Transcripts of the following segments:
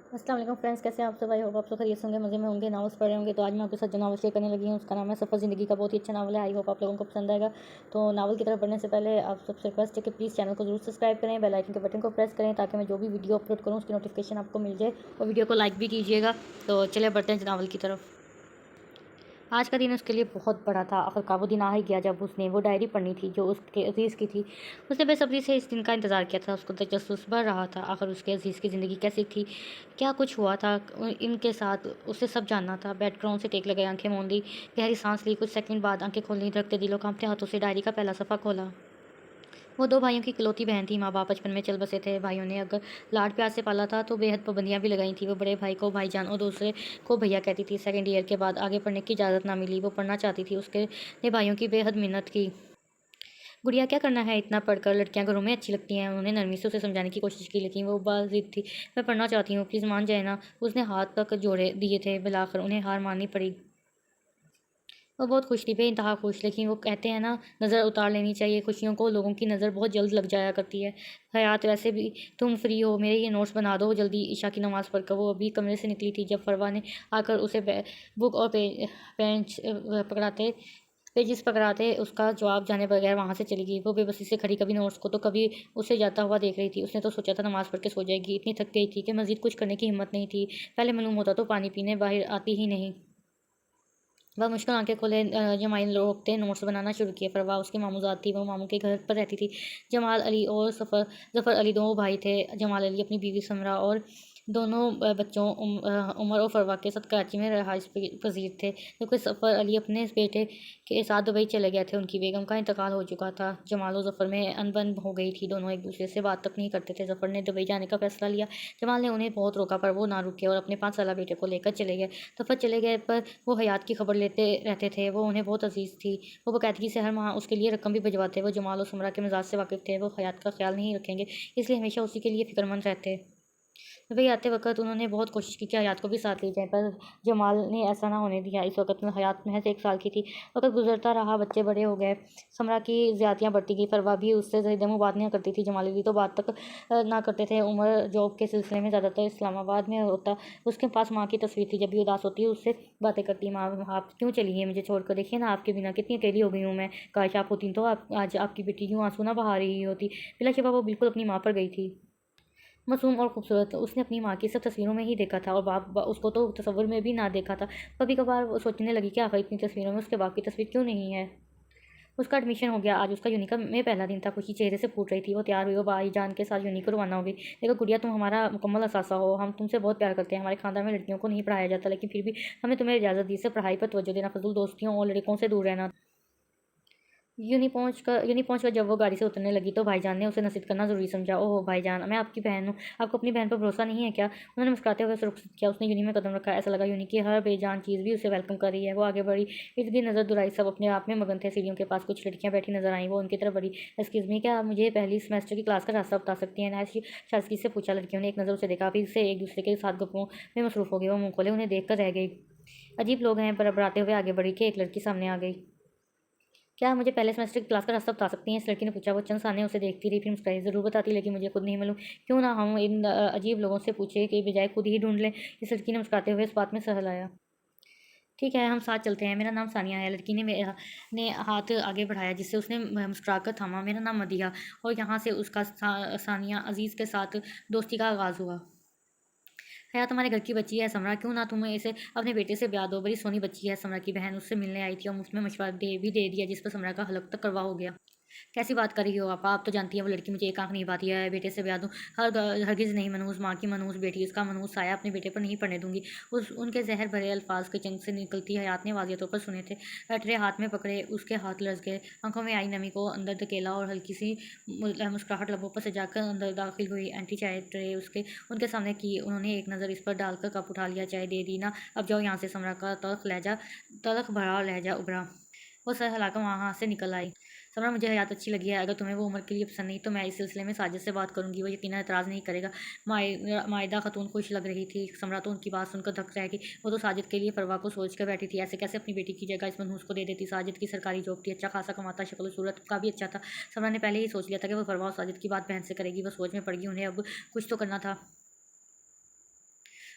अस्सलाम वालेकुम फ्रेंड्स, कैसे हैं आप सब? आई होप आप सब खैरियत से होंगे, मज़े में होंगे, नावल्स पढ़ रहे होंगे। तो आज मैं आपके साथ जो नावल शेयर करने लगी हूँ उसका नाम है सफ़र ज़िंदगी का। बहुत ही अच्छा नावल है। आई होप आप लोगों को पसंद आएगा। तो नावल की तरफ बढ़ने से पहले आप सबसे रिक्वेस्ट है कि प्लीज़ चैनल को जरूर सब्सक्राइब करें, बेल आइकन के बटन को प्रेस करें ताकि मैं जो भी वीडियो अपलोड करूँ उसकी नोटिफिकेशन आपको मिल जाए, और वीडियो को लाइक भी कीजिएगा। तो चलिए बढ़ते हैं नावल की तरफ। आज का दिन उसके लिए बहुत बड़ा था। आखिरकार वो दिन आ ही गया जब उसने वो डायरी पढ़नी थी जो उसके अजीज़ की थी। उसने बेसब्री से इस दिन का इंतज़ार किया था। उसको तजस्सुस बढ़ रहा था, आखिर उसके अजीज़ की ज़िंदगी कैसी थी, क्या कुछ हुआ था इनके साथ, उसे सब जानना था। बैकग्राउंड से टेक लगाई, आंखें मूंद ली, गहरी सांस ली। कुछ सेकंड बाद आंखें खोलनी रखते दिलों कांपते हाथों से डायरी का पहला सफ़ा खोला। वो दो भाइयों की इकलौती बहन थी। माँ बाप बचपन में चल बसे थे। भाइयों ने अगर लाड प्यार से पाला था तो बेहद पाबंदियाँ भी लगाई थी। वो बड़े भाई को भाईजान और दूसरे को भैया कहती थी। सेकेंड ईयर के बाद आगे पढ़ने की इजाज़त ना मिली। वो पढ़ना चाहती थी। उसके ने भाइयों की बेहद मिन्नत की। गुड़िया, क्या करना है इतना पढ़कर? लड़कियां घरों में अच्छी लगती हैं। उन्होंने नरमी से उसे समझाने की कोशिश की, लेकिन वो बात जिद थी। मैं पढ़ना चाहती हूँ, प्लीज़ मान जाए ना। उसने हाथ तक जोड़े दिए थे। बिलाकर उन्हें हार माननी पड़ी। वो बहुत खुश थी, बेइंतहा खुश। लेकिन वो कहते हैं ना, नज़र उतार लेनी चाहिए खुशियों को। लोगों की नज़र बहुत जल्द लग जाया करती है। हयात, वैसे भी तुम फ्री हो, मेरे ये नोट्स बना दो जल्दी। ईशा की नमाज़ पढ़कर वो अभी कमरे से निकली थी जब फरवा ने आकर उसे बुक और पेंच पकड़ाते पेजिस पकड़ाते उसका जवाब जाने बगैर वहाँ से चली गई। वो बेबसी से खड़ी, कभी नोट्स को तो कभी उसे जाता हुआ देख रही थी। उसने तो सोचा था नमाज़ पढ़ के सो जाएगी। इतनी थक गई थी कि मज़ीद कुछ करने की हिम्मत नहीं थी। पहले मालूम होता तो पानी पीने बाहर आती ही नहीं। वह मुश्किल आंखें खोले जमाइन रोकते नोट्स बनाना शुरू किए। फरवा उसकी मामूजात थी। वो मामू के घर पर रहती थी। जमाल अली और जफ़र अली दो भाई थे। जमाल अली अपनी बीवी समरा और दोनों बच्चों उमर और फरवा के साथ कराची में रहाइश पजीर थे, जबकि जफ़र अली अपने बेटे के साथ दुबई चले गए थे। उनकी बेगम का इंतकाल हो चुका था। जमाल और जफ़र में अनबन हो गई थी। दोनों एक दूसरे से बात तक नहीं करते थे। जफ़र ने दुबई जाने का फैसला लिया। जमाल ने उन्हें बहुत रोका, पर वो ना रुके और अपने 5 साल बेटे को लेकर चले गए। सफ़र चले गए, पर वो हयात की खबर लेते रहते थे। वो उन्हें बहुत अजीज़ थी। वो बाकायदगी से हर माह उसके लिए रकम भी भिजवाते। वो जमाल और सुमरा के मिजाज से वाकिफ़ थे। वो हयात का ख्याल नहीं रखेंगे, इसलिए हमेशा उसी के लिए फ़िक्रमंद रहते। दुबई आते वक़्त उन्होंने बहुत कोशिश की कि हयात को भी साथ ले जाएँ, पर जमाल ने ऐसा ना होने दिया। इस वक़्त में हयात महज़ 1 साल की थी। वक़्त गुज़रता रहा, बच्चे बड़े हो गए। समरा की ज़्यादतियाँ बढ़ती गईं। फरवा भी उससे ज़हीदमो बात नहीं करती थी। जमाल भी तो बात तक ना करते थे। उमर जॉब के सिलसिले में ज़्यादातर इस्लामाबाद में होता। उसके पास माँ की तस्वीर थी। जब भी उदास होती उससे बातें करती। माँ, आप क्यों चली हैं मुझे छोड़कर? देखिए ना, आपके बिना कितनी अकेली हो गई हूँ मैं। काश आप होतीं तो आप आज आपकी बेटी यूँ आँसू ना बहा रही होती। बिलाशुबा वो बिल्कुल अपनी माँ पर गई थी। मासूम और खूबसूरत उसने अपनी माँ की सब तस्वीरों में ही देखा था, और बाप उसको तो तस्वुर में भी ना देखा था। कभी कभार वो सोचने लगी कि आखिर इतनी तस्वीरों में उसके बाप की तस्वीर क्यों नहीं है। उसका एडमिशन हो गया। आज उसका यूनिका में पहला दिन था। खुशी चेहरे से फूट रही थी। वो तैयार हुई, वो भाईजान के साथ यूनिक को रवाना हो गई। देखो गुड़िया, तुम हमारा मुकम्मल असासा हो। हम तुमसे बहुत प्यार करते हैं। हमारे खानदान में लड़कियों को नहीं पढ़ाया जाता, लेकिन फिर भी हमने तुम्हें इजाज़त दी से पढ़ाई पर तवज्जो देना, फजूल दोस्तियों और लड़कों से दूर रहना। यूनी पहुंच कर जब वो गाड़ी से उतरने लगी तो भाईजान ने उसे नसीहत करना ज़रूरी समझा। ओह भाईजान, मैं आपकी बहन हूँ, आपको अपनी बहन पर भरोसा नहीं है क्या? उन्होंने मुस्कुराते हुए उसे रुखसत किया। उसने यूनी में कदम रखा। ऐसा लगा यूनी की हर बेजान चीज़ भी उसे वेलकम कर रही है। वो आगे बढ़ी, इर्द गिर्द नज़र दुराई। सब अपने आप में मगन थे। सीढ़ियों के पास कुछ लड़कियां बैठी नजर आईं। वो उनकी तरफ बढ़ी। एक्सक्यूज़ मी, क्या आप मुझे पहली सेमेस्टर की क्लास का रास्ता बता सकती हैं? नायश शाज़गी से पूछा। लड़कियों ने एक नज़र उसे देखा, फिर से एक दूसरे के साथ गप्पों में मसरूफ़ हो गई। वो मुँह खोले उन्हें देख कर रह गई। अजीब लोग हैं, बड़बड़ाते हुए आगे बढ़ी कि एक लड़की सामने आ गई। क्या आप मुझे पहले सेमेस्टर की क्लास का रास्ता बता सकती हैं? इस लड़की ने पूछा। वो चंद साने उसे देखती रही, फिर मुस्कुराई। ज़रूर बताती, लेकिन मुझे खुद नहीं मालूम। क्यों ना हम इन अजीब लोगों से पूछे कि बजाय खुद ही ढूंढ लें। इस लड़की ने मुस्कुराते हुए इस बात में सहलाया। ठीक है, हम साथ चलते हैं। मेरा नाम सानिया है। लड़की ने हाथ आगे बढ़ाया, जिससे उसने मुस्कुराकर थामा। मेरा नाम मदिया, और यहाँ से उसका सानिया अजीज़ के साथ दोस्ती का आगाज़ हुआ। हया तुम्हारे घर की बच्ची है समरा, क्यों ना तुम इसे अपने बेटे से ब्याह दो। बड़ी सोनी बच्ची है। समरा की बहन उससे मिलने आई थी और मुफ्त में मशवरा भी दे दिया, जिस पर समरा का हलक तक करवा हो गया। कैसी बात कर रही हो आप तो जानती हैं वो लड़की मुझे एक आंख नहीं पाती है। बेटे से ब्याह दूँ? हरगिज़ नहीं। मनहूस माँ की मनहूस बेटी, उसका मनहूस साया अपने बेटे पर नहीं पड़ने दूंगी। उनके जहर भरे अल्फाज के चंग से निकलती हयात ने वाज़ियत तौर पर सुने थे। अटरे हाथ में पकड़े, उसके हाथ लर्ज गए। आंखों में आई नमी को अंदर धकेला और हल्की सी मुस्कुराहट लबों पर सजाकर अंदर दाखिल हुई। एंटी चाय ट्रे उनके सामने की। उन्होंने एक नज़र इस पर डालकर कप उठा लिया। चाय दे दी ना, अब जाओ यहाँ से। समरा का तलख भरा लहजा उभरा। वो सर हिलाकर वहाँ से निकल आई। समरा, मुझे हयात अच्छी लगी है। अगर तुम्हें वो उम्र के लिए पसंद नहीं तो मैं इस सिलसिले में साजिद से बात करूंगी। वो यकीनन एतराज़ नहीं करेगा। मायदा खातून खुश लग रही थी। समरा तो उनकी बात सुनकर धक रह गई। वो तो साजिद के लिए फरवा को सोच कर बैठी थी। ऐसे कैसे अपनी बेटी की जगह इस मनहूस को दे देती। साजिद की सरकारी जॉब थी, अच्छा खासा कमाता, शक्ल सूरत का भी अच्छा था। समरा ने पहले ही सोच लिया था कि वो फरवा और साजिद की बात बहन से करेगी। वो सोच में पड़ गई, उन्हें अब कुछ तो करना था।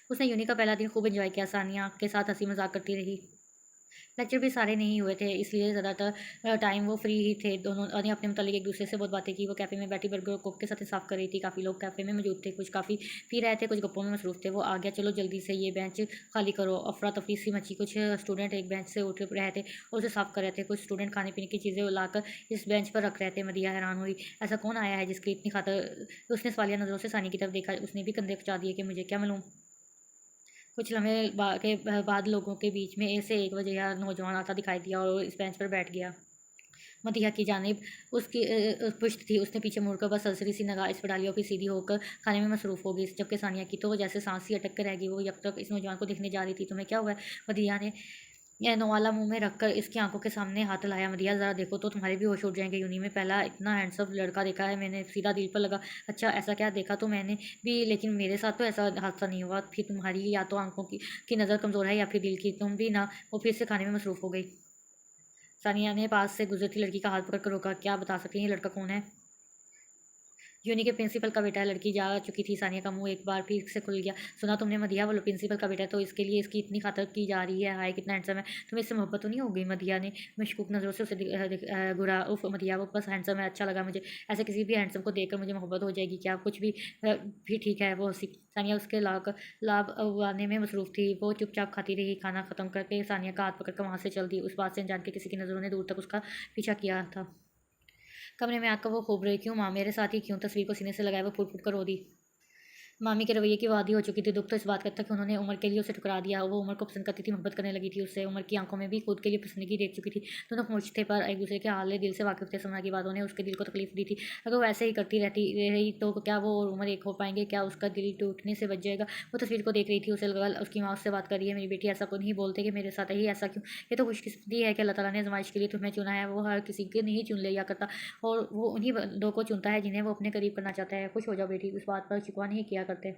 उसने यूनि का पहला दिन खूब एंजॉय किया, सानिया के साथ हंसी मजाक करती रही। लेक्चर भी सारे नहीं हुए थे, इसलिए ज़्यादातर टाइम वो फ्री ही थे। दोनों ने अपने मतलब एक दूसरे से बहुत बातें की। वो कैफ़े में बैठी बर्गर कोक के साथ साफ कर रही थी। काफ़ी लोग कैफ़े में मौजूद थे, कुछ काफ़ी पी रहे थे, कुछ गप्पों में मसरूफ थे। वो आ गया, चलो जल्दी से ये बेंच खाली करो। अफरा तफरी सी मची, कुछ स्टूडेंट एक बेंच से उठ रहे थे और उसे साफ कर रहे थे। कुछ स्टूडेंट खाने पीने की चीज़ें लाकर इस बेंच पर रख रहे थे। मदिया हैरान हुई, ऐसा कौन आया है जिसकी इतनी खातर। उसने सवालिया नज़रों से सानी की तरफ देखा, उसने भी कंधे खुंचा दिए कि मुझे क्या मालूम। कुछ लम्हे के बाद लोगों के बीच में ऐसे एक वजह नौजवान आता दिखाई दिया और इस बेंच पर बैठ गया। मदिया की जानिब उसकी पुश्त थी। उसने पीछे मुड़कर बस सरसरी सी निगाह इस पर डाली और फिर सीधी होकर खाने में मसरूफ़ हो गई। जबकि सानिया की तो जैसे सांस ही अटक कर रह गई। वो जब तक इस नौजवान को देखने जा रही थी। तुम्हें क्या हुआ है? मदिया ने यह नवाला मुंह में रखकर इसकी आंखों के सामने हाथ लाया। मदिया, ज़रा देखो तो तुम्हारे भी होश उड़ जाएंगे। यूनी में पहला इतना हैंडसम लड़का देखा है मैंने, सीधा दिल पर लगा। अच्छा, ऐसा क्या देखा तो मैंने भी, लेकिन मेरे साथ तो ऐसा हादसा नहीं हुआ। फिर तुम्हारी या तो आंखों की नज़र कमज़ोर है या फिर दिल की। तुम भी ना। वो फिर से खाने में मसरूफ़ हो गई। सानिया ने पास से गुजरती लड़की का हाथ पकड़कर रोका। क्या बता सकती हैं ये लड़का कौन है? यूनी के प्रिंसिपल का बेटा है। लड़की जा चुकी थी। सानिया का मुंह एक बार फिर से खुल गया। सुना तुमने मदिया? वो प्रिंसिपल का बेटा है तो इसके लिए इसकी इतनी खातर की जा रही है। हाय कितना हैंडसम है। तुम्हें इससे मोहब्बत तो नहीं हो गई? मदिया ने मशकूक नज़रों से उसे घुरा। उफ मदिया, वो बस हैंडसम है, अच्छा लगा मुझे। ऐसे किसी भी हैंडसम को देखकर मुझे मोहब्बत हो जाएगी क्या? कुछ भी ठीक है। वो हंसी। सानिया उसके लाभ उगाने में मसरूफ़ थी। वो चुपचाप खाती रही। खाना ख़त्म करके सानिया का हाथ पकड़कर वहाँ से चल दी। उस बात से अनजान के किसी की नज़रों ने दूर तक उसका पीछा किया था। कमरे में आकर वो खूब रही, क्यों माँ मेरे साथ ही क्यों? तस्वीर को सीने से लगाए वो फूट फूट कर रो दी। मामी के रवैये की वो आदी हो चुकी थी। दुख तो इस बात का था कि उन्होंने उमर के लिए उसे ठुकरा दिया। वो उमर को पसंद करती थी, मोहब्बत करने लगी थी उससे। उमर की आंखों में भी खुद के लिए पसंदगी देख चुकी थी। दोनों खुश थे पर एक दूसरे के हाल दिल से वाकिफ थे। सना की बातों ने उसके दिल को तकलीफ दी थी। अगर वो ऐसे ही करती रहती रही तो क्या वो और उमर एक हो पाएंगे? क्या उसका दिल टूटने से बच जाएगा? वो तस्वीर को देख रही थी। उसे लगा उसकी माँ उससे बात कर रही है। मेरी बेटी, ऐसा को नहीं बोलते कि मेरे साथ ही ऐसा क्यों? ये तो खुशकिस्मती है कि अल्लाह ताला ने आज़माइश के लिए तुम्हें चुना है। वो हर किसी के नहीं चुन लिया करता और वो उन्हीं बंदों को चुनता है जिन्हें वो अपने करीब करना चाहता है। खुश हो जाओ बेटी, उस बात पर शिकवा नहीं किया करते।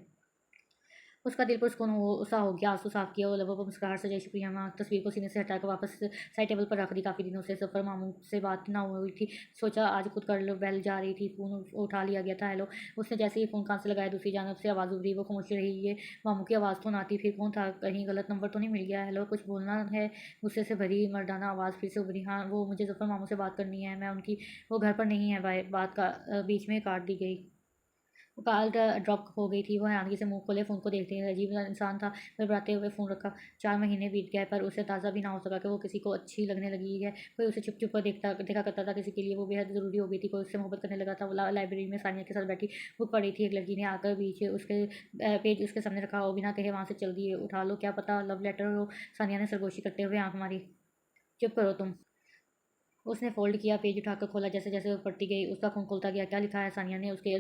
उसका दिल पुरस्कून सा हो गया। आंसू साफ किया और लबों पर मुस्कुराहट सजाई। शुक्रिया माँ। तस्वीर को सीने से हटाकर वापस साइड टेबल पर रख दी। काफ़ी दिनों से सफ़र मामू से बात ना हुई थी। सोचा आज खुद कर लो। बेल जा रही थी, फ़ोन उठा लिया गया था। हेलो। उसने जैसे ही फ़ोन कान से लगाया दूसरी जानब से आवाज़ उभरी। वो खामोश रही। ये मामू की आवाज़ तो ना आती, फिर कौन था? कहीं गलत नंबर तो नहीं मिल गया? हेलो, कुछ बोलना है? गुस्से से भरी मर्दाना आवाज़ फिर से उभरी। हाँ, वो मुझे ज़फ़र मामू से बात करनी है। मैं उनकी, वो घर पर नहीं है। बात का बीच में काट दी गई। वो कॉल ड्रॉप हो गई थी। वो हैरानगी से मुंह खोले फ़ोन को देखते ही अजीब इंसान था। बड़बड़ाते हुए फ़ोन रखा। 4 महीने बीत गए पर उसे ताज़ा भी ना हो सका कि वो किसी को अच्छी लगने लगी है। कोई उसे चुप चुप कर देखा करता था। किसी के लिए वो बेहद ज़रूरी हो गई थी। कोई उससे मोहब्बत करने लगा था। वो लाइब्रेरी में सानिया के साथ बैठी बुक पढ़ रही थी। एक लड़की ने आकर बीच उसके पेज उसके सामने रखा और बिना कहे वहाँ से चल दी। उठा लो, क्या पता लव लेटर हो। सानिया ने सरगोशी करते हुए आँख मारी। चुप करो तुम। उसने फ़ोल्ड किया, पेज उठाकर खोला। जैसे जैसे वो पढ़ती गई उसका खून खौलता गया। क्या लिखा है? सानिया ने उसके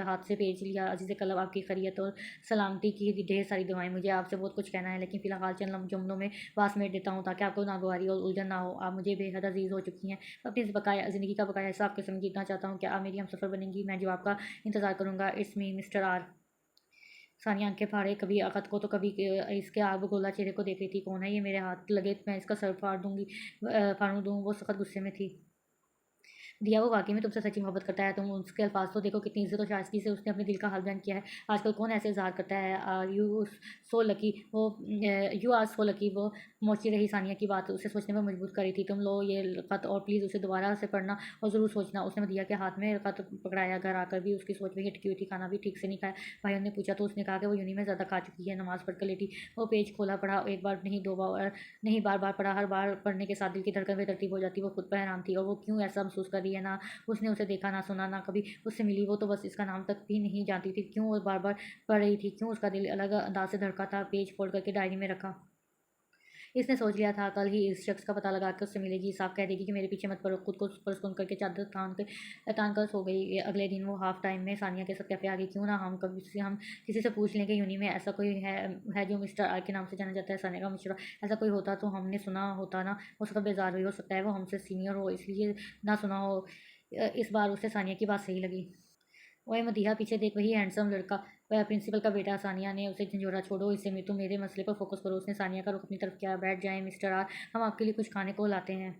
हाथ से पेज लिया। अज़ीज़ कल्ब, आपकी खैरियत और सलामती की ढेर सारी दुआएं। मुझे आपसे बहुत कुछ कहना है लेकिन फ़िलहाल चंद जुमलों में बात समेट देता हूँ ताकि आपको नागवारी और उलझन ना हो। आप मुझे बेहद अजीज़ हो चुकी हैं। अपनी इस बकाया ज़िंदगी का बकाया हिस्सा आपके संग जीतना चाहता हूँ। क्या आप मेरी हमसफ़र बनेंगी? मैं जवाब का इंतज़ार करूँगा। It's me mister R. Sania आंखें फाड़े, कभी ख़त को तो कभी इसके आग गोला चेहरे को देख रही थी। कौन है ये? मेरे हाथ लगे मैं इसका सर फाड़ू दूँ। वो सख्त गुस्से में थी। दिया, वो वाक़ई में तुमसे सच्ची मोहब्बत करता है। तुम उसके अल्फ़ाज़ तो देखो, कितनी इज़्ज़त और शाइस्तगी से उसने अपने दिल का हाल बयान किया है। आजकल कौन ऐसे इज़हार करता है? You so lucky. You are so lucky. वो मोची रही। सानिया की बात उसे सोचने पर मजबूर कर रही थी। तुम लो ये ख़त और प्लीज़ उसे दोबारा से पढ़ना और ज़रूर सोचना। उसने दिया के हाथ में ख़त पकड़ाया। घर आकर भी उसकी सोच वही अटकी हुई थी। खाना भी ठीक से नहीं खाया। भाइयों ने पूछा तो उसने कहा कि वो यूनी में ज़्यादा खा चुकी है। नमाज़ पढ़कर लेटी। वो पेज खोला, पढ़ा। एक बार नहीं, 2 बार नहीं, बार बार पढ़ा। हर बार पढ़ने के साथ दिल की धड़कन बेतरतीब हो जाती। वो खुद पर हैरान थी और वो क्यों ऐसा महसूस कर रही है। ना उसने उसे देखा, ना सुना, ना कभी उससे मिली। वो तो बस इसका नाम तक भी नहीं जानती थी। क्यों वो बार बार पढ़ रही थी? क्यों उसका दिल अलग अंदाज से धड़का था? पेज फोल्ड करके डायरी में रखा। इसने सोच लिया था कल ही इस शख्स का पता लगा कर उससे मिलेगी। साफ कह देगी कि मेरे पीछे मत पड़ो। खुद को पुरस्कुन करके चादर तान कर सो गई। अगले दिन वो हाफ टाइम में सानिया के साथ कैफे आ गई। क्यों ना हम किसी से पूछ लें कि यूनी में ऐसा कोई है जो मिस्टर आर के नाम से जाना जाता है। सानिया का मशवरा। ऐसा कोई होता तो हमने सुना होता ना। वो सब बेजार हुई। हो सकता है वो हमसे सीनियर हो इसलिए ना सुना हो। इस बार उसे सानिया की बात सही लगी। ओए मदीहा, पीछे देख, वही हैंडसम लड़का, वह प्रिंसिपल का बेटा। सानिया ने उसे झंझोड़ा। छोड़ो इसे, तुम मेरे मसले पर फोकस करो। उसने सानिया का रुख अपनी तरफ किया। बैठ जाएं मिस्टर आर, हम आपके लिए कुछ खाने को लाते हैं।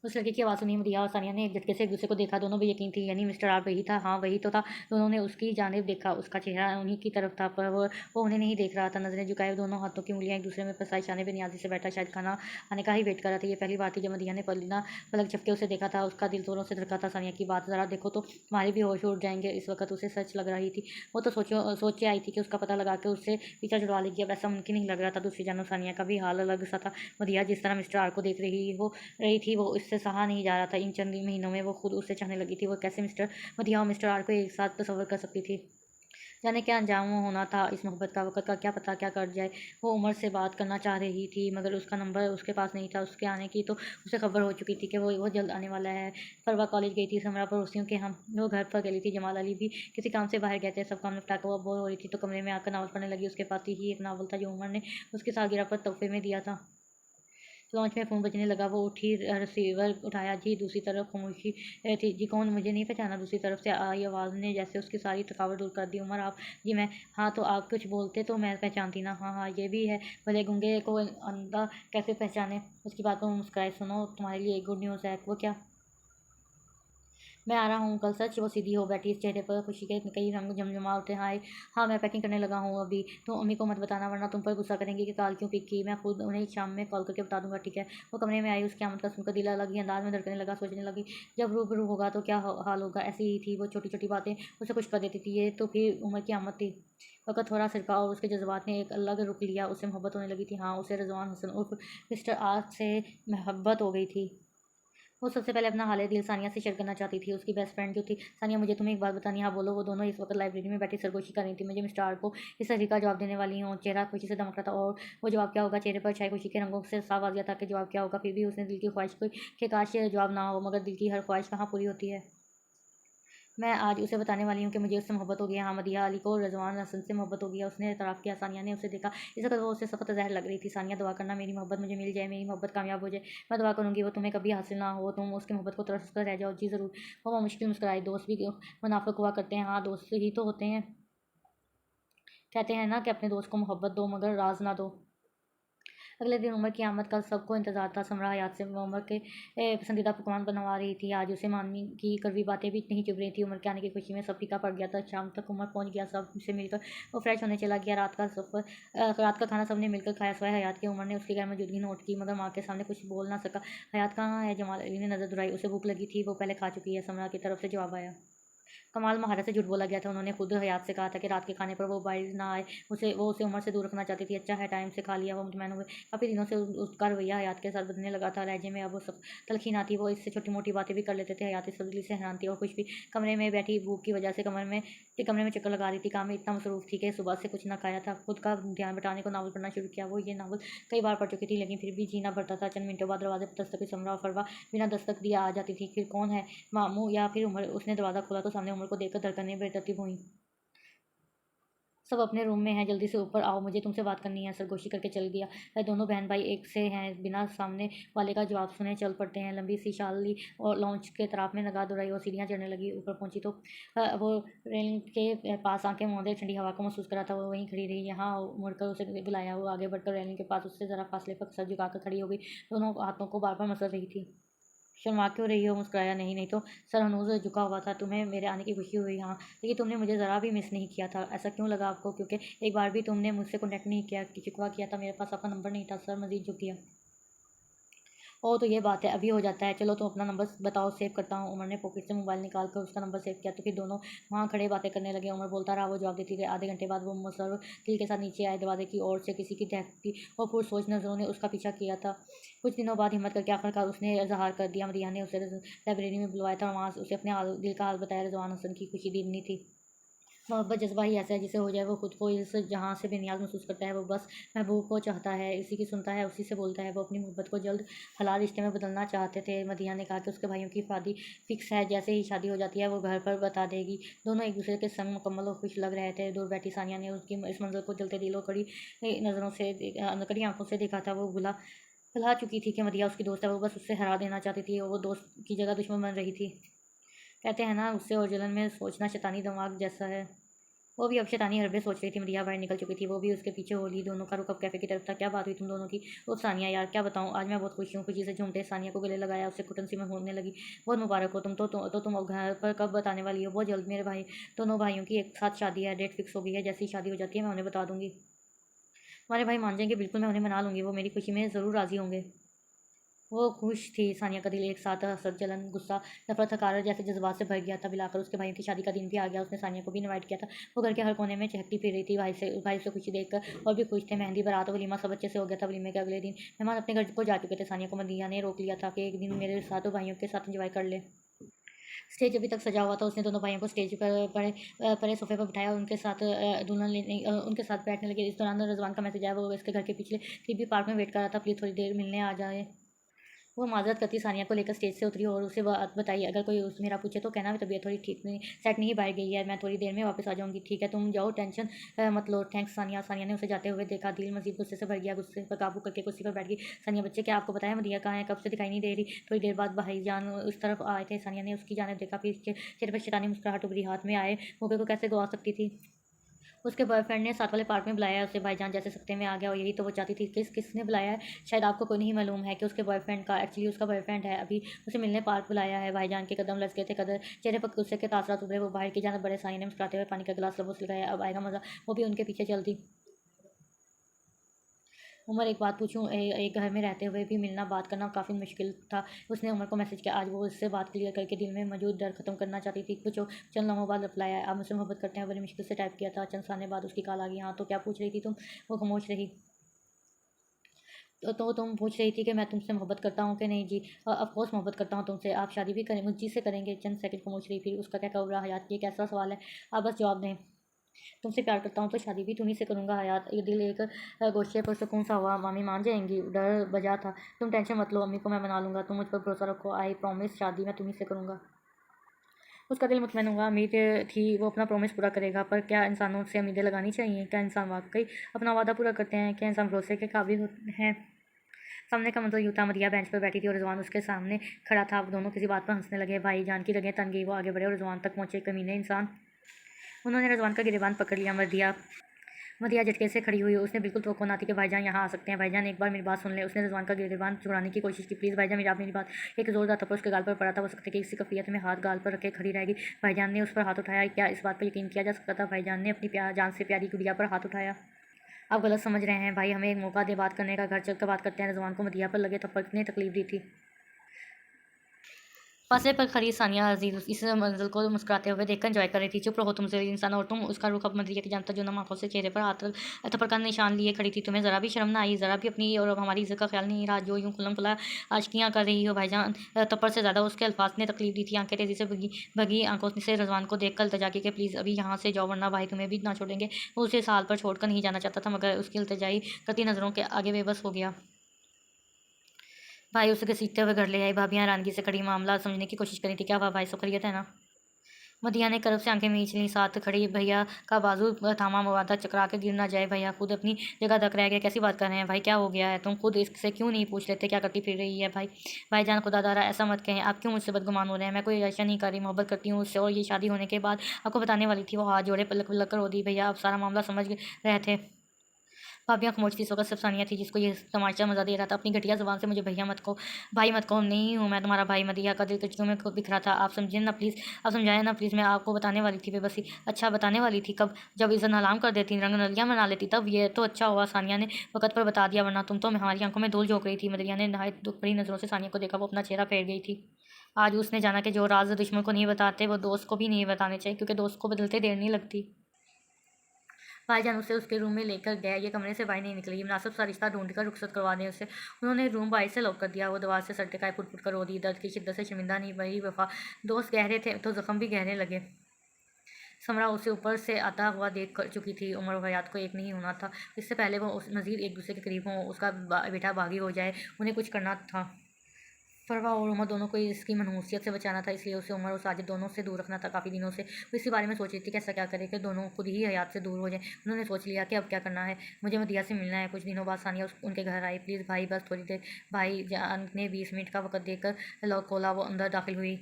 उस लड़के की आवाज़ सुनी मदिया और सानिया ने एक झटके से एक दूसरे को देखा। दोनों भी यकीन थी, यानी मिस्टर आर वही था। हाँ वही तो था। दोनों ने उसकी जानिब देखा। उसका चेहरा उन्हीं की तरफ था, पर वो उन्हें नहीं देख रहा था। नजरें झुकाए दोनों हाथों की उंगलियां एक दूसरे में फंसाई शाने बेनियाजी से बैठा, शायद खाना आने का ही वेट कर रहा था। ये पहली बात थी जब मदिया ने पलिना पलक झपके उसे देखा था। उसका दिल जोरों से धड़का था। सानिया की बात ज़रा देखो तो तुम्हारे भी होश उड़ जाएंगे। इस वक्त उसे सच लग रही थी। वो तो सोच के आई थी कि उसका पता लगा के उससे पीछा छुड़वा लेगी। अब ऐसा मुमकिन नहीं लग रहा था। दूसरी जानब सानिया का भी हाल अलग सा था। मदिया जिस तरह मिस्टर आर को देख रही थी, वो इससे सहा नहीं जा रहा था। इन चंद महीनों में वो खुद उससे चाहने लगी थी। वो कैसे मदिया और मिस्टर आर को एक साथ तस्वर कर सकती थी। जाने क्या अंजाम होना था इस मोहब्बत का। वक़्त का क्या पता क्या कर जाए। वो उमर से बात करना चाह रही थी, मगर उसका नंबर उसके पास नहीं था। उसके आने की तो उसे खबर हो चुकी थी कि वो जल्द आने वाला है। परवा कॉलेज गई थी, समरा पड़ोसियों के हम वो घर पर गई थी। जमाल अली भी किसी काम से बाहर गए थे। सब काम निपटा कर वो बोर हो रही थी तो कमरे में आकर नावल पढ़ने लगी। उसके पास ही एक नावल था जो उमर ने उसकी सालगिरह पर तोहफे में दिया था। लॉन्च में फ़ोन बजने लगा। वो उठी, रिसीवर उठाया। जी दूसरी तरफ खामोशी थी। जी कौन? मुझे नहीं पहचाना। दूसरी तरफ से आई आवाज़ ने जैसे उसकी सारी थकावट दूर कर दी। उमर आप? जी मैं। हाँ तो आप कुछ बोलते तो मैं पहचानती ना। हाँ हाँ ये भी है, भले गूंगे को अंधा कैसे पहचाने। उसकी बात पर मुस्कुराए। सुनो तुम्हारे लिए एक गुड न्यूज़ है। वो क्या? मैं आ रहा हूँ कल। सच? वो सीधी हो बैठी, इस चेहरे पर खुशी के कई रंग जमजमा उठे। हाय हाँ मैं पैकिंग करने लगा हूँ अभी। तो अम्मी को मत बताना वरना तुम पर गुस्सा करेंगी कि कॉल क्यों पिक की। मैं खुद उन्हें शाम में कॉल करके बता दूंगा। ठीक है। वो कमरे में आई। उसकी आमद का सुनकर दिल अलग ही अंदाज में धड़कने लगा। सोचने लगी जब रूबरू होगा तो क्या हाल होगा। ऐसी ही थी वो, छोटी छोटी बातें उसे खुश कर देती थी। ये तो फिर उम्र की आमद थी। वक़्त थोड़ा सिरका और उसके जज्बात ने एक अलग रुख लिया। उसे मोहब्बत होने लगी थी। हाँ उसे रिजवान हसन उर्फ मिस्टर आर से मोहब्बत हो गई थी। वो सबसे पहले अपना हाल दिल सानिया से शेयर करना चाहती थी, उसकी बेस्ट फ्रेंड जो थी। सानिया मुझे तुम्हें एक बात बतानी। हाँ बोलो। वो दोनों इस वक्त लाइब्रेरी में बैठी सरगोशी कर रही थी। मुझे मिस्टर आर को इस तरीके का जवाब देने वाली हूँ। चेहरा खुशी से दमक रहा था। और वो जवाब क्या होगा? चेहरे पर छाए खुशी के रंगों से साफ आ गया था कि जवाब क्या होगा। फिर भी उसने दिल की ख्वाहिश को कि काश ये जवाब ना हो, मगर दिल की हर ख्वाहिश कहाँ पूरी होती है। मैं आज उसे बताने वाली हूँ कि मुझे उससे मोहब्बत हो गई है। हाँ मदिया अली को रिजवान हसन से मोहब्बत हो गई है। उसने इतराफ़ किया। सानिया ने उसे देखा। इस वक्त वो उसे सख्त ज़हर लग रही थी। सानिया दुआ करना मेरी मोहब्बत मुझे मिल जाए, मेरी मोहब्बत कामयाब हो जाए। मैं दुआ करूँगी वो तुम्हें कभी हासिल ना हो, तुम उसकी मोहब्बत को तरस कर रह जाओ। जी ज़रूर। वो मुश्किल मुस्कुराई। दोस्त भी मुनाफिक हुआ करते हैं। हाँ दोस्त ही तो होते हैं। कहते हैं ना कि अपने दोस्त को मोहब्बत दो मगर राज ना दो। अगले दिन उमर की आमद का सबको इंतजार था। समरा हयात से उमर के पसंदीदा पकवान बनवा रही थी। आज उसे मामी की कड़वी बातें भी नहीं चुभ रही थी। उमर के आने की खुशी में सब फीका पड़ गया था। शाम तक उमर पहुंच गया। सब से मिलकर वो फ्रेश होने चला गया। रात का खाना सबने मिलकर खाया सिवाय हयात के। उमर ने उसकी गैर मौजूदगी नोट की, मगर माँ के सामने कुछ बोल ना सका। हयात कहाँ है? जमाल अली ने नजर दुराई। उसे भूख लगी थी, वो पहले खा चुकी है। समरा की तरफ से जवाब आया। कमाल महारत से झूठ बोला गया था। उन्होंने खुद हयात से कहा था कि रात के खाने पर वो बाहर ना आए। उसे उमर से दूर रखना चाहती थी। अच्छा है टाइम से खा लिया। वो मुतमैन हुए। काफ़ी दिनों से उसका रवैया हयात के साथ बदलने लगा था। लहजे में अब वो सब तलखीन आती। वो इससे छोटी मोटी बातें भी कर लेते थे। हयात इस तब्दीली से हैरान थी और कुछ भी। कमरे में बैठी भूख की वजह से कमरे में चक्कर लगा रही थी। काम में इतना मसरूफ थी कि सुबह से कुछ ना खाया था। खुद का ध्यान बटाने को नावल पढ़ना शुरू किया। वो ये नावल कई बार पढ़ चुकी थी, लेकिन फिर भी जीना भरता था। चंद मिनटों बाद दरवाजे पर दस्तक हुई। समरा और फरवा बिना दस्तक दिया आ जाती थी। फिर कौन है? मामू या फिर उमर? उसने दरवाज़ा खोला तो सामने उमर को देखकर धड़कनें बेतरतीब हुईं। सब अपने रूम में हैं, जल्दी से ऊपर आओ, मुझे तुमसे बात करनी है। सरगोशी करके चल दिया। वह दोनों बहन भाई एक से हैं, बिना सामने वाले का जवाब सुने चल पड़ते हैं। लंबी सी शाल ली और लॉन्च के तरफ में नगाह दुराई और सीढ़ियाँ चढ़ने लगी। ऊपर पहुंची तो वो रेलिंग के पास आंखें मूंदे ठंडी हवा को महसूस करा था। वो वहीं खड़ी रही। यहाँ मुड़कर उसे बुलाया। वो आगे बढ़कर रेलिंग के पास उससे ज़रा फासले पर सर झुकाकर खड़ी हो गई। दोनों हाथों को बार बार मसल रही थी। शर्मा क्यों रही हो? मुस्कुराया। नहीं नहीं तो। सर हनूज झुका हुआ था। तुम्हें मेरे आने की खुशी हुई? हाँ। लेकिन तुमने मुझे ज़रा भी मिस नहीं किया था। ऐसा क्यों लगा आपको? क्योंकि एक बार भी तुमने मुझसे कॉन्टैक्ट नहीं किया, शिकवा किया था। मेरे पास आपका नंबर नहीं था। सर मजीद झुक गया। ओह तो ये बात है, अभी हो जाता है। चलो तुम अपना नंबर बताओ, सेव करता हूँ। उमर ने पॉकेट से मोबाइल निकाल कर उसका नंबर सेव किया तो फिर दोनों वहाँ खड़े बातें करने लगे। उमर बोलता रहा, वो जवाब देती रही। आधे घंटे बाद वो मुसर दिल के साथ नीचे आए। दरवाजे की ओर से किसी की दहकती और पुरसोच नज़रों ने उसका पीछा किया था। कुछ दिनों बाद हिम्मत करके आखिरकार उसने इजहार कर दिया। मरिया ने उसे लाइब्रेरी में बुलवाया था और वहाँ उसे अपने दिल का हाल बताया। रिजवान हसन की खुशी दीदनी थी। मोहब्बत जज्बा ही ऐसा है जिसे हो जाए वो खुद को इस जहाँ से बेनियाज महसूस करता है। वो बस महबूब को चाहता है, इसी की सुनता है, उसी से बोलता है। वो अपनी मोहब्बत को जल्द हलाल रिश्ते में बदलना चाहते थे। मदिया ने कहा कि उसके भाइयों की शादी फिक्स है, जैसे ही शादी हो जाती है वो घर पर बता देगी। दोनों एक दूसरे के संग मुकम्मल और खुश लग रहे थे। दूर बैठी सानिया ने उसकी इस मंजर को जलते दिलों कड़ी नज़रों से कड़ी आंखों से देखा था। वो भुला चुकी थी कि मदिया उसकी दोस्त है। वो बस उससे हरा देना चाहती थी और वो दोस्त की जगह दुश्मन बन रही थी। कहते हैं ना, उससे और जलन में सोचना शैतानी दिमाग जैसा है। वो भी अब शैतानी हरकतें सोच रही थी। मदिया बाहर निकल चुकी थी, वो भी उसके पीछे हो ली। दोनों का रुख अब कैफ़े की तरफ था। क्या बात हुई तुम दोनों की? ओह सानिया यार क्या बताऊँ, आज मैं बहुत खुश हूँ। खुशी से झूमते सानिया को गले लगाया, उससे घुटन सी में होने लगी। बहुत मुबारक हो तुम तो तुम अब घर पर कब बताने वाली हो? बहुत जल्द। मेरे भाई दोनों भाइयों की एक साथ शादी है, डेट फिक्स हो गई है। जैसे ही शादी हो जाती है मैं उन्हें बता दूंगी। हमारे भाई मान जाएंगे, बिल्कुल मैं उन्हें मना लूंगी, वो मेरी खुशी में ज़रूर राज़ी होंगे। वो खुश थी। सानिया का दिल एक साथ हसरत, जलन, गुस्सा, नफरत, हकारत जैसे जज्बात से भर गया था। मिलाकर उसके भाइयों की शादी का दिन भी आ गया। उसने सानिया को भी इनवाइट किया था। वो घर के हर कोने में चहकती फिर रही थी। भाई से खुशी देखकर और भी खुश थे। मेहंदी, बारात, वलीमा सब अच्छे से हो गया था। वलीमे के अगले दिन मेहमान अपने घर को जा चुके थे। सानिया को मदिया ने रोक लिया था कि एक दिन मेरे साथ भाइयों के साथ इंजॉय कर ले। स्टेज अभी तक सजा हुआ था। उसने दोनों भाइयों को स्टेज पर परे सोफे पर बिठाया और उनके साथ बैठने लगे। इस दौरान रजवान का मैसेज आया। वो इसके घर के पिछले क्रीपी पार्क में वेट कर रहा था। प्लीज़ थोड़ी देर मिलने आ जाए। वो माजरत करती सानिया को लेकर स्टेज से उतरी और उसे बात बताई। अगर कोई उस मेरा पूछे तो कहना भी तबीयत थोड़ी ठीक नहीं, सेट नहीं, बाहर गई है। मैं थोड़ी देर में वापस आ जाऊंगी। ठीक है तुम जाओ, टेंशन मत लो। थैंक्स सानिया। सानिया ने उसे जाते हुए देखा। दिल मजीद गुस्से से भर गया। गुस्से पर काबू करके कुर्सी पर बैठ गई। सानिया बच्चे क्या आपको बताया मदिया कहाँ है? कब से दिखाई नहीं दे रही? थोड़ी देर बाद भाईजान उस तरफ आए थे। सानिया ने उसकी जाने देखा, फिर चेहरे पर शैतानी मुस्कुराहट उभरी। हाथ में आए मौके को कैसे गवा सकती थी? उसके बॉयफ्रेंड ने साथ वाले पार्क में बुलाया है उसे। भाईजान जैसे सकते में आ गया और यही तो वो चाहती थी। किसने बुलाया है? शायद आपको कोई नहीं मालूम है कि उसके बॉयफ्रेंड का, एक्चुअली उसका बॉयफ्रेंड है। अभी उसे मिलने पार्क बुलाया है। भाईजान के कदम लचके थे, कदर चेहरे पर गुस्से के तासरात उभरे। वो बाहर की जानब बड़े सानी ने मुस्कुराते हुए पानी का गिलास लबों से लगाया। अब आएगा मजा। वो भी उनके पीछे चलती। उमर एक बात पूछूं, एक घर में रहते हुए भी मिलना बात करना काफ़ी मुश्किल था। उसने उमर को मैसेज किया। आज वो उससे बात क्लियर करके दिल में मौजूद डर खत्म करना चाहती थी। कुछ चंद लम्हों बाद रिप्लाई आया। आप मुझसे मोहब्बत करते हैं? बड़ी मुश्किल से टाइप किया था। चंद साल बाद उसकी कॉल आ गई। हाँ तो क्या पूछ रही थी तुम? वो खामोश रही। तो तुम पूछ रही थी कि मैं तुमसे मोहब्बत करता हूँ कि नहीं? जी ऑफ कोर्स मोहब्बत करता हूँ तुमसे। आप शादी भी करें मुझ से करेंगे? चंद सेकंड खामोश रही, फिर उसका क्या कबरा। हयात ये कैसा सवाल है? आप बस जवाब दें। तुमसे प्यार करता हूँ तो शादी भी तुम्ही से करूँगा हयात। ये दिल एक गोशे पर सुकून सा हुआ। मामी मान जाएंगी? डर बजा था। तुम टेंशन मत लो, अम्मी को मैं मना लूँगा। तुम मुझ पर भरोसा रखो। आई प्रॉमिस शादी मैं तुम्ही से करूँगा। उसका दिल मुतमईन हुआ। उम्मीद थी वो अपना प्रॉमिस पूरा करेगा। पर क्या इंसानों से उम्मीदें लगानी चाहिए? क्या इंसान वाकई अपना वादा पूरा करते हैं? क्या इंसान भरोसे के काबिल हैं? सामने का मंजर यूं था। मदिया बेंच पर बैठी थी और रिजवान उसके सामने खड़ा था। अब दोनों किसी बात पर हंसने लगे। भाई जान की रगें तन गई। वो आगे बढ़े और रिजवान तक पहुंचे। कमीने इंसान। उन्होंने रिजवान का गिरेबान पकड़ लिया। मदिया मदिया झटके से खड़ी हुई। उसने बिल्कुल तो ना थी कि भाईजान यहाँ आ सकते हैं। भाईजान एक बार मेरी बात सुन ले। उसने रिजवान का गिरबान छुड़ाने की कोशिश की। प्लीज़ भाईजान मेरी बात। एक जोरदार थप्पड़ उसके गाल पर पड़ा था। वो सकते कि किसी कफियत में हाथ गाल पर रखे खड़ी रहेगी। भाईजान ने उस पर हाथ उठाया। क्या इस बात पर यकीन किया जा सकता था? भाईजान ने अपनी जान से प्यारी गुड़िया पर हाथ उठाया। आप गलत समझ रहे हैं भाई, हमें एक मौका दे बात करने का। घर चल कर बात करते हैं। रिजवान को मदिया पर लगे थप्पड़ ने तकलीफ दी थी। फासले पर खड़ी सानिया अजीज इस मंजिल को मुस्कुराते हुए देखकर एंजॉय कर रही थी। चुप रहो तुम से इंसान। और तुम? उसका रुख अब मदिया की जानता जो नम आंखों से चेहरे पर हाथ थप्पड़ का निशान लिए खड़ी थी। तुम्हें जरा भी शर्म ना आई? जरा भी अपनी और हमारी इज्जत का ख्याल नहीं रहा? जो यूं खुल्लम खुला आशिकियाँ कर रही हो? भाईजान थप्पड़ से ज़्यादा उसके अल्फाज ने तकलीफ दी थी। आंखें तेजी से भगी आंखों से रजवान को देख कर इल्तजा की कि प्लीज़ अभी यहाँ से जाओ वरना भाई तुम्हें भी ना छोड़ेंगे। वो उसे साल पर छोड़कर नहीं जाना चाहता था, मगर उसकी इल्तजाई करती नज़रों के आगे बेबस हो गया। भाई उसे घसीटते हुए घर ले आई। भाभियाँ हैरानगी से खड़ी, मामला समझने की कोशिश करी थी। क्या हुआ भाई, सब खैरियत है ना? मदिया ने करब से आंखें मींच लीं। साथ खड़ी भैया का बाजू थामा वादा चकरा के गिर ना जाए। भैया खुद अपनी जगह दक रह गए। कैसी बात कर रहे हैं भाई, क्या हो गया है? तुम खुद इससे क्यों नहीं पूछ लेते क्या करती फिर रही है? भाईजान खुदा दारा ऐसा मत कहें। आप क्यों मुझसे बदगुमान हो रहे हैं? मैं कोई ऐसा नहीं कर रही, मोहब्बत करती हूँ उससे और ये शादी होने के बाद आपको बताने वाली थी। वो हाथ जोड़े पलक पलक कर रो दी। भैया अब सारा मामला समझ रहे थे। भाभी आँख मोड़ती इस वक्त सिर्फ सानिया थी जिसको ये तमाचा मजा दे रहा था। अपनी घटिया ज़ुबान से मुझे भैया मत कहो, भाई मत कहो। नहीं हूँ मैं तुम्हारा भाई। मदिया का दिल कचरों में बिख रहा था। आप समझे ना प्लीज़, आप समझाए ना प्लीज़। मैं आपको बताने वाली थी बेबसी। अच्छा बताने वाली थी कब? जब इज़्ज़त हलाम कर देती, रंग नलियाँ मना लेती तब। ये तो अच्छा हुआ सानिया ने वक़्त पर बता दिया, वरना तुम तो हमारी आंखों में धूल झोंक रही थी। मदिया ने नहायत दुख भरी नज़रों से सानिया को देखा। वो अपना चेहरा फेर गई थी। आज उसने जाना कि जो राज दुश्मन को नहीं बताते वो दोस्त को भी नहीं बताने चाहिए, क्योंकि दोस्त को बदलते देर नहीं लगती। भाईजान उसे उसके रूम में लेकर गए। ये कमरे से बाहर नहीं निकली। मुनासिब सा रिश्ता ढूंढकर रुखसत करवा दें उसे। उन्होंने रूम बाहर से लॉक कर दिया। वो दीवार से सर टिकाए फुट फुट कर रो दी। दर्द की शिद्दत से शर्मिंदा नहीं बड़ी वफा। दोस्त गहरे थे तो जख्म भी गहरे लगे। समरा उसे ऊपर से आता हुआ देख चुकी थी। उमर और हयात को एक नहीं होना था। इससे पहले वो मजीद एक दूसरे के करीब हों, उसका बेटा बागी हो जाए। उन्हें कुछ करना था। फरवा और उमर दोनों को इसकी मनहूसियत से बचाना था, इसलिए उसे उमर और साजिद दोनों से दूर रखना था। काफ़ी दिनों से वो इसी बारे में सोच रही थी कि ऐसा क्या करे कि दोनों खुद ही हयात से दूर हो जाए। उन्होंने सोच लिया कि अब क्या करना है, मुझे मदिया से मिलना है। कुछ दिनों बाद सानिया उनके घर आई। प्लीज़ भाई बस थोड़ी देर। भाई जान ने 20 मिनट का वक्त देकर लॉक खोला। वो अंदर दाखिल हुई।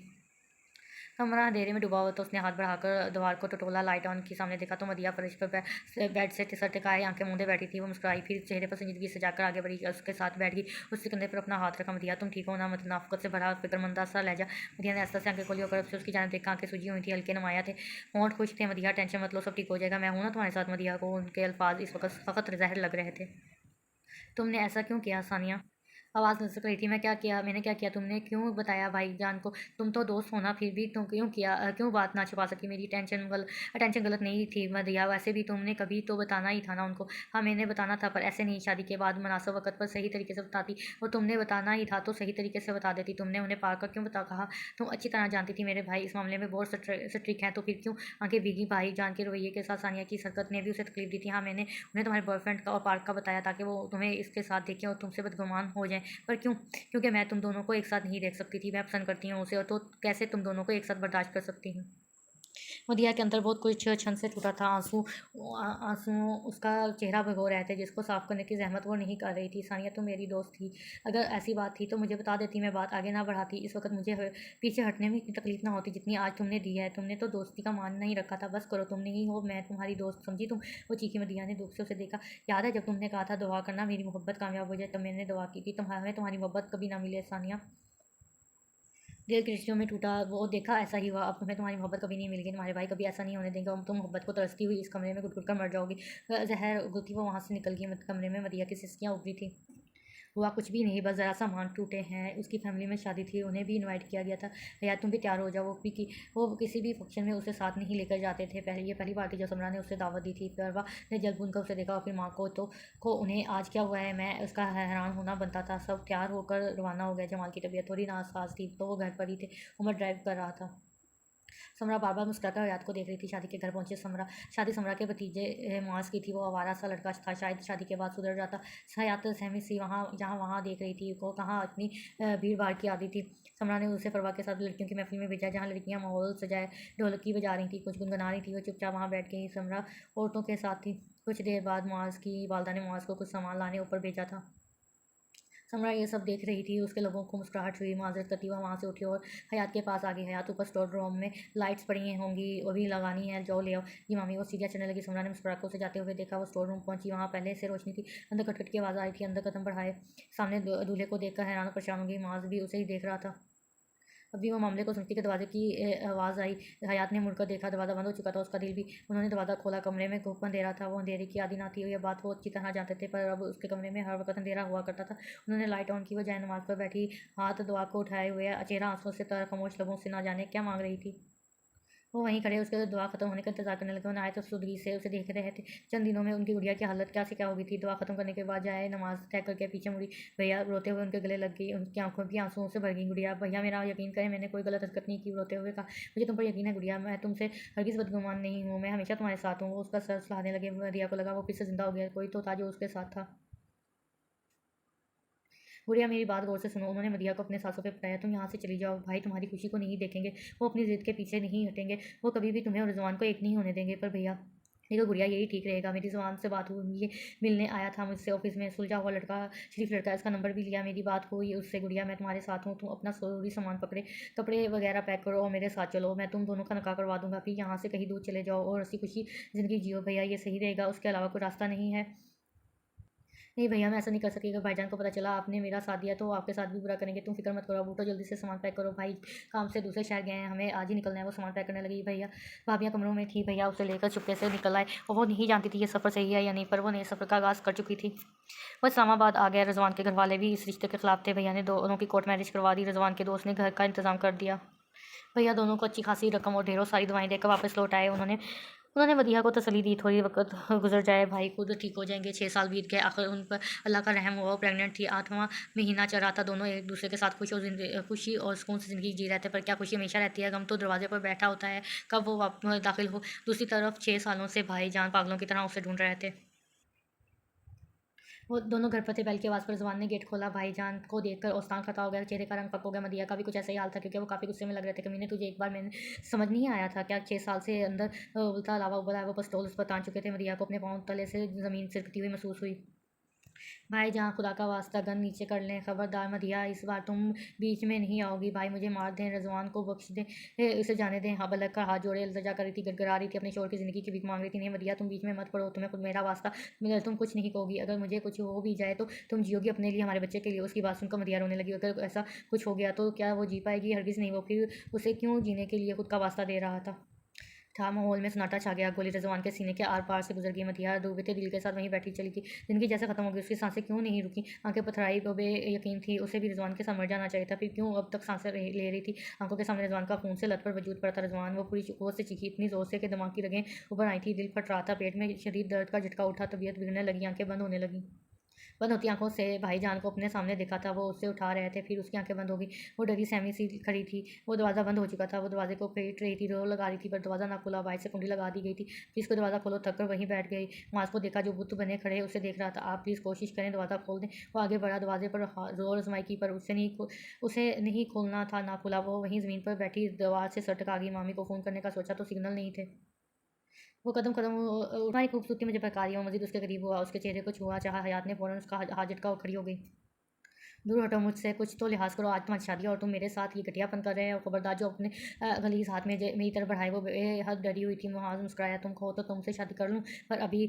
कमरा अंधेरे में डूबा हुआ तो उसने हाथ बढ़ाकर दीवार को टटोला। लाइट ऑन की, सामने देखा तो मदिया फर्श पर बेड से सर टिकाए आंखें मूंदे बैठी थी। वो मुस्कुराई, फिर चेहरे पर संजीदगी सजाकर आगे बढ़ी, उसके साथ बैठ गई। उसके कंधे पर अपना हाथ रखा। मदिया, तुम ठीक हो ना? मुनाफ्फत से भरा फिक्रमंदा सा लहजा। मदिया ने आस्ता से आंखें खोली और अफसोस की जाने देखा। आंखें सूजी हुई थी, हल्के नुमाया थे, होंठ खुश थे। मदिया, टेंशन मत लो, सब ठीक हो जाएगा, मैं हूं ना तुम्हारे साथ। मदिया को उनके अल्फाज इस वक्त सख्त जहर लग रहे थे। तुमने ऐसा क्यों किया सानिया? आवाज़ लसक रही थी। मैं क्या किया? मैंने क्या किया? तुमने क्यों बताया भाईजान को? तुम तो दोस्त हो ना, फिर भी तुम क्यों किया? क्यों बात ना छुपा सकी? मेरी टेंशन गलत नहीं थी मदिया, वैसे भी तुमने कभी तो बताना ही था ना उनको। हाँ, मैंने बताना था, पर ऐसे नहीं। शादी के बाद मुनासिब वक्त पर सही तरीके से बताती, और तुमने बताना ही था तो सही तरीके से बता देती। तुमने उन्हें पार कर क्यों बता कहा? तुम अच्छी तरह जानती थी मेरे भाई इस मामले में बहुत स्ट्रिक्ट हैं, तो फिर क्यों आंखें भीगी? भाईजान के रवैये के साथ सानिया की हरकत ने भी उसे तकलीफ दी थी। हाँ, मैंने उन्हें तुम्हारे बॉयफ्रेंड का और पार्क का बताया ताकि वो तुम्हें इसके साथ देखें और तुमसे बदगुमान हो जाएं। पर क्यों? क्योंकि मैं तुम दोनों को एक साथ नहीं देख सकती थी। मैं पसंद करती हूँ उसे, और तो कैसे तुम दोनों को एक साथ बर्दाश्त कर सकती हूँ? मदिया के अंदर बहुत कुछ क्षण से टूटा था। आंसू उसका चेहरा भिगो रहे थे, जिसको साफ करने की जहमत वो नहीं कर रही थी। सानिया तो मेरी दोस्त थी, अगर ऐसी बात थी तो मुझे बता देती, मैं बात आगे ना बढ़ाती। इस वक्त मुझे पीछे हटने में इतनी तकलीफ ना होती जितनी आज तुमने दी है। तुमने तो दोस्ती का मान नहीं रखा था। बस करो, तुम नहीं हो, मैं तुम्हारी दोस्त समझी तुम? वो चीखी। मदिया ने दुख से उसे देखा। याद है जब तुमने कहा था दुआ करना मेरी मोहब्बत कामयाब हो जाए, तब मैंने दुआ की थी तुम्हारे तुम्हारी मोहब्बत कभी ना मिले सानिया। दिल के रिश्तों में टूटा वो देखा, ऐसा ही हुआ। अब तुम्हें तुम्हारी मोहब्बत कभी नहीं मिलेगी, तुम्हारे भाई कभी ऐसा नहीं होने देंगे। तुम मोहब्बत को तरसती हुई इस कमरे में घुट घुट कर मर जाओगी। जहर उगलती वो वहाँ से निकल गई। कमरे में मदिया की सिसकियाँ उग रही थी। हुआ कुछ भी नहीं, बस ज़रा सा मान टूटे हैं। उसकी फैमिली में शादी थी, उन्हें भी इनवाइट किया गया था। या तुम भी तैयार हो जाओ। वो किसी भी फंक्शन में उसे साथ नहीं लेकर जाते थे। ये पहली बार थी जब समरा ने उसे दावत दी थी। परवा ने जल बुन कर उसे देखा और फिर माँ को उन्हें आज क्या हुआ है, मैं उसका हैरान होना बनता था। सब तैयार होकर रवाना हो गया। जमाल की तबीयत थोड़ी नासाज थी तो वो घर पर ही थे। उमर ड्राइव कर रहा था। समरा बार बार मुस्कुराकर हयात को देख रही थी। शादी के घर पहुंचे शादी समरा के भतीजे मास की थी। वो आवारा सा लड़का था, शायद शादी के बाद सुधर जाता। हयात सहमी सी वहाँ जहाँ वहाँ देख रही थी। को कहाँ इतनी भीड़ भाड़ की आदि थी। समरा ने उसे परवा के साथ लड़कियों की महफिल में भेजा, जहाँ लड़कियाँ माहौल सजाए ढोलकी बजा रही थी, कुछ गुनगुना रही थी। वो चुपचाप वहाँ बैठ गई। समरा औरतों के साथ थी। कुछ देर बाद मुआज़ की वालदा ने मुआज़ को कुछ सामान लाने ऊपर भेजा था। समरा ये सब देख रही थी। उसके लोगों को मुस्कुराहट हुई। माजरत करती हुआ वहाँ से उठी और हयात के पास आ गई। हयात, ऊपर स्टोर रूम में लाइट्स पड़ी होंगी, वो भी लगानी है, जाओ ले आओ। जी मामी। वो सीढ़ियाँ चढ़ने लगी। समरा ने मुस्कुरा कर उसे जाते हुए देखा। वो स्टोर रूम पहुंची। वहाँ पहले से रोशनी थी। अंदर खटखट की आवाज़ आ रही थी। अंदर कदम बढ़ाए। सामने दूल्हे को देखकर हैरान और परेशान होगी। माज भी उसे ही देख रहा था। अभी वो मामले को सुनती के दरवाजे की आवाज़ आई। हयात ने मुड़कर देखा, दरवाज़ा बंद हो चुका था, उसका दिल भी। उन्होंने दरवाज़ा खोला। कमरे में खूब अंधेरा था। वो अंधेरे की आदी ना थी, यह बात वो अच्छी तरह जानते थे, पर अब उसके कमरे में हर वक्त अंधेरा हुआ करता था। उन्होंने लाइट ऑन की। वो जय नमाज पर बैठी, हाथ दुआ को उठाए हुए, चेहरा आंसुओं से तर खामोश, लबों से ना जाने क्या मांग रही थी। वो वहीं खड़े उसके दुआ खत्म होने का इंतजार करने लगे। वो नहायत अफसुदगी से उसे देख रहे थे। चंद दिनों में उनकी गुड़िया की हालत क्या से क्या हो गई थी। दुआ खत्म करने के बाद जाए नमाज तय करके पीछे मुड़ी। भैया रोते हुए उनके गले लग गई। उनकी आंखों भी आंसुओं से भर गई। गुड़िया, भैया मेरा यकीन करें, मैंने कोई गलत हरकत नहीं की। रोते हुए कहा, मुझे तुम पर यकीन है गुड़िया, मैं तुमसे हरगिज़ बदगुमान नहीं हूँ, मैं हमेशा तुम्हारे साथ हूँ। वो उसका सर सलाहने लगे। रिया को लगा वो फिर से जिंदा हो गया। कोई तो था जो उसके साथ था। गुड़िया, मेरी बात गौर से सुनो। उन्होंने मदिया को अपने सांसों पे बताया। तुम यहाँ से चली जाओ, भाई तुम्हारी खुशी को नहीं देखेंगे, वो अपनी जिद के पीछे नहीं हटेंगे, वो कभी भी तुम्हें और रिजवान को एक नहीं होने देंगे। पर भैया, देखो गुड़िया, यही ठीक रहेगा। मेरी ज़ुबान से बात हुई, ये मिलने आया था मुझसे ऑफिस में, सुलझा हुआ लड़का, शरीफ लड़का, इसका नंबर भी लिया। मेरी बात हुई उससे। गुड़िया, मैं तुम्हारे साथ हूँ, तुम अपना ज़रूरी सामान पकड़े, कपड़े वगैरह पैक करो और मेरे साथ चलो। मैं तुम दोनों का निकाह करवा दूंगा, फिर यहाँ से कहीं दूर चले जाओ और हंसी खुशी ज़िंदगी जियो। भैया, ये सही रहेगा, उसके अलावा कोई रास्ता नहीं है। नहीं भैया, मैं ऐसा नहीं कर सकी। अगर भाईजान को पता चला आपने मेरा साथ दिया तो वो आपके साथ भी बुरा करेंगे। तुम फिक्र मत करो, अब उठो, जल्दी से सामान पैक करो, भाई काम से दूसरे शहर गए हैं, हमें आज ही निकलना है। वो सामान पैक करने लगी। भैया, भाभियाँ कमरों में थी। भैया उसे लेकर चुपके से निकल आए और वो नहीं जानती थी ये सफ़र सही है या नहीं, पर वो नए सफ़र का आगाज़ कर चुकी थी। वो इस्लामाबाद आ गया। रिजवान के घर वाले भी इस रिश्ते के खिलाफ थे। भैया ने दोनों की कोर्ट मैरिज करवा दी। रिजवान के दोस्त ने घर का इंतजाम कर दिया। भैया दोनों को अच्छी खासी रकम और ढेरों सारी दवाएं देकर वापस लौट आए। उन्होंने उन्होंने मदिया को तसल्ली दी, थोड़ी वक्त गुजर जाए, भाई खुद ठीक हो जाएंगे। 6 साल बीत गए, आखिर उन पर अल्लाह का रहम हुआ। वो प्रेग्नेंट थी, 8वां महीना चल रहा था। दोनों एक दूसरे के साथ खुशी और सुकून से ज़िंदगी जी रहे थे। पर क्या खुशी हमेशा रहती है? गम तो दरवाजे पर बैठा होता है, कब वो दाखिल हो। दूसरी तरफ 6 सालों से भाईजान पागलों की तरह उसे ढूंढ रहे थे। वो दोनों घर पर थे। बैल की आवाज़ पर ज़ुबान ने गेट खोला। भाईजान को देखकर औस्तान खता हो गया, चेहरे का रंग पक हो गया। मदिया का भी कुछ ऐसा ही हाल था, क्योंकि वो काफ़ी गुस्से में लग रहे थे। कमीने, तुझे एक बार मैंने समझ नहीं आया था क्या? 6 साल से अंदर उबलता लावा उबला है। वो पिस्तौल उस पर तान चुके थे। मदिया को अपने पाँव तले से ज़मीन सिरकती हुई महसूस हुई। भाई जहाँ खुदा का वास्ता गन नीचे कर लें, खबरदार मदिया, इस बार तुम बीच में नहीं आओगी। भाई मुझे मार दें, रजवान को बख्श दें, इसे जाने दें। हाँ बलक का हाथ जोड़े इल्तजा कर रही थी, गड़गड़ा रही थी, अपने शोर की ज़िंदगी की भीख मांग रही थी। नहीं मदिया, तुम बीच में मत पड़ो, तुम्हें खुद मेरा वास्ता, तुम कुछ नहीं कहोगी। अगर मुझे कुछ हो भी जाए तो तुम जियोगी अपने लिए, हमारे बच्चे के लिए। उसकी बात सुनकर मदिया रोने लगी। अगर ऐसा कुछ हो गया तो क्या वो जी पाएगी? हरगिज़ नहीं। वो फिर उसे क्यों जीने के लिए खुद का वास्ता दे रहा था। माहौल में सन्नाटा छा गया। गोली रजवान के सीने के आर पार से गुजर गई। मदिया डूबते दिल के साथ वहीं बैठी चली गई। जिंदगी जैसे खत्म हो गई। उसकी सांसें क्यों नहीं रुकी? आंखें पथराई तो बेयकीन थी। उसे भी रजवान के साथ मर जाना चाहिए था। फिर क्यों अब तक सांसें ले रही थी? आंखों के सामने रजवान का खून से लथपथ वजूद पड़ा था। रजवान वो पूरी जोर से चीखी, इतनी जोर से कि दिमाग की रगें उभर आई थी। दिल फट रहा था, पेट में शदीद दर्द का झटका उठा, तबीयत बिगड़ने लगी, आंखें बंद होने लगी। बंद होती आंखों से भाईजान को अपने सामने देखा था। वो उससे उठा रहे थे, फिर उसकी आंखें बंद हो गई। वो डरी सहमी सी खड़ी थी। वो दरवाज़ा बंद हो चुका था। वो दरवाजे को पेट रही थी, रो लगा रही थी, पर दरवाज़ा ना खुला। बाहर से कुंडी लगा दी गई थी। प्लीज़ को दरवाज़ा खोलो, थक कर वहीं बैठ गई। मास को देखा जो बुत बने खड़े उसे देख रहा था। आप प्लीज़ कोशिश करें, दरवाज़ा खोल दें। वो आगे बढ़ा, दरवाजे पर जोर आजमाई की, पर उसे नहीं खोलना था। ना खुला। वो वहीं ज़मीन पर बैठी दरवाज़ से सटक आ गई। मामी को फ़ोन करने का सोचा तो सिग्नल नहीं थे। वो कदम कदम तुम्हारी खूबसूरती मुझे बहका मज़ीद उसके करीब हुआ, उसके चेहरे को छुआ चाहा। हयात ने फ़ौरन उसका हाथ झटका और खड़ी हो गई। दूर हटो मुझसे, कुछ तो लिहाज करो। आज तुम्हारी शादी है और तुम मेरे साथ ये घटियापन कर रहे हो। खबरदार, जो अपने गलीज हाथ में मेरी तरफ बढ़ाए। वो बेहद डरी हुई थी। मुहाज मुस्कुराया, तुम कहो तो तुमसे शादी कर लूँ, पर अभी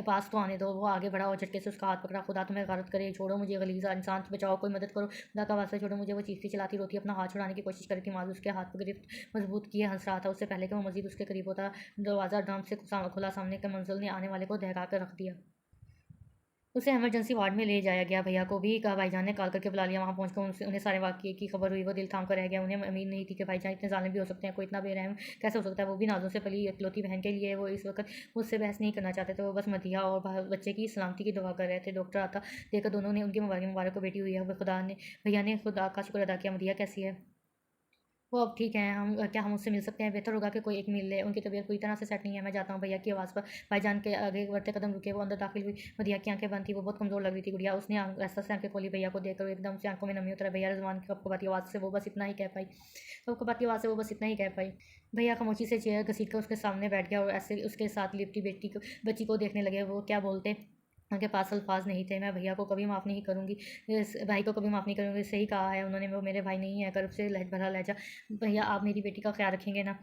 पास तो आने दो। वो आगे बढ़ा और झटके से उसका हाथ पकड़ा। खुदा तुम्हें गारत करे, छोड़ो मुझे, गलीज इंसान से बचाओ, कोई मदद करो, खुदा का वास्ता छोड़ो मुझे। वो चीखती चिल्लाती रोती अपना हाथ छुड़ाने की कोशिश कर रही थी। माज उसके हाथ पर गिरफ्त मजबूत किए हंस रहा था। उससे पहले कि वो मजीद उसके करीब होता, दरवाज़ा ड्रम से खुला। सामने के मंजिल ने आने वाले को दहका कर रख दिया। उसे इमरजेंसी वार्ड में ले जाया गया। भैया को भी कहा, भाईजान ने कॉल करके बुला लिया। वहाँ पहुंचकर उन्हें सारे वाक़ये की खबर हुई। वो दिल थाम कर रह गया। उन्हें उम्मीद नहीं थी कि भाईजान इतने ज़ालिम भी हो सकते हैं। कोई इतना बेरहम कैसे हो सकता है? वो भी नाज़ों से पली इकलौती बहन के लिए। वो इस वक्त मुझसे बहस नहीं करना चाहते थे। वो बस मदिया और बच्चे की सलामती की दुआ कर रहे थे। डॉक्टर आता देखकर दोनों ने उनकी मुबारक को बेटी हुई है। भैया ने खुदा का शुक्र अदा किया। मदिया कैसी है? वो अब ठीक है। हम उससे मिल सकते हैं? बेहतर होगा कि कोई एक मिल ले। उनकी तबीयत पूरी तरह से सेट नहीं है। मैं जाता हूँ। भैया की आवाज़ पर भाईजान के आगे बढ़ते कदम रुके। वो अंदर दाखिल हुई। मदिया की आंखें बंद थी। वो बहुत कमज़ोर लग रही थी। गुड़िया, उसने ऐसा से आंखें खोली। भैया को देखकर एकदम से आंखों में नमी उतरा। भैया, रजवान की कपकपाती आवाज़ से वो बस इतना ही कह पाई। कपकपाती आवाज़ से वो बस इतना ही कह पाई। भैया खामोशी से चेयर घसीट कर उसके सामने बैठ गया और ऐसे उसके साथ लिपटी बच्ची को देखने लगे। वो क्या बोलते, उनके पास अल्फाज नहीं थे। मैं भैया को कभी माफ़ नहीं करूँगी, इस भाई को कभी माफ़ नहीं करूँगी। सही कहा है उन्होंने, वो मेरे भाई नहीं है। कर से भरा लहजा, भैया आप मेरी बेटी का ख्याल रखेंगे ना?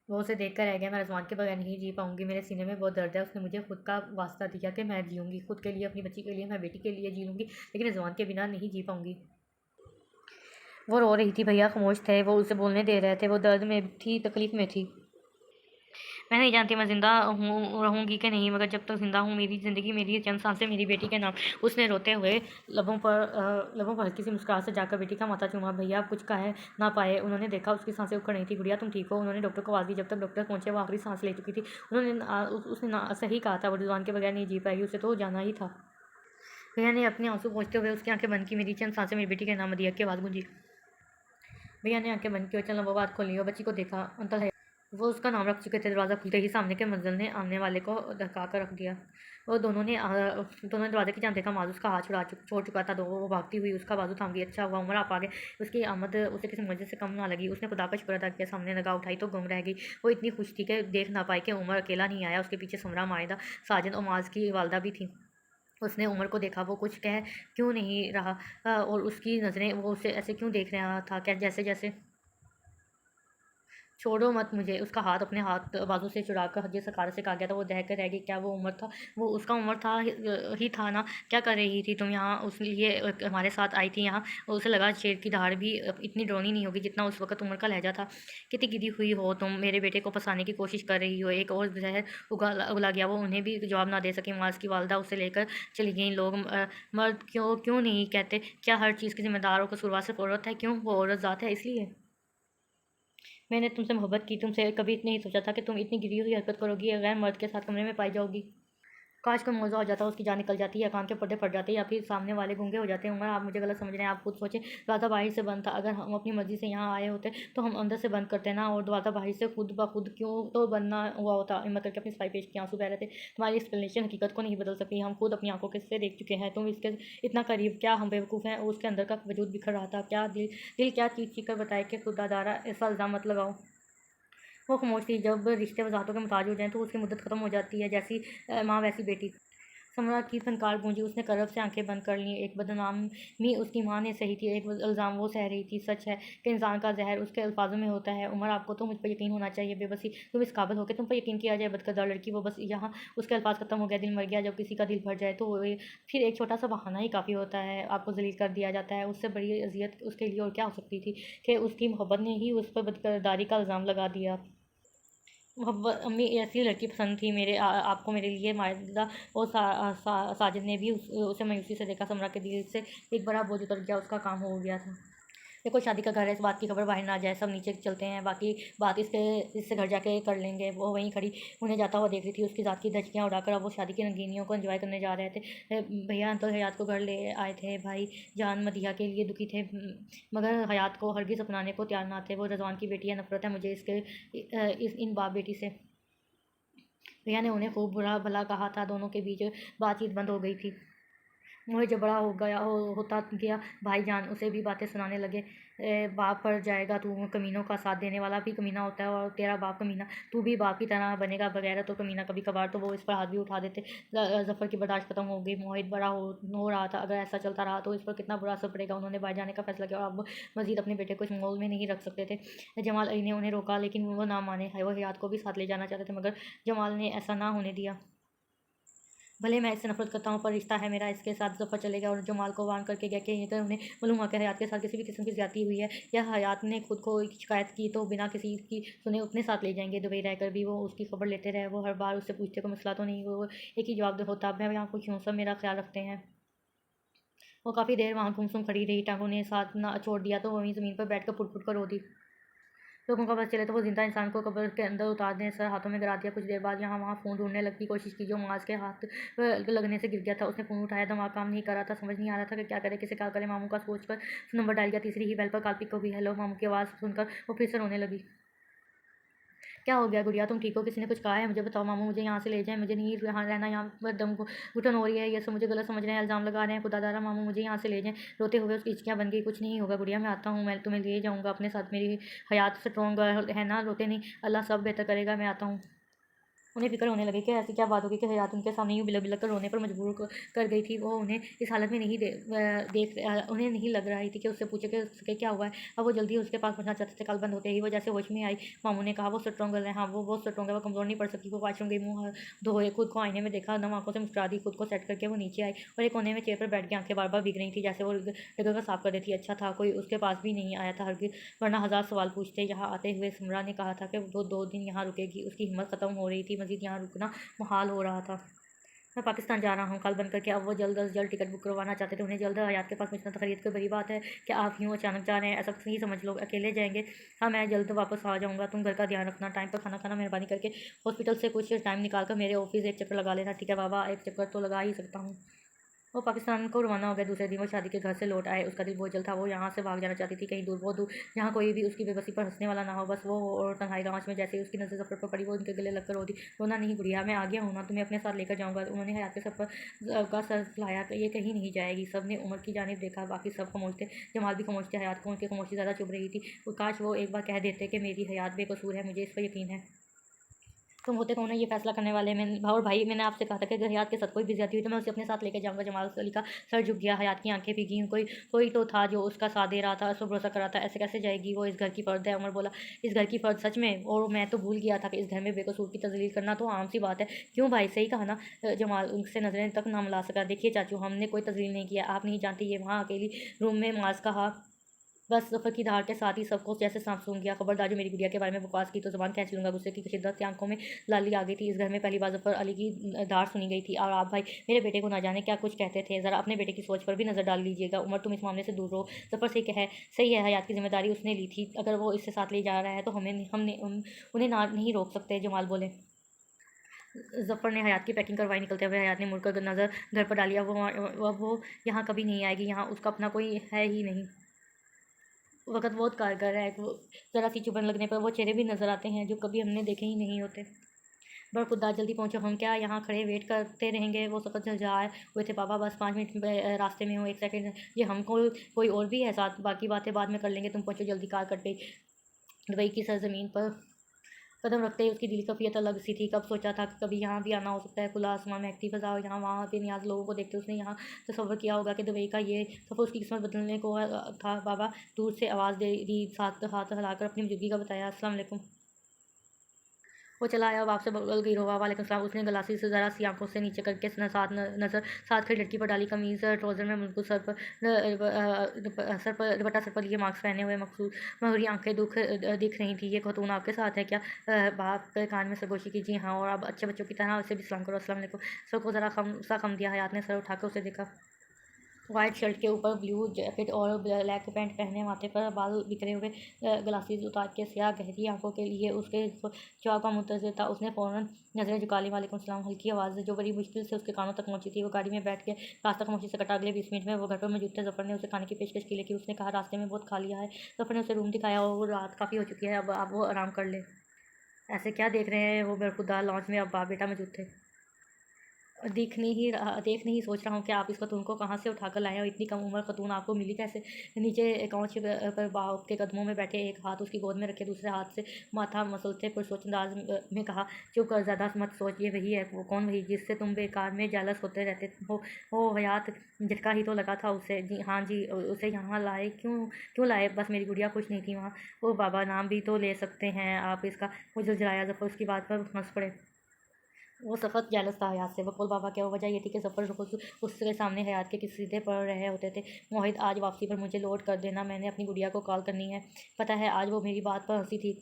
वो उसे देख कर रह गया। मैं रज़वान के बगैर नहीं जी पाऊँगी। मेरे सीने में बहुत दर्द है। उसने मुझे खुद का वास्ता दिया कि मैं जीऊँगी खुद के लिए, अपनी बच्ची के लिए, मैं बेटी के लिए जी लूँगी, लेकिन रज़वान के बिना नहीं जी पाऊँगी। वो रो रही थी। भैया खामोश थे। वो उसे बोलने दे रहे थे। वो दर्द में थी, तकलीफ़ में थी। मैं नहीं जानती मैं ज़िंदा रहूँगी कि नहीं, मगर जब तक ज़िंदा हूँ मेरी ज़िंदगी, मेरी चंद सांसें मेरी बेटी के नाम। उसने रोते हुए लबों पर हल्की सी मुस्कुराहट से जाकर बेटी का माथा चूमा। भैया कुछ कह ना पाए। उन्होंने देखा उसकी सांसें उखड़ रही थी। गुड़िया तुम ठीक हो? उन्होंने डॉक्टर को आवाज़ दी। जब तक डॉक्टर पहुँचे वो आखिरी सांस ले चुकी थी। उसने सही कहा था, वो रिजवान के बगैर नहीं जी पाएगी, उसे तो जाना ही था। भैया ने अपने आंसू पोंछते हुए उसकी आंखें बंद की। मेरी चंद सांसें मेरी बेटी के नाम, मदिया की आवाज़ गूंजी। भैया ने आंखें बंद की और चंद लम्बों बाद खोली और बच्ची को देखा। अंतल है, वो उसका नाम रख चुके थे। दरवाज़ा खुलते ही सामने के मंजिल ने आने वाले को धक्का कर रख दिया। वो दोनों दरवाजे की जान देखा। माजू उसका हाथ छोड़ चुका था। वो भागती हुई उसका बाजू थाम गई। अच्छा हुआ उमर आप आ गए। उसकी आमद उसे किसी मर्जी से कम ना लगी। उसने खुदा का शुक्र अदा किया। सामने निगाह उठाई तो गुम रह गई। वो इतनी खुश थी कि देख ना पाई कि उमर अकेला नहीं आया। उसके पीछे सुमरा, माहिदा, साजिद और माज की वालदा भी थी। उसने उमर को देखा। वो कुछ कह क्यों नहीं रहा और उसकी नज़रें वो उसे ऐसे क्यों देख रहा था, क्या जैसे जैसे छोड़ो मत मुझे। उसका हाथ अपने हाथ बाजू से चुराकर जिस सकार से कहा गया था वो दह कर रह गई। क्या वो उम्र था? वो उसका उम्र था ही था ना? क्या कर रही थी तुम यहाँ? उस लिए हमारे साथ आई थी यहाँ। उसे लगा शेर की दहाड़ भी इतनी डरौनी नहीं होगी जितना उस वक्त उम्र का लहजा था। कितनी गिरी हुई हो तुम, मेरे बेटे को फंसाने की कोशिश कर रही हो। एक और जहर उगला गया। वो उन्हें भी जवाब ना दे सकी। माज की वालदा उसे लेकर चली गई। लोग मर्द क्यों क्यों नहीं कहते? क्या हर चीज़ की जिम्मेदार और कसूरवार सिर्फ औरत है? क्यों वो औरत ज़ात है इसलिए? मैंने तुमसे मोहब्बत की, तुमसे कभी नहीं सोचा था कि तुम इतनी गिरी हुई हरकत करोगी, गैर मर्द के साथ कमरे में पाई जाओगी। काश कोई मौज़ा हो जाता, उसकी जान निकल जाती, या कान के पर्दे फट जाते, या फिर सामने वाले गूंगे हो जाते। उमर आप मुझे गलत समझ रहे हैं। आप खुद सोचें, दरवाज़ा बाहर से बंद था। अगर हम अपनी मर्जी से यहाँ आए होते तो हम अंदर से बंद करते ना, और दरवाज़ा बाहर से खुद ब खुद क्यों तो बंद ना हुआ होता। हिम्मत करके अपनी सफाई पेश की। आंसू बह रहे थे। तुम्हारी एक्सप्लेनेशन हकीकत को नहीं बदल सकती। हम खुद अपनी आंखों के से देख चुके हैं। तुम इसके इतना करीब, क्या हम बेवकूफ़ हैं? उसके अंदर का वजूद बिखर रहा था। क्या दिल क्या चीख चीख कर बताए कि खुदादारा ऐसा इल्ज़ाम मत लगाओ। वो खामोश थी। जब रिश्ते वजाहतों के मुताज हो जाएँ तो उसकी मुद्दत ख़त्म हो जाती है। जैसी माँ वैसी बेटी। सम्राट की फनकार गूंजी। उसने करब से आंखें बंद कर लीं। एक बदनामी उसकी माँ ने सही थी, एक इल्ज़ाम वो सह रही थी। सच है कि इंसान का जहर उसके अल्फाजों में होता है। उमर, आपको तो मुझ पर यकीन होना चाहिए। बेबसी, तुम इस काबिल हो कि तुम पर यकीन किया जाए? बदकिरदार लड़की, वो बस यहाँ उसके अल्फाज खत्म हो गया। दिल मर गया। जब किसी का दिल भर जाए तो फिर एक छोटा सा बहाना ही काफ़ी होता है। आपको जलील कर दिया जाता है। उससे बड़ी अजियत उसके लिए और क्या हो सकती थी कि उसकी मोहब्बत ने ही उस पर बदकिरदारी का इल्ज़ाम लगा दिया। मोहब्बत अम्मी ऐसी लड़की पसंद थी आपको मेरे लिए। माजिदा और साजिद ने भी उसे मायूसी से देखा। सम्राट के दिल से एक बड़ा बोझ उतर गया। उसका काम हो गया था। देखो, शादी का घर है, इस बात की खबर बाहर ना जाए। सब नीचे चलते हैं, बाकी बात इससे घर जाके कर लेंगे। वो वहीं खड़ी उन्हें जाता हुआ देख रही थी। उसकी ज़ात की धज्जियाँ उड़ाकर अब वो शादी की रंगीनियों को एंजॉय करने जा रहे थे। भैया अंकल हयात को घर ले आए थे। भाई जान मदिहा के लिए दुखी थे, मगर हयात को हरगिज़ अपनाने को तैयार ना थे। वो रजवान की बेटी है, नफरत है मुझे इन बाप बेटी से। भैया ने उन्हें खूब बुरा भला कहा था। दोनों के बीच बातचीत बंद हो गई थी। मोहित जब बड़ा होता गया, भाईजान उसे भी बातें सुनाने लगे। बाप पर जाएगा तू, कमीनों का साथ देने वाला भी कमीना होता है, और तेरा बाप कमीना, तू भी बाप की तरह बनेगा। बगैर तो कमीना। कभी कभार तो वो इस पर हाथ भी उठा देते। जफ़र की बर्दाश्त खत्म हो गई। मोहित बड़ा हो रहा था। अगर ऐसा चलता रहा तो इस पर कितना बुरा असर पड़ेगा। उन्होंने बाहर जाने का फैसला किया और अब मजीद अपने बेटे को इस माहौल में नहीं रख सकते थे। जमाल अली ने उन्हें रोका, लेकिन वो ना माने। वो हयात को भी साथ ले जाना चाहते थे, मगर जमाल ने ऐसा ना होने दिया। भले मैं इससे नफरत करता हूँ, पर रिश्ता है मेरा, इसके साथ जफ़र चलेगा। और जमाल को वार्न करके गया कि अगर उन्हें मालूम हुआ कि हयात के साथ किसी भी किस्म की ज्यादती हुई है या हयात ने खुद को शिकायत की, तो बिना किसी की सुने अपने साथ ले जाएंगे। दुबई रहकर भी वो उसकी खबर लेते रहे। वो हर बार उससे पूछते कोई मसला तो नहीं। वो एक ही जवाब होता, मैं यहाँ खुश हूँ, सब मेरा ख्याल रखते हैं। वो काफ़ी देर वहाँ गुमसुम खड़ी रही। टांगों ने साथ ना छोड़ दिया तो वहीं ज़मीन पर बैठ कर फुट फुट कर रो दी। लोगों का बस चले तो वो जिंदा इंसान को कब्र के अंदर उतार दें। सर हाथों में गिरा दिया। कुछ देर बाद यहाँ वहाँ फ़ोन ढूंढने की कोशिश की, जो माज के हाथ लगने से गिर गया था। उसने फ़ोन उठाया, दिमाग काम नहीं कर रहा था। समझ नहीं आ रहा था कि क्या करे, किसे क्या करे। मामू का सोच कर नंबर डाल दिया। तीसरी ही बेल पर काल्पिक को भी हेलो मामू की आवाज़ सुनकर वो फिर से रोने लगी। क्या हो गया गुड़िया, तुम ठीक हो? किसी ने कुछ कहा है? मुझे बताओ मामू, मुझे यहाँ से ले जाएं। मुझे नहीं यहाँ रहना। यहाँ पर दम घुटन हो रही है। ये सब मुझे गलत समझ रहे हैं, इल्ज़ाम लगा रहे हैं। खुदादारा मामू, मुझे यहाँ से ले जाएं। रोते हुए उसकी हिचकियाँ बन गई। कुछ नहीं होगा गुड़िया, मैं आता हूँ। मैं तुम्हें ले जाऊँगा अपने साथ। मेरी हयात स्ट्रॉन्ग है ना, रोते नहीं। अल्लाह सब बेहतर करेगा, मैं आता हूँ। उन्हें फिक्र होने लगी कि ऐसी क्या बात होगी कि हयात उनके सामने यूँ बिलक बिलक कर रोने पर मजबूर कर गई थी। वो उन्हें इस हालत में नहीं उन्हें नहीं लग रही थी कि उससे पूछे कि उसके क्या हुआ है। अब वो जल्दी उसके पास पहुंचना चाहते थे। कल बंद होते ही वो जैसे होश में आई। मामू ने कहा, वो स्ट्रॉन्ग है। हाँ, वो बहुत स्ट्रॉन्ग है, वो कमज़ोर नहीं पड़ सकती। वो वॉशरूम गई, मुँह धोए, खुद को आईने में देखा, नम आंखों से मुस्कुरा दी। खुद को सेट करके वो नीचे आई और एक कोने में चेयर पर बैठ के आंखें बार बार भीग रही थी, जैसे वो जगह का साफ कर रही थी। अच्छा था कोई उसके पास भी नहीं आया था हरगिज़, वरना हज़ार सवाल पूछते। यहाँ आते हुए समरा ने कहा था कि वो 2 दिन यहाँ रुकेगी। उसकी हिम्मत ख़त्म हो रही थी। मज़ीद यहाँ रुकना मुहाल हो रहा था। मैं पाकिस्तान जा रहा हूँ कल बंद करके। अब वो जल्द अज जल्द टिकट बुक करवाना चाहते थे। उन्हें जल्द हयात के पास पहुंचना था। खरीद कोई बड़ी बात है कि आप यूँ अचानक जा रहे हैं? ऐसा नहीं समझ लो, अकेले जाएंगे। हाँ, मैं जल्द वापस आ जाऊँगा। तुम घर का ध्यान रखना, टाइम पर खाना खाना, मेहरबानी करके हॉस्पिटल से कुछ टाइम निकाल कर मेरे ऑफिस एक चक्कर लगा लेना। ठीक है बाबा, एक चक्कर तो लगा ही सकता हूँ। वो पाकिस्तान को रवाना हो गया। दूसरे दिन वो शादी के घर से लौट आए। उसका दिल बोझल था। वो यहाँ से भाग जाना चाहती थी, कहीं दूर, बहुत दूर, जहाँ कोई भी उसकी बेबसी पर हंसने वाला ना हो। बस वो और तन्हाई गाँच में। जैसे ही उसकी नज़र सफ़र पर पड़ी, वो उनके गले लगकर रो दी। रोना नहीं गुड़िया, मैं आ गया हूँ ना, तुम्हें अपने साथ लेकर जाऊँगा। उन्होंने हयात के सफ़र का सर फैलाया, ये कहीं नहीं जाएगी। सब ने उमर की जानिब देखा। बाकी सब खामोश थे। जमाल भी खामोश थे। हयात को उनकी खामोशी ज़्यादा चुभ रही थी। काश वो एक बार कह देते कि मेरी हयात बेकसूर है, मुझे इस पर यकीन है। तुम होते कौन है ये फैसला करने वाले? मैं और भाई, मैंने आपसे कहा था कि अगर हयात के साथ कोई भी ज्यादती हुई तो मैं उसे अपने साथ लेकर जाऊँगा। जमाल अली का सर झुक गया। हयात की आंखें भीगी। कोई कोई तो था जो उसका साथ दे रहा था, उस पर भरोसा कर रहा था। ऐसे कैसे जाएगी? वो इस घर की फ़र्द है। उमर बोला, इस घर की फ़र्द? सच में? और मैं तो भूल गया था कि इस घर में बेकसूर की तजलील करना तो आम सी बात है। क्यों भाई, सही कहा ना? जमाल उनसे नजरें तक ना मिला सका। देखिए चाचू, हमने कोई तजलील नहीं किया, आप नहीं जानती। ये वहाँ अकेली रूम में माज कहा, बस ज़फ़र की धार के साथ ही सबको जैसे सांप सूंघ गया। खबरदार जो मेरी गुड़िया के बारे में बकवास की तो ज़ुबान खींच लूँगा। गुस्से की शिद्दत से आंखों में लाली आ गई थी। इस घर में पहली बार ज़फ़र अली की धार सुनी गई थी। और आप भाई मेरे बेटे को ना जाने क्या कुछ कहते थे। ज़रा अपने बेटे की सोच पर भी नज़र डाल लीजिएगा। उमर, तुम इस मामले से दूर रहो। ज़फ़र सही है, हयात की जिम्मेदारी उसने ली थी। अगर वो इससे साथ ले जा रहा है तो हमने उन्हें ना नहीं रोक सकते। जमाल बोले। ज़फ़र ने हयात की पैकिंग करवाई। निकलते हुए हयात ने मुड़कर नज़र घर पर डाली। वो यहाँ कभी नहीं आएगी। यहाँ उसका अपना कोई है ही नहीं। वक़्त बहुत कारगर है। वो ज़रा सी चुभन लगने पर वो चेहरे भी नज़र आते हैं जो कभी हमने देखे ही नहीं होते। बरखुदा, जल्दी पहुँचो। हम क्या यहाँ खड़े वेट करते रहेंगे? वो सफ़र झल्झाए हुए थे। पापा बस 5 मिनट रास्ते में हो, 1 सेकंड। ये हमको कोई और भी है साथ? बाकी बातें बाद में कर लेंगे, तुम पहुँचो जल्दी। कार कट गई। दुबई की सरजमीन पर कदम रखते ही उसकी दिल की कफियत अलग सी थी। कब सोचा था कि कभी यहाँ भी आना हो सकता है, खुला आसमान, महकती फ़ज़ा और यहाँ वहाँ बेनियाज़ लोगों को देखते उसने यहाँ तसव्वुर किया होगा कि दुबई का ये सफ़र उसकी किस्मत बदलने को था। बाबा दूर से आवाज़ दे दी, साथ हाथ हिलाकर अपनी बुजुर्गी का बताया, अस्सलाम वालेकुम। वो चला आया, बाप से बगल गई, रोवा वालेकुम सलाम। उसने गलासी से ज़रा सी आंखों से नीचे करके नज़र साथ खड़ी लड़की पर डाली। कमीज़ ट्राउज़र में बिल्कुल सर पर दुपट्टा सर पर लिए, मास्क पहने हुए मखसूस मयूरी आंखें दिख रही थी। ये खतून आपके साथ है क्या? बाप के कान में सरगोशी की, जी हाँ, और अब अच्छे बच्चों की तरह उसे भी सलाम करो, अस्सलाम वालेकुम। सबको ज़रा खम दिया। हयात ने सर उठाकर उसे देखा। वाइट शर्ट के ऊपर ब्लू जैकेट और ब्लैक पैंट पहने, माथे पर बाल बिखरे हुए, ग्लासेस उतार के सियाह गहरी आंखों के लिए उसके जवाब का मुंतज़िर था। उसने फ़ौरन नज़रें झुका ली। वालेकुम सलाम। हल्की आवाज़ जो बड़ी मुश्किल से उसके कानों तक पहुंची थी। वो गाड़ी में बैठ के रास्ता खामोशी से कटा। अगले 20 मिनट में वो घर पर मौजूद थे। ज़फ़र ने उसे खाने की पेशकश की, लेकिन उसने कहा रास्ते में बहुत खा लिया है। ज़फ़र ने उसे रूम दिखाया और रात काफ़ी हो चुकी है, अब आप वो आराम कर ले। ऐसे क्या देख रहे हैं? वो बेखुदा लॉन्च में अब बाप बेटा मौजूद थे। देख नहीं सोच रहा हूँ कि आप इस खतून को कहाँ से उठाकर लाए और इतनी कम उम्र खतून आपको मिली कैसे? नीचे काउच पर बाप के कदमों में बैठे, एक हाथ उसकी गोद में रखे, दूसरे हाथ से माथा मसलते पुरसोच अंदाज में कहा, चुप कर, ज़्यादा मत सोच। ये वही है। वो कौन? वही जिससे तुम बेकार में जेलस होते रहते हो हयात। झटका ही तो लगा था उसे। जी हाँ जी। उसे यहाँ लाए क्यों? क्यों लाए? बस मेरी गुड़िया खुश नहीं थी वहाँ। ओ बाबा, नाम भी तो ले सकते हैं आप इसका। वो झुरझुराया। ज़फ़र उसकी बात पर हंस पड़े। वो सख्त जेलस था हयात से। बकौल बाबा क्या वजह ये थी कि ज़फ़र खुद उसके सामने हयात के किस सीधे पड़ रहे होते थे। मोहित, आज वापसी पर मुझे लोड कर देना, मैंने अपनी गुड़िया को कॉल करनी है। पता है, आज वो मेरी बात पर हंसी थी।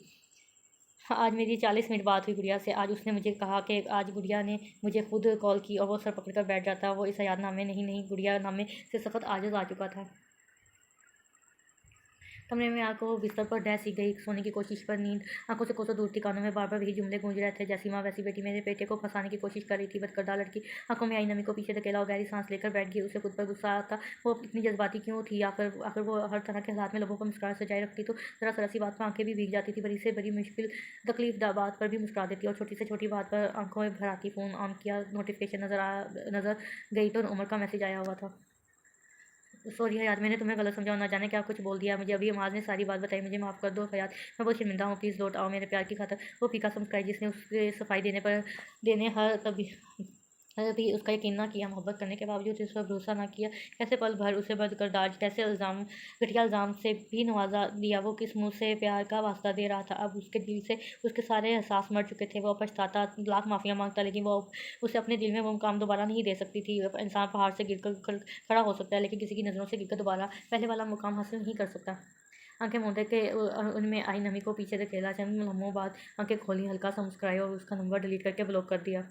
आज मेरी 40 मिनट बात हुई गुड़िया से। आज उसने मुझे कहा कि आज गुड़िया ने मुझे खुद कॉल की, और वो सर पकड़ कर बैठ जाता। वो इस हयात नामे नहीं गुड़िया नामे से सख्त आजिज़ आ चुका था। कमरे में आकर वो बिस्तर पर ढह सी गई, सोने की कोशिश पर नींद आंखों से कोसों दूर थी। कानों में बार बार वही जुमले गूंज रहे थे, जैसी माँ वैसी बेटी, मेरे बेटे को फंसाने की कोशिश कर रही थी बदकिरदार लड़की। आंखों में आई नमी को पीछे धकेला और गहरी सांस लेकर बैठ गई। उसे खुद पर गुस्सा आता, वो इतनी जज्बाती क्यों थी? आखिर वो हर तरह के हालात में लोगों पर मुस्कुराहट सजाए रखती, तो जरा सरा सी बात पर आंखें भी भीग जाती थी। बड़ी से बड़ी मुश्किल तकलीफ बात पर भी मुस्कुरा देती, और छोटी से छोटी बात पर आंखों में भर आती। फ़ोन ऑन किया, नोटिफिकेशन नज़र गई तो उमर का मैसेज आया हुआ था। सॉरी हयात, मैंने तुम्हें गलत समझा और ना जाने क्या कुछ बोल दिया। मुझे अभी अमाज ने सारी बात बताई, मुझे माफ़ कर दो हयात, मैं बहुत शर्मिंदा हूँ, प्लीज़ लौट आओ मेरे प्यार की खातिर। वो फीका सा मुस्कुराई, जिसने उसके सफाई देने हर भी उसका यकीन ना किया, मोहब्बत करने के बावजूद उस पर भरोसा ना किया। कैसे पल भर उसे बदकिरदार, कैसे घटिया इल्ज़ाम से भी नवाजा दिया। वो किस मुँह से प्यार का वास्ता दे रहा था? अब उसके दिल से उसके सारे एहसास मर चुके थे। वो पछताता, लाख माफ़ियाँ मांगता, लेकिन वो उसे अपने दिल में वो मुकाम दोबारा नहीं दे सकती थी। इंसान पहाड़ से गिर कर खड़ा हो सकता है, लेकिन किसी की नज़रों से गिर कर दोबारा पहले वाला मुकाम हासिल नहीं कर सकता। आंखें मूंदे के उनमें आई नमी को पीछे धकेला। चंद लम्हों बाद आंखें खोली, हल्का सा मुस्कुराए और उसका नंबर डिलीट करके ब्लॉक कर दिया।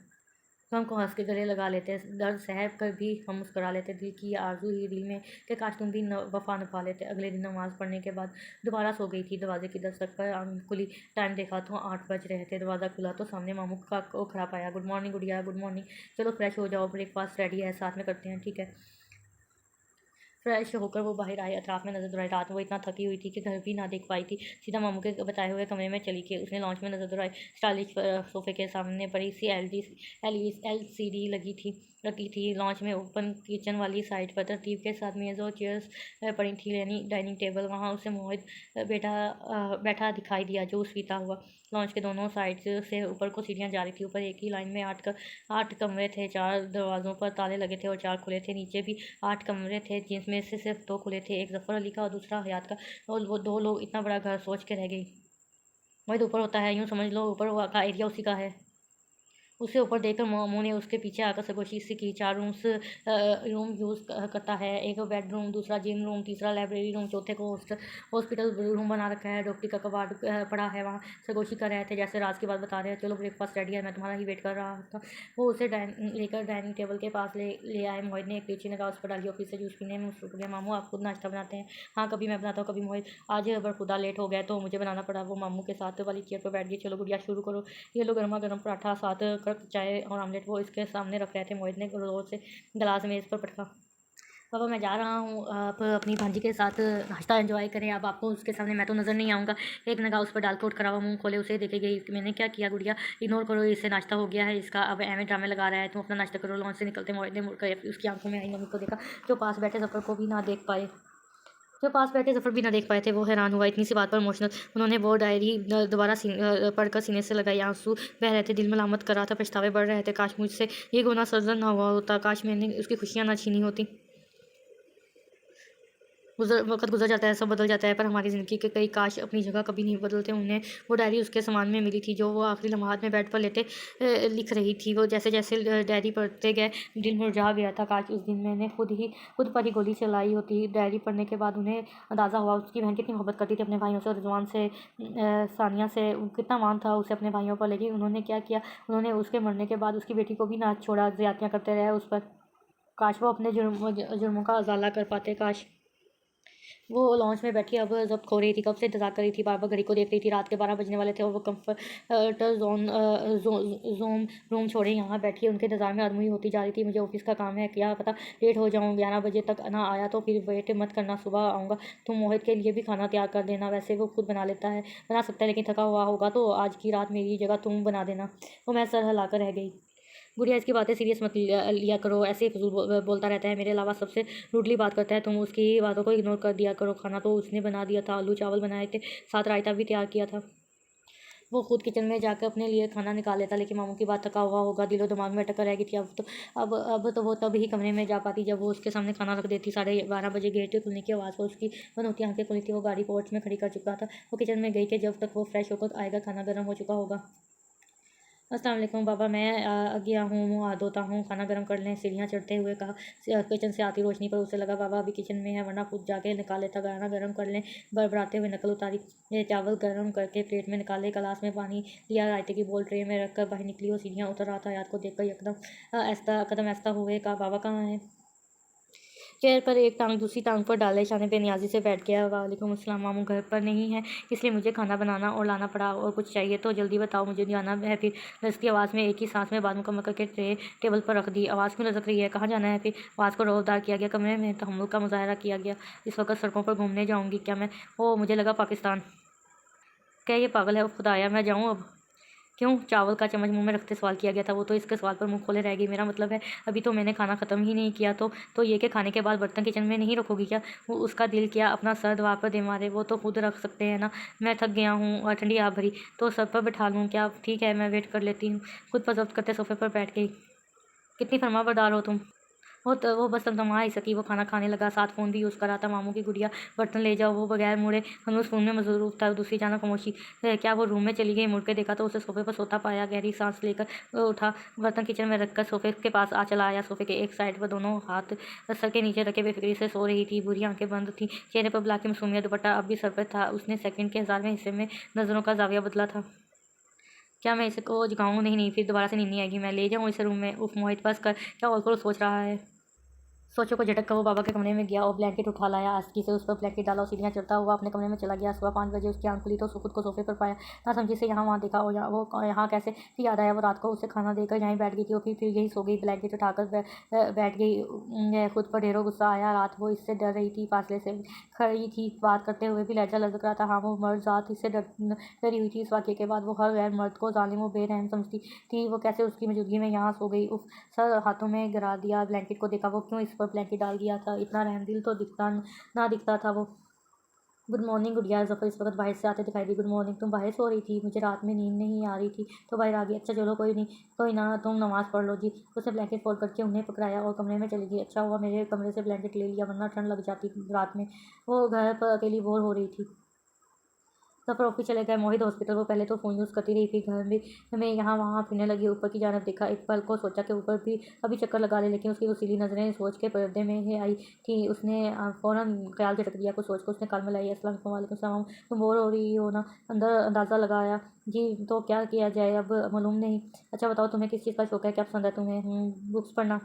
तो हमको हंस के गले लगा लेते, दर्द सह कर भी हम मुस्कुरा लेते। दिल की आरज़ू ही दिल में कि काश तुम भी वफ़ा निभा लेते। अगले दिन नमाज़ पढ़ने के बाद दोबारा सो गई थी। दरवाजे की दस्तक पर आंख खुली, टाइम देखा तो 8 बज रहे थे। दरवाज़ा खुला तो सामने मामू का को खड़ा पाया। गुड मॉर्निंग गुड़िया, गुड मॉर्निंग। चलो फ्रेश हो जाओ, ब्रेकफास्ट रेडी है, साथ में करते हैं, ठीक है? फ्रेश होकर वो बाहर आई, अतराफ में नज़र दौड़ाई। रात में वो इतना थकी हुई थी कि घर भी ना देख पाई थी। सीधा मामू के बताए हुए कमरे में चली गई। उसने लॉन्च में नज़र दौड़ाई। स्टाइलिश सोफे के सामने बड़ी सी LCD लगी थी। लॉन्च में ओपन किचन वाली साइड पर तरतीब के साथ मेज़ और चेयर्स पड़ी थी। डाइनिंग टेबल, वहाँ उसे मोहित बैठा दिखाई दिया, जूस पीता हुआ। लॉन्च के दोनों साइड से ऊपर को सीढ़ियाँ जा रही थी। ऊपर एक ही लाइन में 8 कमरे थे। 4 दरवाज़ों पर ताले लगे थे और 4 खुले थे। नीचे भी 8 कमरे थे, जिसमें से सिर्फ 2 खुले थे, एक ज़फ़र अली का और दूसरा हयात का। और वो 2 लोग, इतना बड़ा घर, सोच के रह गई। मोहित ऊपर होता है, यूँ समझ लो ऊपर का एरिया उसी का है। उसे ऊपर देखकर मामू ने उसके पीछे आकर सरगोशी सी की। 4 रूम यूज़ करता है, एक बेडरूम, दूसरा जिम रूम, तीसरा लाइब्रेरी रूम, चौथे को हॉस्पिटल रूम बना रखा है। डॉक्टरी का कबाड़ पड़ा है वहाँ। सरगोशी कर रहे थे जैसे राज की बात बता रहे हैं। चलो ब्रेकफास्ट रेडी है, मैं तुम्हारा ही वेट कर रहा था। वो उसे लेकर डाइनिंग टेबल के पास ले आए। मोहित ने एक लीची निगाह उस पर डाली। ऑफिस से जूस पीने में मसरूफ़ हो गया। मामू, आप खुद नाश्ता बनाते हैं? हाँ, कभी मैं बनाता हूँ, कभी मोहित। आज बरखुदा लेट हो गया तो मुझे बनाना पड़ा। वो मामू के साथ वाली चेयर पर बैठ गई। चलो गुड़िया, शुरू करो। ये लो गर्मा गर्म पराठा, साथ कप चाय और आमलेट वो इसके सामने रख रहे थे। मोहित ने जोर से गिलास मेज़ पर पटका। पापा, मैं जा रहा हूँ, आप अपनी भांजी के साथ नाश्ता एंजॉय करें। अब आपको उसके सामने मैं तो नज़र नहीं आऊँगा। एक निगाह उस पर डाल के उठ खड़ा हुआ, मुँह खोले उसे देखे गई। मैंने क्या किया गुड़िया? इग्नोर करो, इससे नाश्ता हो गया है इसका, अब एवें ड्रामे लगा रहा है। तुम अपना नाश्ता करो। लॉन्च से निकलते मोहित ने मुड़कर उसकी आंखों में आई नमी को देखा, जो पास बैठे ज़फ़र को भी ना देख पाए। जो पास बैठे ज़फ़र भी ना देख पाए थे, वो हैरान हुआ इतनी सी बात पर इमोशनल। उन्होंने वो डायरी दोबारा पढ़कर सीने से लगाई। आंसू बह रहे थे, दिल मलामत कर रहा था, पछतावे बढ़ रहे थे। काश मुझसे ये गुनाह सर्जन ना हुआ होता, काश मैंने उसकी खुशियाँ ना छीनी होती। वक़्त गुज़र जाता है, सब बदल जाता है, पर हमारी ज़िंदगी के कई काश अपनी जगह कभी नहीं बदलते। उन्हें वो डायरी उसके सामान में मिली थी, जो वो आखिरी लम्हात में बेड पर लेटे लिख रही थी। वो जैसे-जैसे डायरी पढ़ते गए, दिल मुरझा गया था। काश उस दिन मैंने खुद पर ही गोली चलाई होती। डायरी पढ़ने के बाद उन्हें अंदाज़ा हुआ उसकी बहन कितनी मोहब्बत करती थी अपने भाइयों से, और रिज़वान से, सानिया से कितना मान था उसे अपने भाइयों पर। लेकिन उन्होंने क्या किया? उन्होंने उसके मरने के बाद उसकी बेटी को भी ना छोड़ा, ज़्यादतियाँ करते रहे उस पर। काश वो अपने जुर्मों का अज़ाला कर पाते, काश। वो लॉन्च में बैठी अब जब खो रही थी, कब से इंतज़ार कर रही थी, बार-बार घड़ी को देख रही थी। रात के 12 बजने वाले थे और वो कम्फर्टर ज़ोन रूम छोड़े यहाँ बैठी उनके इंतज़ार में अधमुई होती जा रही थी। मुझे ऑफ़िस का काम है, क्या पता लेट हो जाऊँ। 11 बजे तक ना आया तो फिर वेट मत करना, सुबह आऊँगा। तुम मोहित के लिए भी खाना तैयार कर देना, वैसे वो खुद बना सकता है, लेकिन थका हुआ होगा तो आज की रात मेरी जगह तुम बना देना। वो मैं सर हिलाकर रह गई। गुड़िया, इसकी बातें सीरियस मत लिया करो, ऐसे ही फ़िज़ूल बोलता रहता है, मेरे अलावा सबसे रूडली बात करता है। तुम उसकी बातों को इग्नोर कर दिया करो। खाना तो उसने बना दिया था, आलू चावल बनाए थे, साथ रायता भी तैयार किया था। वो खुद किचन में जाकर अपने लिए खाना निकाल लेता, लेकिन मामू की बात थका हुआ होगा, दिलो दिमाग में अटक रह गई थी। अब तो वो तब ही कमरे में जा पाती जब वो उसके सामने खाना रख देती। 12:30 बजे गेट खुलने की आवाज़ पर उसकी बंद होती आंखें खुली थी। वो गाड़ी पोर्च में खड़ी कर चुका था। वो किचन में गई कि जब तक वो फ्रेश होकर आएगा खाना गर्म हो चुका होगा। अस्सलाम वालेकुम बाबा, मैं गया हूँ, मुँह हाथ धोता हूँ, खाना गर्म कर लें, सीढ़ियाँ चढ़ते हुए कहा। किचन से आती रोशनी पर उसे लगा बाबा अभी किचन में है, वरना खुद जाके निकाल लेता। खाना गर्म कर लें, बड़बड़ाते हुए नकल उतारी। ये चावल गर्म करके प्लेट में निकाले, गिलास में पानी लिया, रायते की बोल ट्रे में रखकर बाहर निकली। वो सीढ़ियाँ उतर रहा था। हयात को देखकर कदम ऐसा हुए, कहा बाबा कहाँ हैं? चेयर पर एक टांग दूसरी टांग पर डाले शाने बेनियाजी से बैठ गया। वालेकुम अस्सलाम, मामू घर पर नहीं है, इसलिए मुझे खाना बनाना और लाना पड़ा। और कुछ चाहिए तो जल्दी बताओ, मुझे जाना है। फिर लसकी आवाज़ में एक ही सांस में बात मुकम्मल करके ट्रे टेबल पर रख दी। आवाज़ क्यों लटक रही है, कहाँ जाना है? फिर आवाज़ को रोज़दार किया गया, कमरे में तहम्मुल का मुजाहरा किया गया। इस वक्त सड़कों पर घूमने जाऊँगी क्या मैं? ओ, मुझे लगा पाकिस्तान। क्या ये पागल है? खुदाया, मैं जाऊँ अब? क्यों? चावल का चम्मच मुँह में रखते सवाल किया गया था। वो तो इसके सवाल पर मुँह खोले रह गई। मेरा मतलब है अभी तो मैंने खाना ख़त्म ही नहीं किया। तो ये कि खाने के बाद बर्तन किचन में नहीं रखोगी क्या? वो उसका दिल किया अपना सर दीवार पर दे मारे। वो तो खुद रख सकते हैं ना। मैं थक गया हूँ और ठंडी आह भरी तो सर पर बिठा लूँ क्या? ठीक है, मैं वेट कर लेती हूँ। खुद पर ज़ब्त करते सोफे पर बैठ गई। कितनी फरमाबरदार हो तुम। वो बस तमतमा ही सकी। वो खाना खाने लगा, साथ फ़ोन भी यूज़ कर रहा था। मामू की गुड़िया, बर्तन ले जाओ। वो बगैर मुड़े हनूस फ़ोन में मसरूफ़ था। दूसरी जानब खामोशी। क्या वो रूम में चली गई? मुड़ के देखा तो उसे सोफ़े पर सोता पाया। गहरी सांस लेकर उठा, बर्तन किचन में रखकर सोफ़े के पास चला आया। सोफ़े के एक साइड पर दोनों हाथ सर के नीचे रखे बेफ़िक्री से सो रही थी। बुरी आंखें बंद थीं, चेहरे पर ब्लैक की मासूमियत। दुपट्टा अब भी सर पर था। उसने सेकंड के 1000वें हिस्से में नज़रों का ज़ाविया बदला था। क्या मैं इसको जगाऊँ? नहीं, फिर दोबारा से नींद नहीं आएगी। मैं ले जाऊँ इसे रूम में? उफ़, मोहित बस कर। क्या और सोच रहा है? सोचों को झटक कर वो बाबा के कमरे में गया और ब्लैंकेट उठा लाया। आस्की से उस पर ब्लैंकेट डाला और सीढ़ियाँ चढ़ता हुआ अपने कमरे में चला गया। सुबह 5 बजे उसकी आंख खुली तो खुद को सोफे पर पाया। नासमझी से यहाँ वहाँ देखा और यहाँ कैसे? फिर याद आया वो रात को उसे खाना देकर यहीं बैठ गई थी और फिर यहीं सो गई। ब्लैंकेट उठाकर बैठ गई। खुद पर ढेरों गुस्सा आया। रात वो इससे डर रही थी, फासले से खड़ी थी, बात करते हुए भी लहजा लटक रहा था। हाँ, वो मर्द ज़ात इससे डरी हुई थी। इस वाक़ये के बाद वो हर गैर मर्द को ज़ालिम व बेरहम समझती थी। वो कैसे उसकी मौजूदगी में यहाँ सो गई? उफ़, सर हाथों में गिरा दिया। ब्लैंकेट को देखा, वो क्यों इस पर ब्लैंकेट डाल दिया था? इतना रहमदिल तो दिखता था वो। गुड मॉर्निंग गुड़िया, ज़फ़र इस वक्त बाहर से आते दिखाई दी। गुड मॉर्निंग, तुम बाहर सो रही थी? मुझे रात में नींद नहीं आ रही थी तो बाहर आ गई। अच्छा चलो कोई नहीं, कोई ना, तुम नमाज़ पढ़ लो जी। उसने ब्लैंकेट फोल्ड करके उन्हें पकड़ाया और कमरे में चली गई। अच्छा हुआ मेरे कमरे से ब्लैंकेट ले लिया, वरना ठंड लग जाती रात में। वो घर पर अकेली बोर हो रही थी। सफ़र ऑफिस चले गए। मोहित हॉस्पिटल। वो पहले तो फ़ोन यूज़ करती रही, फिर घर में यहाँ वहाँ फिरने लगी। ऊपर की जानब देखा, एक पल को सोचा कि ऊपर भी अभी चक्कर लगा ले, लेकिन उसकी वसीली नज़रें सोच के पर्दे में ही आई थी। उसने फ़ौरन ख्याल झटक दिया। कुछ सोच कर उसने कान में लाई, अस्सलाम वालेकुम सलाम, तुम बोर हो रही हो ना? अंदर अंदाज़ा लगाया। जी, तो क्या किया जाए अब मालूम नहीं। अच्छा बताओ तुम्हें किस चीज़ का शौक है, क्या पसंद है तुम्हें? बुक्स पढ़ना।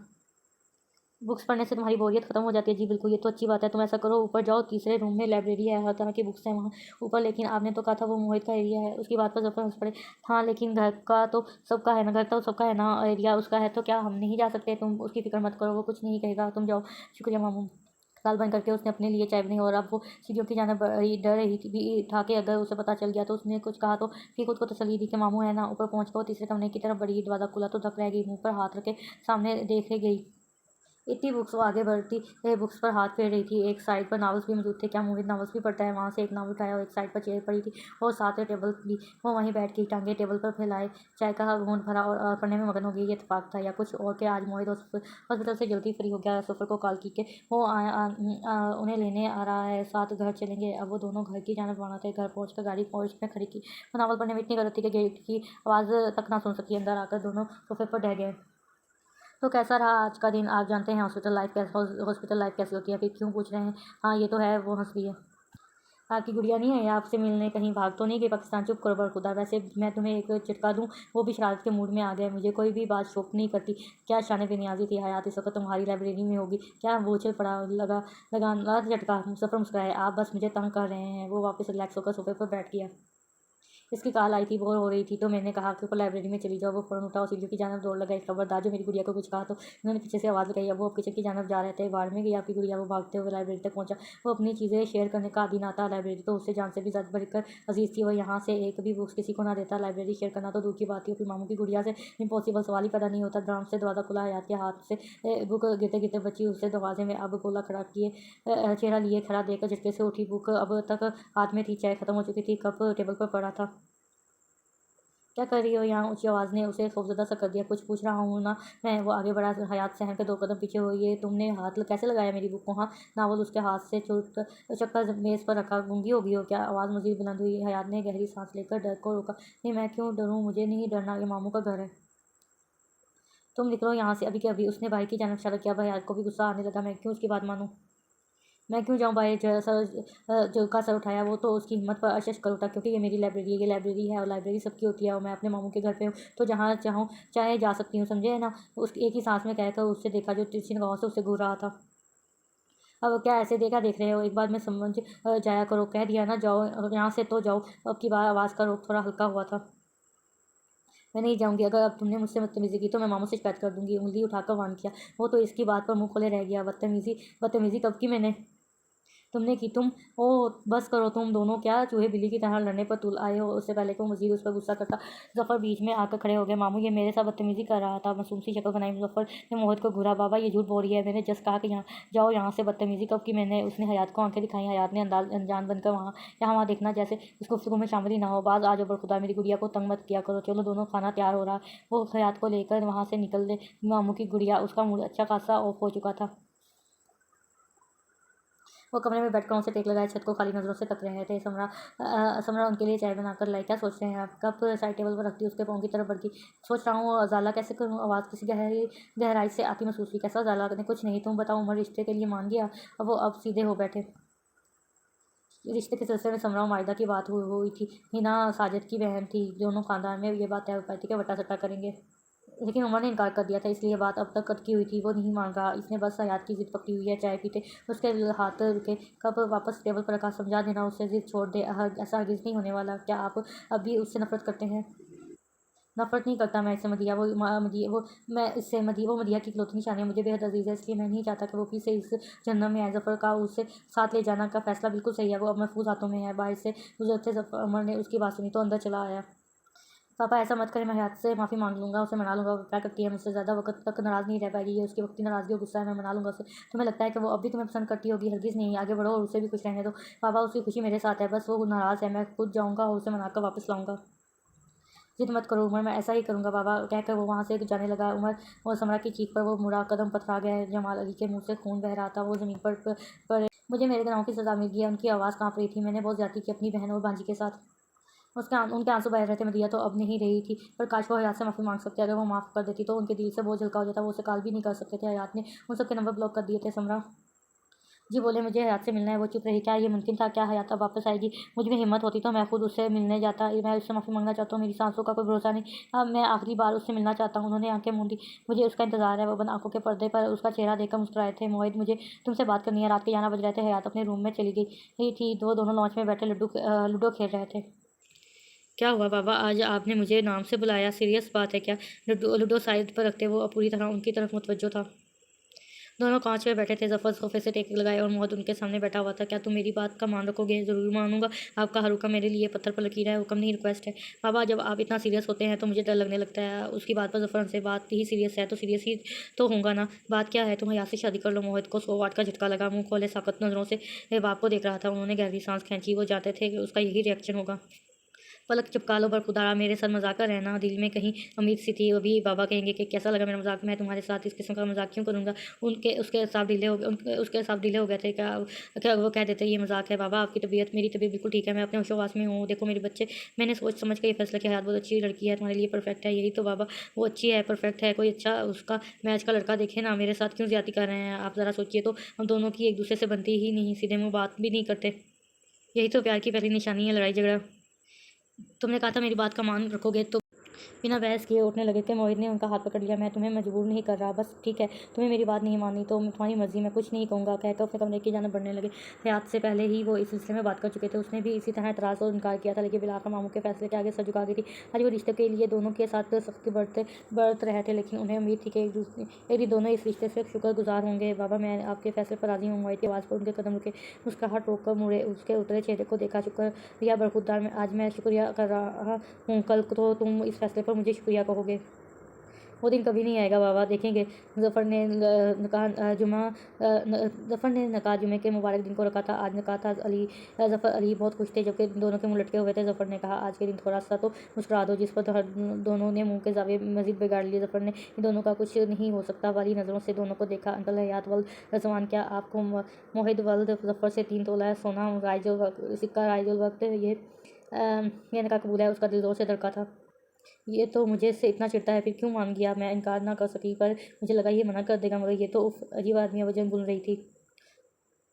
बुक्स पढ़ने से तुम्हारी बोरियत खत्म हो जाती है। जी बिल्कुल, ये तो अच्छी बात है। तुम ऐसा करो, ऊपर जाओ, तीसरे रूम में लाइब्रेरी है, हर तरह की बुक्स हैं वहाँ ऊपर। लेकिन आपने तो कहा था वो मोहित का एरिया है। उसकी बात पर ज़फ़र हंस पड़े। हाँ, लेकिन घर का तो सबका है ना, घर तो सबका है ना, एरिया उसका है तो क्या हम नहीं जा सकते? तुम उसकी फ़िक्र मत करो, वो कुछ नहीं कहेगा, तुम जाओ। शुक्रिया मामू। ताल बंद करके उसने अपने लिए चाय बनाई और अब वो सीढ़ियों की जाने डर रही थी भी था कि अगर उसे पता चल गया तो उसने कुछ कहा तो फिर खुद को तसल्ली दी कि मामू है ना। ऊपर पहुँच कर वो तीसरे कमरे की तरफ बढ़ी। दरवाज़ा खुला तो धक रह गई। मुँह पर हाथ रखे सामने देखे गई। इतनी बुक्स वो आगे बढ़ती बुक्स पर हाथ फेर रही थी। एक साइड पर नावल्स भी मौजूद थे। क्या मोहित नावल्स भी पढ़ता है? वहाँ से एक नावल उठाया और एक साइड पर चेयर पड़ी थी और साथ में टेबल भी। वो वहीं बैठ के टांगे टेबल पर फैलाए चाय का घूंट भरा और पढ़ने में मगन हो गई। ये इत्तेफाक था या कुछ और के आज मोहित हॉस्पिटल से जल्दी फ्री हो गया। सफ़र को कॉल की के वो उन्हें लेने आ रहा है, साथ घर चलेंगे। अब वो दोनों घर की जानिब रवाना थे। घर पहुँच कर गाड़ी पहुँच में खड़ी की। वो नावल पढ़ने में इतनी गलत थी कि गेट की आवाज़ तक ना सुन सकी। अंदर आकर दोनों सोफे पर ढह गए। तो कैसा रहा आज का दिन? आप जानते हैं हॉस्पिटल लाइफ कैसी होती है? फिर क्यों पूछ रहे हैं? हाँ ये तो है। वो हंस रही है। आपकी गुड़िया नहीं है? आपसे मिलने कहीं भाग तो नहीं गई पाकिस्तान? चुप करो बरखुदा। वैसे मैं तुम्हें एक चिटका दूँ? वो भी शरारत के मूड में आ गया। मुझे कोई भी बात शौक नहीं करती। क्या शान बेनियाजी थी हयात इस वक्त तुम्हारी लाइब्रेरी में होगी। क्या वो उछल पड़ा लगाना झटका। मुसफ़र मुस्कुराए। आप बस मुझे तंग कर रहे हैं। वो वापस रिलैक्स होकर सोफे पर बैठ गया। इसकी कॉल आई थी, बोर हो रही थी तो मैंने कहा कि ऊपर लाइब्रेरी में चली जाओ। वो फ़ौरन उठा और सीढ़ियों की जानिब दौड़ लगा। एक खबरदार जो मेरी गुड़िया को कुछ कहा तो उन्होंने पीछे से आवाज़ लगाई। अब वो किचन की जानिब जा रहे थे। बाहर में गई आपकी गुड़िया। वो भागते हुए लाइब्रेरी तक पहुंचा। वो अपनी चीज़ें शेयर करने का आदी ना था। लाइब्रेरी तो उससे जान से भी ज़्यादा बढ़कर अजीज़ थी। वो यहाँ से एक भी बुक्स किसी को ना देता। लाइब्रेरी शेयर करना तो दूर की बात थी। अपनी मामू की गुड़िया से इम्पॉसिबल सवाल ही पैदा नहीं होता। ड्राम से दरवाज़ा खुला। हयात के हाथ से बुक गिरते गिरते बची उससे दरवाजे में अब गोला खड़ा किए चेहरा लिए खड़ा देखकर झटके से उठी। बुक अब तक हाथ में थी। चाय खत्म हो चुकी थी। कप टेबल पर पड़ा था। क्या कर रही हो यहाँ? ऊँची आवाज़ ने उसे खौफज़दा सा कर दिया। कुछ पूछ रहा हूँ ना मैं। वो आगे बढ़ा। हयात सहम के 2 कदम पीछे हुई। ये तुमने हाथ कैसे लगाया मेरी बुक को? हाँ। नावल उसके हाथ से उचक्कर मेज़ पर रखा। गूंगी हो गई हो क्या? आवाज़ मज़ीद बुलंद हुई। हयात ने गहरी सांस लेकर डर को रोका। नहीं मैं क्यों डरूँ? मुझे नहीं डरना। ये मामू का घर है। तुम निकलो यहाँ से अभी के अभी। उसने भाई की जानिब इशारा किया। अब हयात को भी गुस्सा आने लगा। मैं क्यों उसकी बात मानूँ? मैं क्यों जाऊँ? भाई जो का सर उठाया। वो तो उसकी हिम्मत पर अशश कर उठा। क्योंकि ये मेरी लाइब्रेरी है। ये लाइब्रेरी है और लाइब्रेरी सबकी होती है और मैं अपने मामू के घर पे हूँ तो जहाँ चाहूँ चाहे जा सकती हूँ। समझे है ना? उस एक ही सांस में कहकर उससे देखा जो तिरछी निगाहों से उससे घूर रहा था। अब क्या ऐसे देखा देख रहे हो? एक बार मैं समझ जाया करो। कह दिया ना जाओ यहाँ से तो जाओ। अब की बार आवाज़ का रोक थोड़ा हल्का हुआ था। मैं नहीं जाऊँगी। अगर अब तुमने मुझसे बदतमीज़ी की तो मैं मामू से शिकायत कर दूँगी। उंगली उठाकर वार्न किया। वो तो इसकी बात पर मुँह खोले रह गया। बदतमीज़ी कब की मैंने? तुमने की? तुम? ओह बस करो तुम दोनों। क्या चूहे बिल्ली की तरह लड़ने पर तुल आए हो? उससे पहले कि वो मज़ीद उस पर गुस्सा करता ज़फ़र बीच में आकर खड़े हो गए। मामू ये मेरे साथ बदतमीज़ी कर रहा था। मासूम सी शक्ल बनाई ज़फ़र ने मोहित को घूरा। बाबा ये झूठ बोल रही है। मैंने जस्ट कहा कि यहाँ जाओ यहाँ से। बदतमीज़ी कब की मैंने? उसने हयात को आंखें दिखाई। हयात ने अनजान बनकर यहाँ वहाँ देखना जैसे इस गुफ्तगू में शामिल ही ना हो। बाज़ आ जाओ बरखुदा। मेरी गुड़िया को तंग मत किया करो। चलो दोनों, खाना तैयार हो रहा। वो हयात को लेकर वहाँ से निकल दे। मामू की गुड़िया उसका मूड अच्छा खासा ऑफ हो चुका था। वो कमरे में बैठकर उनसे टेक लगाए छत को खाली नज़रों से तक रहे थे। समरा उनके लिए चाय बनाकर लाई। क्या सोच रहे हैं आप? कप साइड टेबल पर रखती उसके पाँव की तरफ बढ़ती। सोच रहा हूँ उजाला कैसे करूँ? आवाज़ किसी गहराई से आती महसूस हुई। कैसा उजाला? ने कुछ नहीं। तुम बताओ। उमर रिश्ते के लिए मान गया? अब सीधे हो बैठे। रिश्ते के सिलसिले में समरा और माहिदा की बात हुई थी। हिना साजिद की बहन थी। दोनों खानदान में ये बात तय हो पाई थी कि वटा सट्टा करेंगे। लेकिन उमर ने इनकार कर दिया था। इसलिए बात अब तक अटकी हुई थी। वो नहीं मान रहा। इसने बस हयात की ज़िद पकड़ी हुई है। चाय पीते उसके हाथ रुके। कप वापस टेबल पर रखा। समझा देना उसे ज़िद छोड़ दे। ऐसा हरगिज़ नहीं होने वाला। क्या आप अब भी उससे नफरत करते हैं? नफरत नहीं करता मैं इससे। मदिया वो मदी वो मैं इससे मदी वो मदिया की इकलौती निशानी है। मुझे बेहद अजीज़ है। इसलिए मैं नहीं चाहता कि वो फिर से इस जन्म में आए। ज़फ़र का उसे साथ ले जाना का फ़ैसला बिल्कुल सही है। वो अब महफूज हाथों में है। बाहर से गुजरते उमर ने उसकी बात सुनी तो अंदर चला आया। पापा ऐसा मत करें। मैं हयात से माफ़ी मांग लूँगा। उसे मना लूँगा। वो क्या करती है मुझसे? ज़्यादा वक्त तक नाराज़ नहीं रह पाएगी। ये उसकी वक्ती नाराज़गी और गुस्सा है। मैं मना लूँगा उसे। तुम्हें लगता है कि वो अब भी तुम्हें पसंद करती होगी? हरगिज़ नहीं। आगे बढ़ो और उसे भी खुश रहने दो। पापा उसकी खुशी मेरे साथ है। बस वो नाराज़ है। मैं खुद जाऊँगा और उसे मनाकर वापस लाऊँगा। जिद मत करो उमर। मैं ऐसा ही करूँगा बाबा। कहकर वो वहाँ से जाने लगा। उमर और समरा की चीख पर वो मुड़ा। कदम पथरा गया। जमाल अली के मुँह से खून बह रहा था। वो ज़मीन पर मुझे मेरे गुनाहों की सज़ा मिल गई है। उनकी आवाज़ काँप रही थी। मैंने बहुत ज़्यादती की अपनी बहन और भांजी के साथ। उनके आंसू बह रहे थे। मदिया तो अब नहीं रही थी। पर काश वो हयात से माफ़ी मांग सकते। अगर वो माफ़ कर देती तो उनके दिल से बोझ हल्का हो जाता। वो उसे कॉल भी नहीं कर सकते थे। हयात ने उन सबके नंबर ब्लॉक कर दिए थे। समरा जी बोले मुझे हयात से मिलना है। वो चुप रही। क्या ये मुमकिन था? क्या हयात अब वापस आएगी? मुझ में हिम्मत होती तो मैं खुद उससे मिलने जाता। मैं उससे माफ़ी मांगना चाहता हूँ। मेरी सांसों का कोई भरोसा नहीं। अब मैं आखिरी बार उससे मिलना चाहता हूँ। उन्होंने आंखें मूंदी। मुझे उसका इंतजार है। वो बंद आंखों के पर्दे पर उसका चेहरा देखकर मुस्कुराए थे। मोहित मुझे तुमसे बात करनी है। रात के 11 बज रहे थे। हयात अपने रूम में चली गई थी। दोनों लॉन्च में बैठे लूडो खेल रहे थे। क्या हुआ बाबा? आज आपने मुझे नाम से बुलाया? सीरियस बात है क्या? लूडो साइड पर रखते वो पूरी तरह उनकी तरफ मुतवज्जो था। दोनों कांच पे बैठे थे। जफर सोफे से टेक लगाए और मोहित उनके सामने बैठा हुआ था। क्या तुम मेरी बात का मान रखोगे? ज़रूर मानूंगा। आपका हर हुक्म मेरे लिए पत्थर पर लकीर है, हुक्म नहीं रिक्वेस्ट है। बाबा, जब आप इतना सीरियस होते हैं तो मुझे डर लगने लगता है। उसकी बात पर जफर से, बात ही सीरियस है तो सीरियस ही तो होगा ना। बात क्या है? तुम हयात से शादी कर लो। मोहित को 100 वाट का झटका लगा। मुंह खोले साकत नजरों से बाप को देख रहा था। उन्होंने गहरी सांस खींची। वो जानते थे कि उसका यही रिएक्शन होगा। पलक चिपका लो, बरखुदारा मेरे साथ मजाक कर रहना। दिल में कहीं उम्मीद सी थी। अभी बाबा कहेंगे कि कैसा लगा मेरा मजाक, मैं तुम्हारे साथ इस किस्म का मजाक क्यों करूँगा। उनके उसके साथ ढीले हो गए उनके उसके साथ ढीले हो गए थे। क्या क्या वो कह देते ये मजाक है? बाबा, आपकी तबीयत, मेरी तबीयत बिल्कुल ठीक है। मैं अपने होशोवास में हूँ। देखो मेरे बच्चे, मैंने सोच समझ के ये फैसला किया। हयात बहुत अच्छी लड़की है, तुम्हारे लिए परफेक्ट है। यही तो बाबा, वो अच्छी है, परफेक्ट है। कोई अच्छा उसका मैच का लड़का देखे ना। मेरे साथ क्यों ज्यादती कर रहे हैं आप? ज़रा सोचिए तो, हम दोनों की एक दूसरे से बनती ही नहीं, सीधे मुँह बात भी नहीं करते। यही तो प्यार की पहली निशानी है, लड़ाई झगड़ा। तुमने कहा था मेरी बात का मान रखोगे, तो बिना बहस किए उठने लगे थे। मोहित ने उनका हाथ पकड़ लिया। मैं तुम्हें मजबूर नहीं कर रहा, बस ठीक है, तुम्हें मेरी बात नहीं माननी तो तुम्हारी मर्जी, मैं कुछ नहीं कहूँगा, कहकर अपने कमरे की जाना बढ़ने लगे। हयात से पहले ही वो इस सिलसिले में बात कर चुके थे। उसने भी इसी तरह एतराज़ और इनकार किया था, लेकिन बिलाकर मामू के फैसले के आगे सर झुका दी थी। आज वो रिश्ते के लिए दोनों के साथ सख्ती बरत रहे थे, लेकिन उन्हें उम्मीद थी कि एक दिन दोनों इस रिश्ते से शुक्रगुजार होंगे। बाबा, मैं आपके फैसले पर राजी हूँ। मोहित की आवाज़ पर उनके कदम रुके। मुस्कुराहट रोक कर मुड़े, उसके उतरे चेहरे को देखा। शुक्रिया बरखुरदार, में आज मैं शुक्रिया कर रहा हूँ, कल तो तुम इस फैसले पर मुझे शुक्रिया कहोगे। वो दिन कभी नहीं आएगा बाबा, देखेंगे। जफ़र ने नकाह जुमे के मुबारक दिन को रखा था। आज नकाह था। जफ़र अली बहुत खुश थे, जबकि दोनों के मुँह लटके हुए थे। जफ़र ने कहा, आज के दिन थोड़ा सा तो मुस्कुरा दो, जिस पर दोनों ने मुँह के जावे मजीद बिगाड़ लिए। जफ़र ने इन दोनों का कुछ नहीं हो सकता वाली नज़रों से दोनों को देखा। अंकल हयात वल्द रज़वान, क्या आपको मोहित वल्द जफ़र से 3 तोला सोना सिक्का राइजुल वक्त ये नकाह कबूल है? उसका दिल जोर से धड़का था। ये तो मुझे से इतना चिढ़ता है, फिर क्यों मान गया? मैं इनकार ना कर सकी, पर मुझे लगा ये मना कर देगा, मगर ये तो उफ, अजीब आदमी है। वजन बुन रही थी।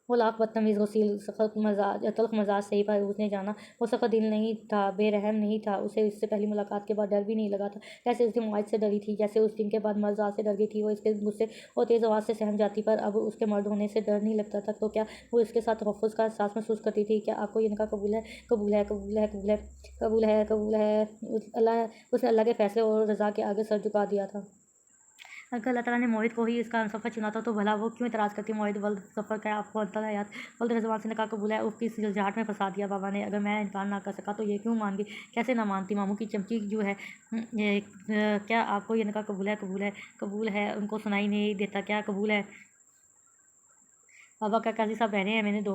वो लाख बदतमीज़ वसील सख्त मजाज तल्ख मजाज से ही, पर उसने जाना वो सख्त दिल नहीं था, बेरहम नहीं था। उसे इससे पहली मुलाकात के बाद डर भी नहीं लगा था। जैसे उस दिन मुआज से डरी थी, जैसे उस दिन के बाद मर्जाद से डर गई थी। वो इसके गुस्से और तेज़ आवाज़ से सहम जाती, पर अब उसके मर्द होने से डर नहीं लगता था। तो क्या वो इसके साथ तहफ़्फ़ुज़ का एहसास महसूस करती थी? क्या आपको ये इनका कबूल है? कबूल है, कबूल है, कबूल है, कबूल है, कबूल है। उसने अल्लाह के फैसले और रज़ा के आगे सर झुका दिया था। अगर अल्लाह ताला ने मोहित को ही इसका हमसफ़र चुना था, तो भला वो क्यों एतराज़ करती? मोहित वल्द सफ़र का आपको अंतर है याद? वल्द रज़वान से निकाह कबूल है। उसकी झुलझाहट में फंसा दिया बाबा ने। अगर मैं इनकार ना कर सका तो ये क्यों मान गई? कैसे ना मानती? मामू की चमकी जो है, क्या आपको ये निकाह कबूल है? कबूल है, कबूल है। उनको सुनाई नहीं देता क्या? कबूल है बाबा, क्या काजी साहब रह रहे हैं? मैंने 2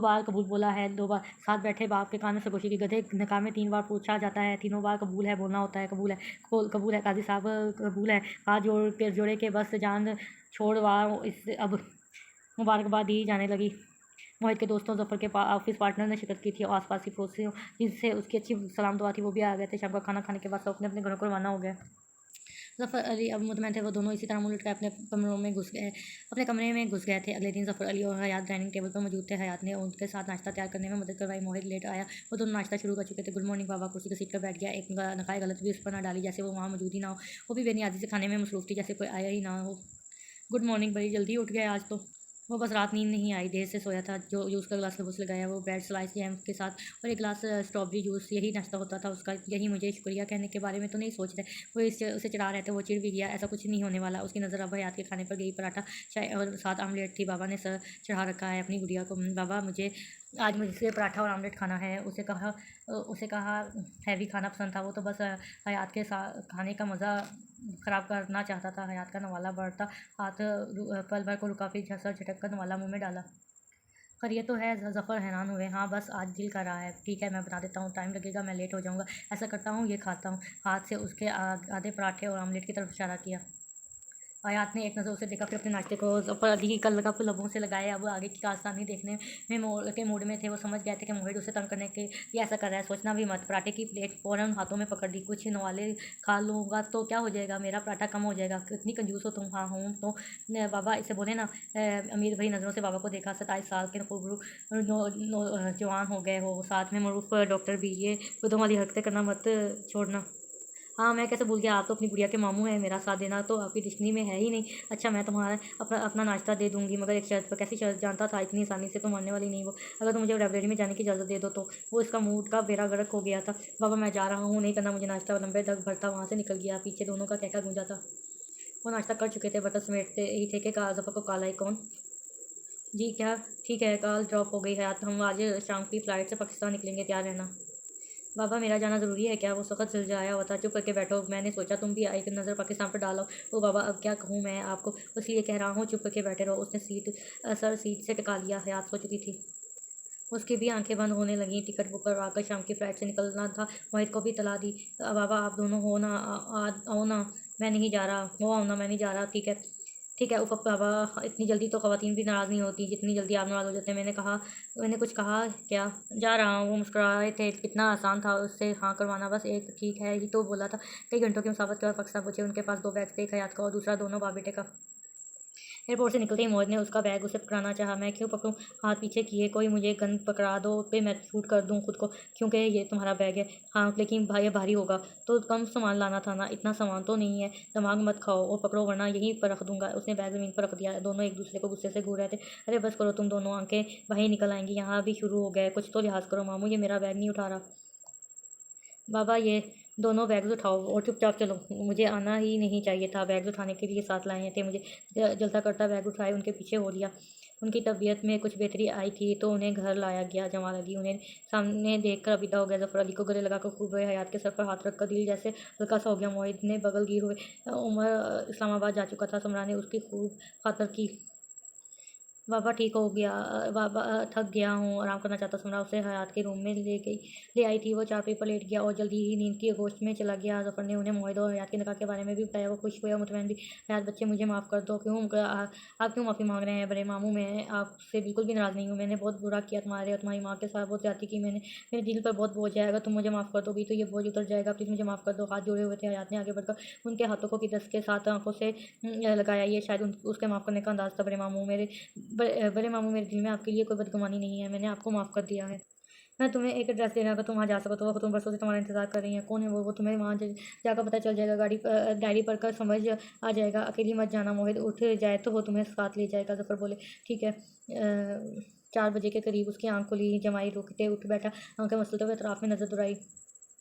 बार कबूल बोला है। 2 बार साथ बैठे बाप के कान में सरगोशी की गधे निकाह में 3 बार पूछा जाता है, 3 बार कबूल है बोलना होता है। कबूल है, कबूल है काजी साहब, कबूल है। हाथ जोड़े के बस जान छोड़ वाह, इससे अब मुबारकबाद दी जाने लगी। मोहित के दोस्तों, जफ़र के ऑफिस पार्टनर ने शिरकत की थी, और आसपास की पड़ोसियों जिनसे उसकी अच्छी सलाम दुआ थी, वो भी आ गए थे। शाम का खाना खाने के बाद सब अपने अपने घरों को रवाना हो गए। ज़फ़र अली अब मुतमईन थे। वो दोनों इसी तरह मुँह लटकाए अपने कमरे में घुस गए थे। अगले दिन ज़फ़र अली और हयात डाइनिंग टेबल पर मौजूद थे। हयात ने उनके साथ नाश्ता तैयार करने में मदद करवाई। मोहित लेट आया। वो दोनों नाश्ता शुरू कर चुके थे। गुड मॉर्निंग बाबा कुर्सी घसीट कर बैठ गया। एक नकाए गलत भी उस पर ना डाली, जैसे वो वहाँ मौजूद ही ना हो। वो भी बेनियाजी से खाने में मसरूफ़ थी, जैसे कोई आया ही ना हो। गुड मॉर्निंग, बड़ी जल्दी उठ गए आज तो। वो बस रात नींद नहीं आई, देर से सोया था। जो जूस का गिलास लबूस लगाया, वो ब्रेड स्लाइस जैम के साथ और एक गिलास स्ट्रॉबेरी जूस, यही नाश्ता होता था उसका। यही मुझे शुक्रिया कहने के बारे में तो नहीं सोच रहे। वो उसे चिढ़ा रहे थे। वो चिढ़ भी गया। ऐसा कुछ नहीं होने वाला। उसकी नज़र अब हयात के खाने पर गई। पराठा, चाय और साथ आमलेट थी। बाबा ने सर चढ़ा रखा है अपनी गुड़िया को। बाबा, मुझे आज मुझसे पराठा और आमलेट खाना है। उसे कहा हैवी खाना पसंद था। वो तो बस हयात के साथ खाने का मज़ा ख़राब करना चाहता था। हयात का नवाला बढ़ता हाथ पल भर को रुका, फिर सर झटक कर नवाला मुँह में डाला। पर ये तो है। ज़फ़र हैरान हुए। हाँ, बस आज दिल कर रहा है। ठीक है, मैं बना देता हूँ, टाइम लगेगा, मैं लेट हो जाऊँगा। ऐसा करता हूँ, ये खाता हूँ। हाथ से उसके आधे पराठे और आमलेट की तरफ इशारा किया। हयात ने एक नज़र उसे देखा, फिर अपने नाश्ते को ज़फ़र अली की कल लबों लबों से लगाए। अब आगे की दास्तानी देखने के मूड में थे। वो समझ गए थे कि मोहित उसे तंग करने के लिए ऐसा कर रहा है। सोचना भी मत। पराठे की प्लेट फ़ौरन हाथों में पकड़ ली। कुछ नवाले खा लूँगा तो क्या हो जाएगा? मेरा पराठा कम हो जाएगा? कितनी कंजूस हो तुम। हाँ हूँ तो बाबा, इसे बोले ना। अमीर भाई नज़रों से बाबा को देखा। 27 साल के जवान हो गए हो, साथ में मरूफ डॉक्टर भी। ये खुदों वाली हरकतें करना मत छोड़ना। हाँ, मैं कैसे भूल गया। आप तो अपनी गुड़िया के मामू हैं। मेरा साथ देना तो आपकी डिक्शनरी में है ही नहीं। अच्छा, मैं तुम्हारा अपना नाश्ता दे दूँगी, मगर एक शर्त पर। कैसी शर्त? जानता था इतनी आसानी से तो मानने वाली नहीं वो। अगर तुम मुझे लाइब्रेरी में जाने की इजाज़त दे दो तो। वो इसका मूड का बेड़ा गर्क हो गया था। बाबा, मैं जा रहा हूँ, नहीं करना मुझे नाश्ता। लंबे तक भरता वहाँ से निकल गया। पीछे दोनों का कहका गूंजा था। वो नाश्ता कर चुके थे, बर्तन समेटते ही थे कि ज़फ़र को कॉल आई। कौन? जी क्या? ठीक है, कॉल ड्रॉप हो गई हयात, हम आज शाम की फ़्लाइट से पाकिस्तान निकलेंगे, तैयार रहना। बाबा मेरा जाना ज़रूरी है क्या? वो सख्त सिलसिलाया हुआ था। चुप करके बैठो, मैंने सोचा तुम भी एक नज़र पाकिस्तान पर डालो। ओ बाबा अब क्या कहूँ मैं आपको, इसलिए कह रहा हूँ चुप करके बैठे रहो। उसने सर सीट से टिका लिया। हयात सो चुकी थी, उसकी भी आंखें बंद होने लगीं। टिकट बुक करवाकर शाम की फ़्लाइट से निकलना था। मोहित को भी तला दी। बाबा आप दोनों हो ना, आओ ना, मैं नहीं जा रहा। वो आओ ना, मैं नहीं जा रहा। ठीक है ठीक है। उफ़ बाबा, इतनी जल्दी तो ख़वातीन भी नाराज़ नहीं होती जितनी जल्दी आप नाराज़ हो जाते हैं। मैंने कुछ कहा क्या? जा रहा हूँ। वो मुस्कुराए थे। कितना आसान था उससे हाँ करवाना, बस एक ठीक है ही तो बोला था। कई घंटों की मुसाफत के बाद पाकिस्तान पहुंचे। उनके पास 2 बैग थे, एक हयात का और दूसरा दोनों बाप बेटे का। एयरपोर्ट से निकलते ही मोहित ने उसका बैग उसे पकड़ाना चाहा। मैं क्यों पकड़ूं? हाथ पीछे किए। कोई मुझे गन पकड़ा दो पे मैं शूट कर दूं खुद को, क्योंकि ये तुम्हारा बैग है। हाँ लेकिन भाई ये भारी होगा तो कम सामान लाना था ना, इतना सामान तो नहीं है। दिमाग मत खाओ और पकड़ो वरना यहीं पर रख दूंगा। उसने बैग ज़मीन पर रख दिया। दोनों एक दूसरे को गुस्से से घूर रहे थे। अरे बस करो तुम दोनों, आंखें बाहर निकल आएंगी। यहाँ भी शुरू हो गए, कुछ तो लिहाज करो। मामू ये मेरा बैग नहीं उठा रहा। बाबा ये दोनों बैग्स उठाओ और चुपचाप चलो। मुझे आना ही नहीं चाहिए था, बैग्स उठाने के लिए साथ लाए थे मुझे। जलता करता बैग उठाए, उनके पीछे हो लिया। उनकी तबीयत में कुछ बेहतरी आई थी तो उन्हें घर लाया गया। जमाल अली उन्हें सामने देख कर विदा हो गया। ज़फ़र अली को गले लगाकर खूब रोए। हयात के सर पर हाथ रखकर दिल जैसे हल्का सा हो गया। मोहित ने बगल गिर हुए। उमर इस्लामाबाद जा चुका था। समरा ने उसकी खूब खातर की। बाबा ठीक हो गया। बाबा थक गया हूँ, आराम करना चाहता। समरा उसे हयात के रूम में ले आई थी। वो चारपाई पर लेट गया और जल्दी ही नींद की गोश्त में चला गया। ज़फ़र ने उन्हें मोहित और हयात के निकाह के बारे में भी बताया। वो खुश हुए और मुतमईन भी। हयात बच्चे मुझे माफ़ कर दो। आप क्यों माफ़ी मांग रहे हैं बड़े मामू? मैं आपसे बिल्कुल भी नाराज़ नहीं हूँ। मैंने बहुत बुरा किया तुम्हारे और तुम्हारी माँ के साथ, बहुत ज़्यादती की मैंने। मेरे दिल पर बहुत बोझ है। अगर तुम मुझे माफ़ कर दोगी तो ये बोझ उतर जाएगा। प्लीज़ मुझे माफ़ कर दो। हाथ जोड़े हुए थे। हयात ने आगे बढ़कर उनके हाथों को किदस के साथ आंखों से लगाया। ये शायद उसके माफ़ करने का अंदाज़ था। बड़े मामू बड़े मामू मेरे दिल में आपके लिए कोई बदगुमानी नहीं है। मैंने आपको माफ़ कर दिया है। मैं तुम्हें एक एड्रेस दे रहा हूँ, अगर तुम वहाँ जा सको तो। वो तुम बरसों से तुम्हारा इंतजार कर रही हैं। कौन है वो? तुम्हें वहाँ जाकर पता चल जाएगा। डायरी पढ़कर समझ आ जाएगा। अकेली मत जाना। मोहित उठ जाए तो वो तुम्हें साथ ले जाएगा। ज़फ़र बोले ठीक है। 4 बजे के करीब उसकी आंख खुली। जमाई रुकते उठ बैठा। आंखें मसलते हुए अतराफ में नजर दुराई।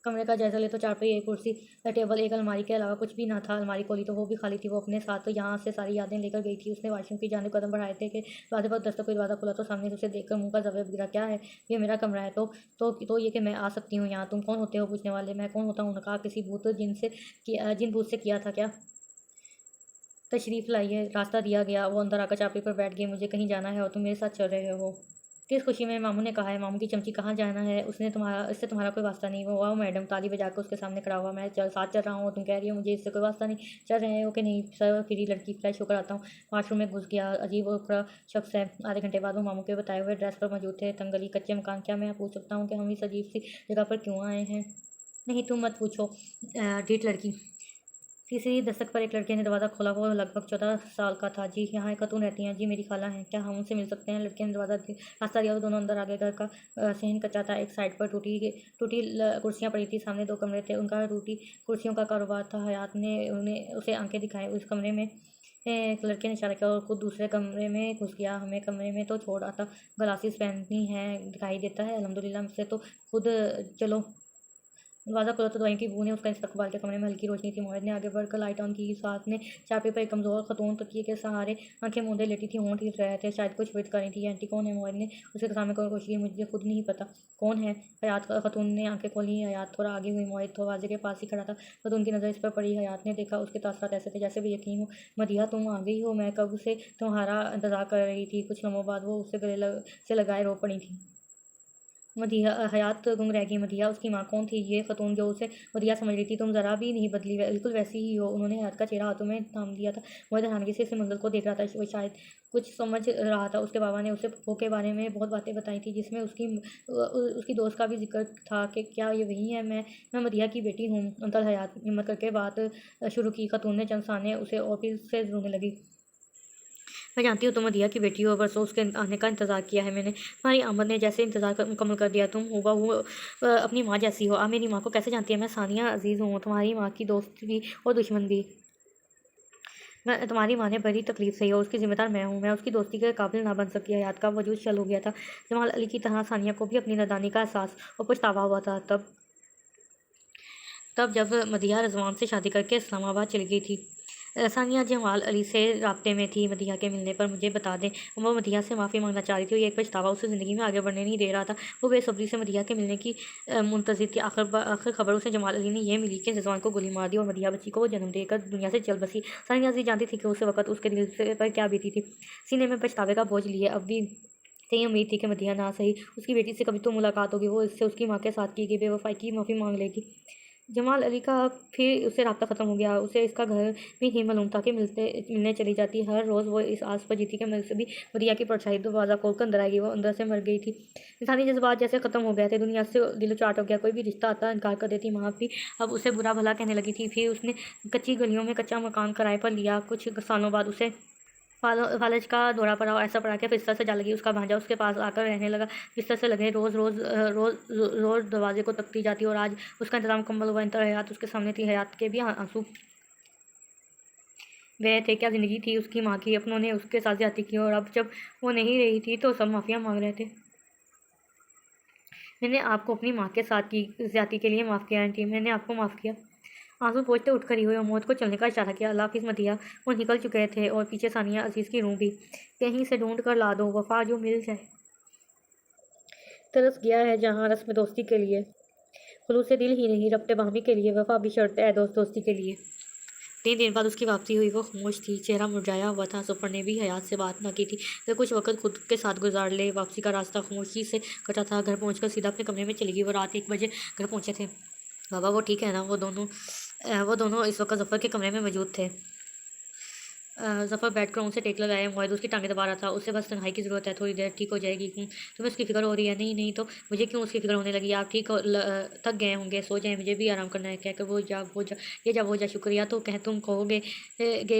कमरे का जायजा ले तो चारपाई, एक कुर्सी, टेबल, एक अलमारी के अलावा कुछ भी ना था। अलमारी खोली तो वो भी खाली थी। वो अपने साथ तो यहाँ से सारी यादें लेकर गई थी। उसने वाशरूम की जानिब कदम बढ़ाए थे कि दरवाजे पर दस्तक हुई। दरवाज़ा खुला तो सामने से उसे देखकर मुंह का जवाब गिरा। क्या है? ये मेरा कमरा है तो ये कि मैं आ सकती हूँ यहाँ? तुम कौन होते हो पूछने वाले? मैं कौन होता हूँ? कहा किसी जिन भूत से किया था क्या? तशरीफ़ लाइए। रास्ता दिया गया। वो अंदर आकर चारपाई पर बैठ गई। मुझे कहीं जाना है और तुम मेरे साथ चल रहे हो? किस खुशी में? मामू ने कहा है। मामू की चमची, कहाँ जाना है? इससे तुम्हारा कोई वास्ता नहीं। वो वाह मैडम, ताली बजाकर उसके सामने खड़ा हुआ। मैं साथ चल रहा हूँ और तुम कह रही हो मुझे इससे कोई वास्ता नहीं। चल रहे हो कि नहीं? सर फिरी लड़की, फ्रेश होकर आता हूँ। वाशरूम में घुस गया। अजीब और खड़ा शख्स है। आधे घंटे बाद वो मामू के बताए हुए ड्रेस पर मौजूद थे। तंगली कच्चे मकान। क्या मैं पूछ सकता हूँ कि हम इस अजीब सी जगह पर क्यों आए हैं? नहीं तुम मत पूछो। ढीठ लड़की। तीसरी दस्तक पर एक लड़के ने दरवाज़ा खोला। वो लगभग 14 साल का था। जी यहाँ एक खातून रहती हैं। जी मेरी खाला हैं। क्या हम उनसे मिल सकते हैं? लड़के ने रास्ता दिया। वो दोनों अंदर आ गए। घर का सहन कच्चा था। एक साइड पर टूटी कुर्सियाँ पड़ी थी। सामने 2 कमरे थे। उनका टूटी कुर्सियों का कारोबार था। हयात ने उसे आंखें दिखाई। उस कमरे में एक लड़के ने इशारा किया और खुद दूसरे कमरे में घुस गया। हमें कमरे में तो छोड़ आता। ग्लासेस पहननी है, दिखाई देता है अल्हम्दुलिल्लाह से तो खुद चलो। दरवाज़ा खुला तो दवाई की बू ने उसका इस्तकबाल किया। कमरे में हल्की रोशनी थी। मोहित ने आगे बढ़कर लाइट ऑन की। साथ ने चारपाई पर एक कमज़ोर खतून तकिए के सहारे आंखें मूंदे लेटी थी। होंठ हिल रहे थे, शायद कुछ विद कर रही थी। आंटी कौन है? मोहित ने उसके सामने कोई कोशिश की। मुझे खुद नहीं पता कौन है। हयात खतून ने आंखें खोली। हयात थोड़ा आगे हुई। मोहित दरवाजे के पास ही खड़ा था। खतून की नज़र इस पर पड़ी। हयात ने देखा उसके तासरात ऐसे थे जैसे भी यकीन हो। मदिया तुम आ गई हो? मैं कब से तुम्हारा इंतज़ार कर रही थी। कुछ लम्हों बाद वो उससे से लगाए रो पड़ी थी। मदिया हयात गुम रह गई। मदिया उसकी माँ कौन थी? ये खतून जो उसे मदिया समझ रही थी। तुम ज़रा भी नहीं बदली, बिल्कुल वैसी ही हो। उन्होंने हयात का चेहरा हाथों में थाम लिया था। मोहित हैरानगी से इस मंजर को देख रहा था। वो शायद कुछ समझ रहा था। उसके बाबा ने उसे फूफो के बारे में बहुत बातें बताई थी जिसमें उसकी दोस्त का भी जिक्र था कि क्या ये वही है? मैं मदिया की बेटी हूँ। अंकल। हयात हिम्मत करके बात शुरू की। खतून ने चंद साने उसे और फिर से रोने लगी। मैं जानती हूँ तुम मदिया की बेटी हो। बरसों उसके आने का इंतज़ार किया है मैंने। तुम्हारी आमद ने जैसे मुकम्मल कर दिया। तुम हूबहू अपनी माँ जैसी हो। आप मेरी माँ को कैसे जानती है? मैं सानिया अजीज़ हूँ, तुम्हारी माँ की दोस्त भी और दुश्मन भी। मैं तुम्हारी माँ ने बड़ी तकलीफ सही हो, उसकी ज़िम्मेदार मैं हूँ। मैं उसकी दोस्ती के काबिल ना बन सकी। हयात का वजूद शल हो गया था। जमाल अली की तरह सानिया को भी अपनी नादानी का एहसास और पछतावा हुआ था। तब जब मदिया रजवान से शादी करके इस्लामाबाद चली गई थी। सानिया जमाल अली से राब्ते में थी। मदीहा के मिलने पर मुझे बता दें। वो मदीहा से माफ़ी मांगना चाह रही थी। ये एक पछतावा उसे ज़िंदगी में आगे बढ़ने नहीं दे रहा था। वो बेसब्री से मदीहा के मिलने की मुंतज़िर थी। आखिर खबर उसे जमाल अली ने यह मिली कि रिजवान को गोली मार दी और मदीहा बच्ची को वो जन्म देकर दुनिया से चल बसी। सानिया जी जानती थी कि उस वक़्त उसके दिल पर क्या बीती थी। सीने में पछतावे का बोझ लिए अब भी कहीं उम्मीद थी कि मदीहा ना सही उसकी बेटी से कभी तो मुलाकात होगी। वो इससे उसकी माँ के साथ की गई बेवफाई की माफ़ी मांग लेगी। जमाल अली का फिर उससे राब्ता ख़त्म हो गया। उसे इसका घर भी नहीं मालूम था कि मिलने चली जाती। हर रोज़ वो इस आस पर जीती कि मुझसे भी मदीहा की परछाई दरवाज़ा खोल कर अंदर आएगी। वो अंदर से मर गई थी। इंसानी जज्बात जैसे ख़त्म हो गए थे। दुनिया से दिलो चाट हो गया। कोई भी रिश्ता आता इनकार कर देती। माँ भी अब उसे बुरा भला कहने लगी थी। फिर उसने कच्ची गलियों में कच्चा मकान किराए पर लिया। कुछ सालों बाद उसे फालज का दौरा पड़ा। ऐसा पड़ा कि बिस्तर से जा लगी। उसका भांजा उसके पास आकर रहने लगा। बिस्तर से लगे रोज़ दरवाजे को तकती जाती और आज उसका इंतज़ाम मुकम्मल हुआ। इंतहा हयात उसके सामने थी। हयात के भी आंसू वह थे। क्या ज़िंदगी थी उसकी माँ की। अपनों ने उसके साथ ज़्यादती की और अब जब वो नहीं रही थी तो सब माफ़िया मांग रहे थे। मैंने आपको अपनी माँ के साथ की ज़्यादती के लिए माफ़ किया आंटी। मैंने आपको माफ़ किया। आंसू पोंछते उठ खड़ी हुई और मौत को चलने का इशारा किया। अल्लाह हाफ़िज़ मदीहा। वो निकल चुके थे और पीछे सानिया अजीज़ की रूह भी। कहीं से ढूंढ कर ला दो वफ़ा जो मिल जाए। तरस गया है जहाँ रस्म दोस्ती के लिए। खुलूस से दिल ही नहीं रब्ते बाहमी के लिए। वफ़ा भी शर्त है दोस्ती के लिए। 3 दिन बाद उसकी वापसी हुई। वो खामोश थी। चेहरा मुरझाया हुआ था। सफ़र ने भी हयात से बात न की थी। वह कुछ वक़्त खुद के साथ गुजार ले। वापसी का रास्ता खामोशी से कटा था। घर पहुंचकर सीधा अपने कमरे में चली गई। वो रात 1 बजे घर पहुंचे थे। बाबा वो ठीक है ना। वो दोनों इस वक्त ज़फ़र के कमरे में मौजूद थे। ज़फ़र बैठकर उनसे टेक लगाए। मुआविद उसकी टांगें दबा रहा था। उसे बस तन्हाई की ज़रूरत है। थोड़ी देर ठीक हो जाएगी। तुम्हें उसकी फ़िक्र हो रही है। नहीं नहीं तो मुझे क्यों उसकी फ़िक्र होने लगी। आप ठीक थक गए होंगे। सो जाएं। मुझे भी आराम करना है। कहकर वो जा शुक्रिया तो तुम कहोगे।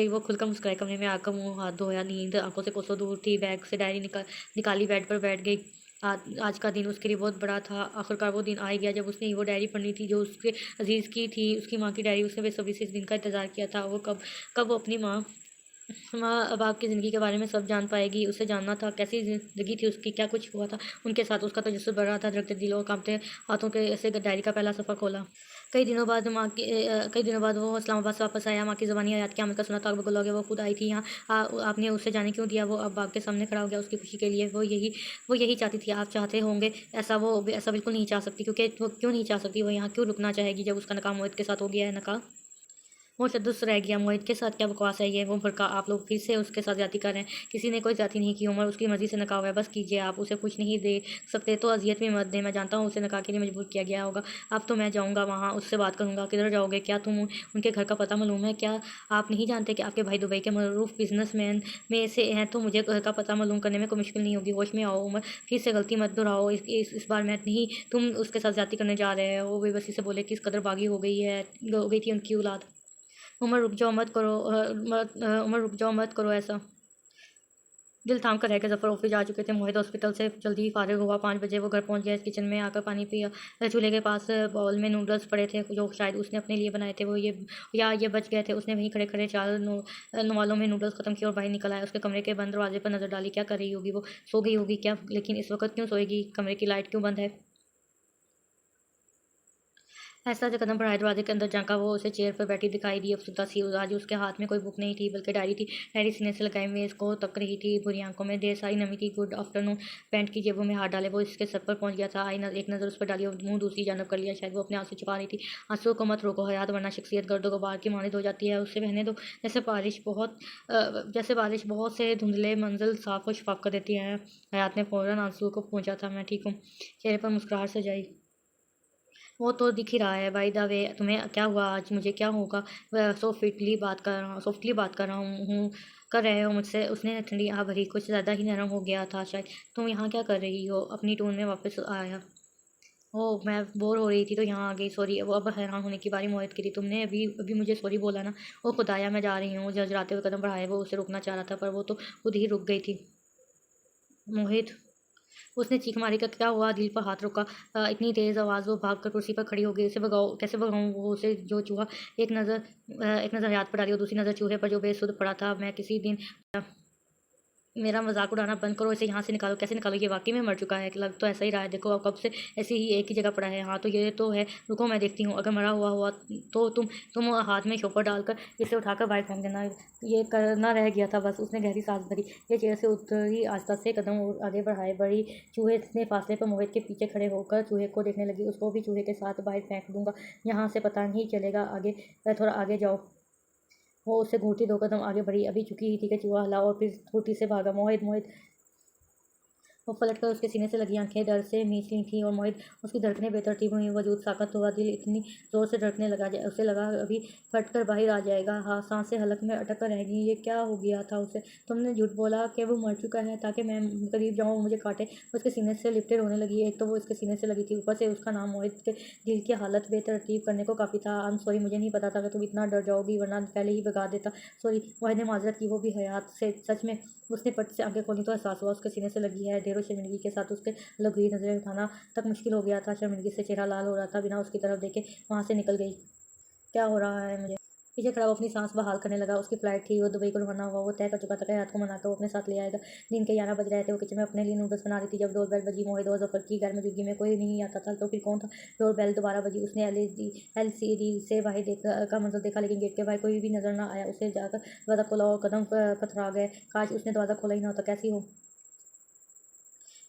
वो खुलकर मुस्कुराए। कमरे में आकर मुँह हाथ धोया। नींद आंखों से कोसों दूर थी। बैग से डायरी निकाली। बेड पर बैठ गई। आज का दिन उसके लिए बहुत बड़ा था। आखिरकार वो दिन आ ही गया जब उसने वो डायरी पढ़नी थी जो उसके अजीज़ की थी। उसकी माँ की डायरी। उसने बेसब्री से इस दिन का इंतज़ार किया था। वो कब वो अपनी माँ अब आपकी ज़िंदगी के बारे में सब जान पाएगी। उसे जानना था कैसी ज़िंदगी थी उसकी। क्या कुछ हुआ था उनके साथ। उसका तजस्सुस बढ़ रहा था। धड़कते दिल और कांपते हाथों के ऐसे डायरी का पहला सफ़र खोला। कई दिनों बाद वो इस्लामाबाद से वापस आया। माँ की ज़बानी हयात की आमद का सुना था। अकबर लगे वो खुद आई थी यहाँ। आपने उसे जाने क्यों दिया। वो अब बाग के सामने खड़ा हो गया उसकी खुशी के लिए। वो यही चाहती थी। आप चाहते होंगे ऐसा बिल्कुल नहीं चाह सकती। क्योंकि वो क्यों नहीं चाह सकती। वो यहाँ क्यों रुकना चाहेगी जब उसका नकाम मोहित के साथ हो गया है। नका वो तदुरुस्त रह गया। मोहित के साथ क्या बकवास है ये। वो भड़का। आप लोग फिर से उसके साथ ज़्यादती कर रहे हैं। किसी ने कोई ज़्यादती नहीं की। उमर उसकी मर्ज़ी से नकाब है। बस कीजिए। आप उसे कुछ नहीं दे सकते तो अजियत भी मत दें। मैं जानता हूँ उसे निकाह के लिए मजबूर किया गया होगा। अब तो मैं जाऊँगा वहाँ उससे बात करूँगा। किधर जाओगे। क्या तुम उनके घर का पता मालूम है। क्या आप नहीं जानते कि आपके भाई दुबई के मरूफ बिजनेसमैन में से हैं। तो मुझे घर का पता मालूम करने में कोई मुश्किल नहीं होगी। होश में आओ उमर। फिर से गलती मत दोहराओ। इस बार मैं नहीं तुम उसके साथ ज़्यादती करने जा रहे हो। वो बेबसी से बोले किस कदर बागी हो गई थी उनकी औलाद। उमर रुक जाओ मत करो ऐसा। दिल थाम कर रह गए। ज़फ़र ऑफिस जा चुके थे। मोहित हॉस्पिटल से जल्दी ही फारिग हुआ। 5 बजे वो घर पहुंच गया। किचन में आकर पानी पिया। चूल्हे के पास बाउल में नूडल्स पड़े थे जो शायद उसने अपने लिए बनाए थे। ये बच गए थे। उसने वहीं खड़े खड़े 4 नवालों में नूडल्स ख़त्म किए और बाहर निकल आया। उसके कमरे के बंद दरवाजे पर नज़र डाली। क्या कर रही होगी वो। सो गई होगी क्या। लेकिन इस वक्त क्यों सोएगी। कमरे की लाइट क्यों बंद है। ऐसा जो कदम बढ़ाए दरवाजे के अंदर झांका। वो उसे चेयर पर बैठी दिखाई दी। अफसुदा सी। आज उसके हाथ में कोई बुक नहीं थी बल्कि डायरी थी। डायरी सीने से लगाए मेज़ को तक रही थी। बुरी आंखों में ढेर सारी नमी थी। Good afternoon. पैंट की जेबों में हाथ डाले वो इसके सर पर पहुंच गया था। एक नज़र उस पर डाली और मुंह दूसरी जानब कर लिया। शायद वो अपने आंसू छुपा रही थी। आंसुओं को मत रोको हयात वरना शख्सियत गर्दो गुबार की मानिद हो जाती है। उससे बहने दो। जैसे बारिश बहुत से धुंधले मंजिल साफ और शफाफ कर देती है। हयात ने फ़ौरन आंसुओं को पहुँचा था। मैं ठीक हूँ। चेहरे पर मुस्कुराहट सजाई। वो तो दिख ही रहा है। बाय द वे तुम्हें क्या हुआ आज। मुझे क्या होगा। सॉफ्टली बात कर रहा हूँ कर रहे हो मुझसे। उसने ठंडी आह भरी। कुछ ज़्यादा ही नरम हो गया था शायद। तुम यहाँ क्या कर रही हो। अपनी टोन में वापस आया। ओह मैं बोर हो रही थी तो यहाँ आ गई। सॉरी। वो अब हैरान होने की बारी मोहित की थी। तुमने अभी अभी मुझे सॉरी बोला ना। ओ खुदाया मैं जा रही हूँ। झरझराते हुए कदम बढ़ाए। वो उसे रोकना चाह रहा था पर वो तो खुद ही रुक गई थी। मोहित। उसने चीख मारी कि क्या हुआ। दिल पर हाथ रुका। इतनी तेज़ आवाज़। वो भाग कर कुर्सी पर खड़ी हो गई। उसे भगाओ कैसे भगाऊँ वो उसे जो चूहा। एक नज़र हयात पर डाली और दूसरी नज़र चूहे पर जो बेसुध पड़ा था। मैं किसी दिन मेरा मजाक उड़ाना बंद करो, इसे यहाँ से निकालो। कैसे निकालो? ये वाकई में मर चुका है, लग तो ऐसा ही रहा है। देखो अब कब से ऐसे ही एक ही जगह पड़ा है। हाँ तो ये तो है, रुको मैं देखती हूँ। अगर मरा हुआ हुआ तो तुम हाथ में शॉपर डालकर इसे उठाकर बाहर फेंक देना। ये करना रह गया था बस। उसने गहरी सांस भरी, ये चेयर से उतरी, आस्ता से कदम आगे बढ़ाए। बड़ी चूहे ने फासले पर मोहित के पीछे खड़े होकर चूहे को देखने लगी। उसको भी चूहे के साथ बाहर फेंक दूंगा, यहाँ से पता नहीं चलेगा। आगे थोड़ा आगे जाओ। वो उससे घूरती 2 कदम आगे बढ़ी। अभी झुकी ही थी कि चूहा हला और फिर फुर्ती से भागा। मोहित मोहित। वो पलटकर उसके सीने से लगी आंखें डर से मीच ली थीं और मोहित। उसकी धड़कनें बेतरतीब हुई, वजूद साकत हुआ। दिल इतनी जोर से धड़कने लगा, उसे लगा अभी फटकर बाहर आ जाएगा। हाँ, सांसें हलक में अटक कर रह गईं। ये क्या हो गया था उसे? तुमने झूठ बोला कि वो मर चुका है ताकि मैं करीब जाऊँ मुझे काटे। उसके सीने से लिपटे रोने लगी। एक तो वो इसके सीने से लगी थी, ऊपर से उसका नाम। मोहित के दिल की हालत बेतरतीब करने को काफ़ी था। आई एम सॉरी, मुझे नहीं पता था कि तुम इतना डर जाओगी, वरना पहले ही भगा देता। सॉरी। मोहित ने माजरत की, वो भी हयात से। सच में? उसने पट से आंखें खोली तो एहसास हुआ उसके सीने से लगी है। ढेरों शर्मिंदगी के साथ उसके लगी हुई नजरें उठाना तक मुश्किल हो गया था। शर्मिंदगी से चेहरा लाल हो रहा था। बिना उसकी तरफ देखे वहाँ से निकल गई। क्या हो रहा है मुझे? पीछे खड़ा वो अपनी सांस बहाल करने लगा। उसकी फ्लाइट थी, वो दुबई को रवाना हुआ। वो तय कर चुका था कि रात को मनाकर वो अपने साथ ले आएगा। दिन के 11 बज रहे थे। वो किचन में अपने लिए नूडल्स बना रही थी जब डोरबेल बजी। मोहित और जफर की घर मौजूदगी में कोई नहीं आता था तो फिर कौन था? डोरबेल दोबारा बजी। उसने LCD से बाहर देखा का मंजर देखा, लेकिन गेट के बाहर कोई भी नजर न आया। उसे जाकर दरवाजा खोला और कदम कतरा गए। काश उसने दरवाजा खोला ही ना होता। कैसी हो?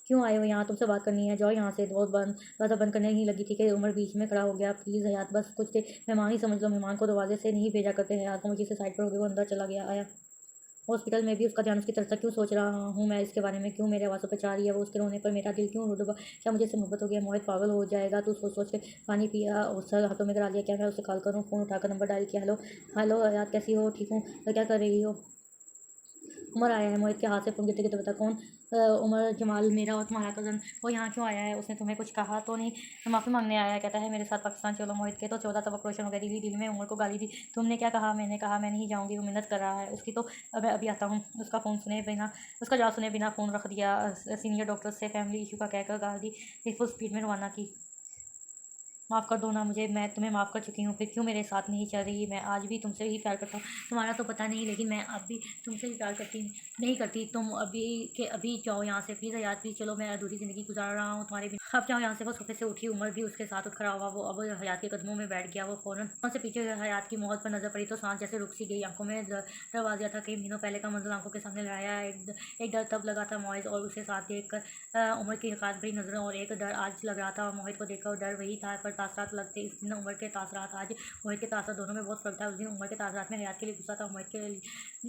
क्यों आए हो यहाँ? तुमसे बात करनी है। जाओ यहाँ से। दरवाज़ा बंद करने ही लगी थी कि उमर बीच में खड़ा हो गया। प्लीज़ हयात, बस कुछ देर मेहमान ही समझ लो। मेहमान को दरवाजे से नहीं भेजा करते। हयात को मुझे से साइड पर हो गया। वो अंदर चला गया। आया हॉस्पिटल में भी उसका ध्यान उसकी तरफ था। क्यों सोच रहा हूँ मैं इसके बारे में? क्यों मेरे आवाज़ों पर चाह रही है वो? उसके रोने पर मेरा दिल क्यों डूबा? क्या मुझे इससे मोहब्बत हो गया? मोहित पागल हो जाएगा। तू सोच सोच के पानी पिया और सर हाथों में करा लिया। क्या मैं उसे कॉल करूँ? फ़ोन उठाकर नंबर डायल किया। हेलो हेलो हयात, कैसी हो? ठीक हूँ। तो क्या कर रही हो? उमर आया है। मोहित के हाथ से फ़ोन गिरते गिरते बता। कौन? उमर जमाल, मेरा और तुम्हारा कज़न। वो यहाँ क्यों आया है? उसने तुम्हें कुछ कहा तो नहीं? माफ़ी मांगने आया है। कहता है मेरे साथ पाकिस्तान चलो। मोहित के तो 14 तबक रोशन हो गए। दिल में उमर को गाली दी। तुमने क्या कहा? मैंने कहा मैं नहीं जाऊँगी। वो मिन्नत कर रहा है उसकी तो। अब अभी आता हूँ। उसका जवाब सुने बिना फ़ोन रख दिया। सीनियर डॉक्टर से फैमिली इशू का कहकर गाड़ी फुल स्पीड में रवाना की। माफ़ कर दो ना मुझे, मैं तुम्हें माफ़ कर चुकी हूँ। फिर क्यों मेरे साथ नहीं चल रही? मैं आज भी तुमसे ही प्यार करता हूँ। तुम्हारा तो पता नहीं, लेकिन मैं अब भी तुमसे ही प्यार करती नहीं करती। तुम अभी के अभी जाओ यहाँ से प्लीज़ यार, प्लीज़ चलो। मैं अधूरी ज़िंदगी गुजार रहा हूँ तुम्हारे बिना। अब जाओ यहाँ से। वो सोफे से उठी। उमर भी उसके साथ उठ खड़ा हुआ। वो अब हयात के कदमों में बैठ गया। वो फ़ौरन से पीछे हयात की मौत पर नज़र पड़ी तो सांस जैसे रुक सी गई। आंखों में डर आ गया था। कई महीनों पहले का मंजर आंखों के सामने लाया। एक डर तब लगा था मोहित और उसे साथ देख कर उमर की हकात भरी नज़रों, और एक डर आज लग रहा था मोहित को देखकर। डर वही था पर तासरात लगते इस दिन उमर के तासरात। आज मोहित के तासरात, दोनों में बहुत फर्क था। उस दिन उमर के तासरात में हयात के लिए गुस्सा था। मोहित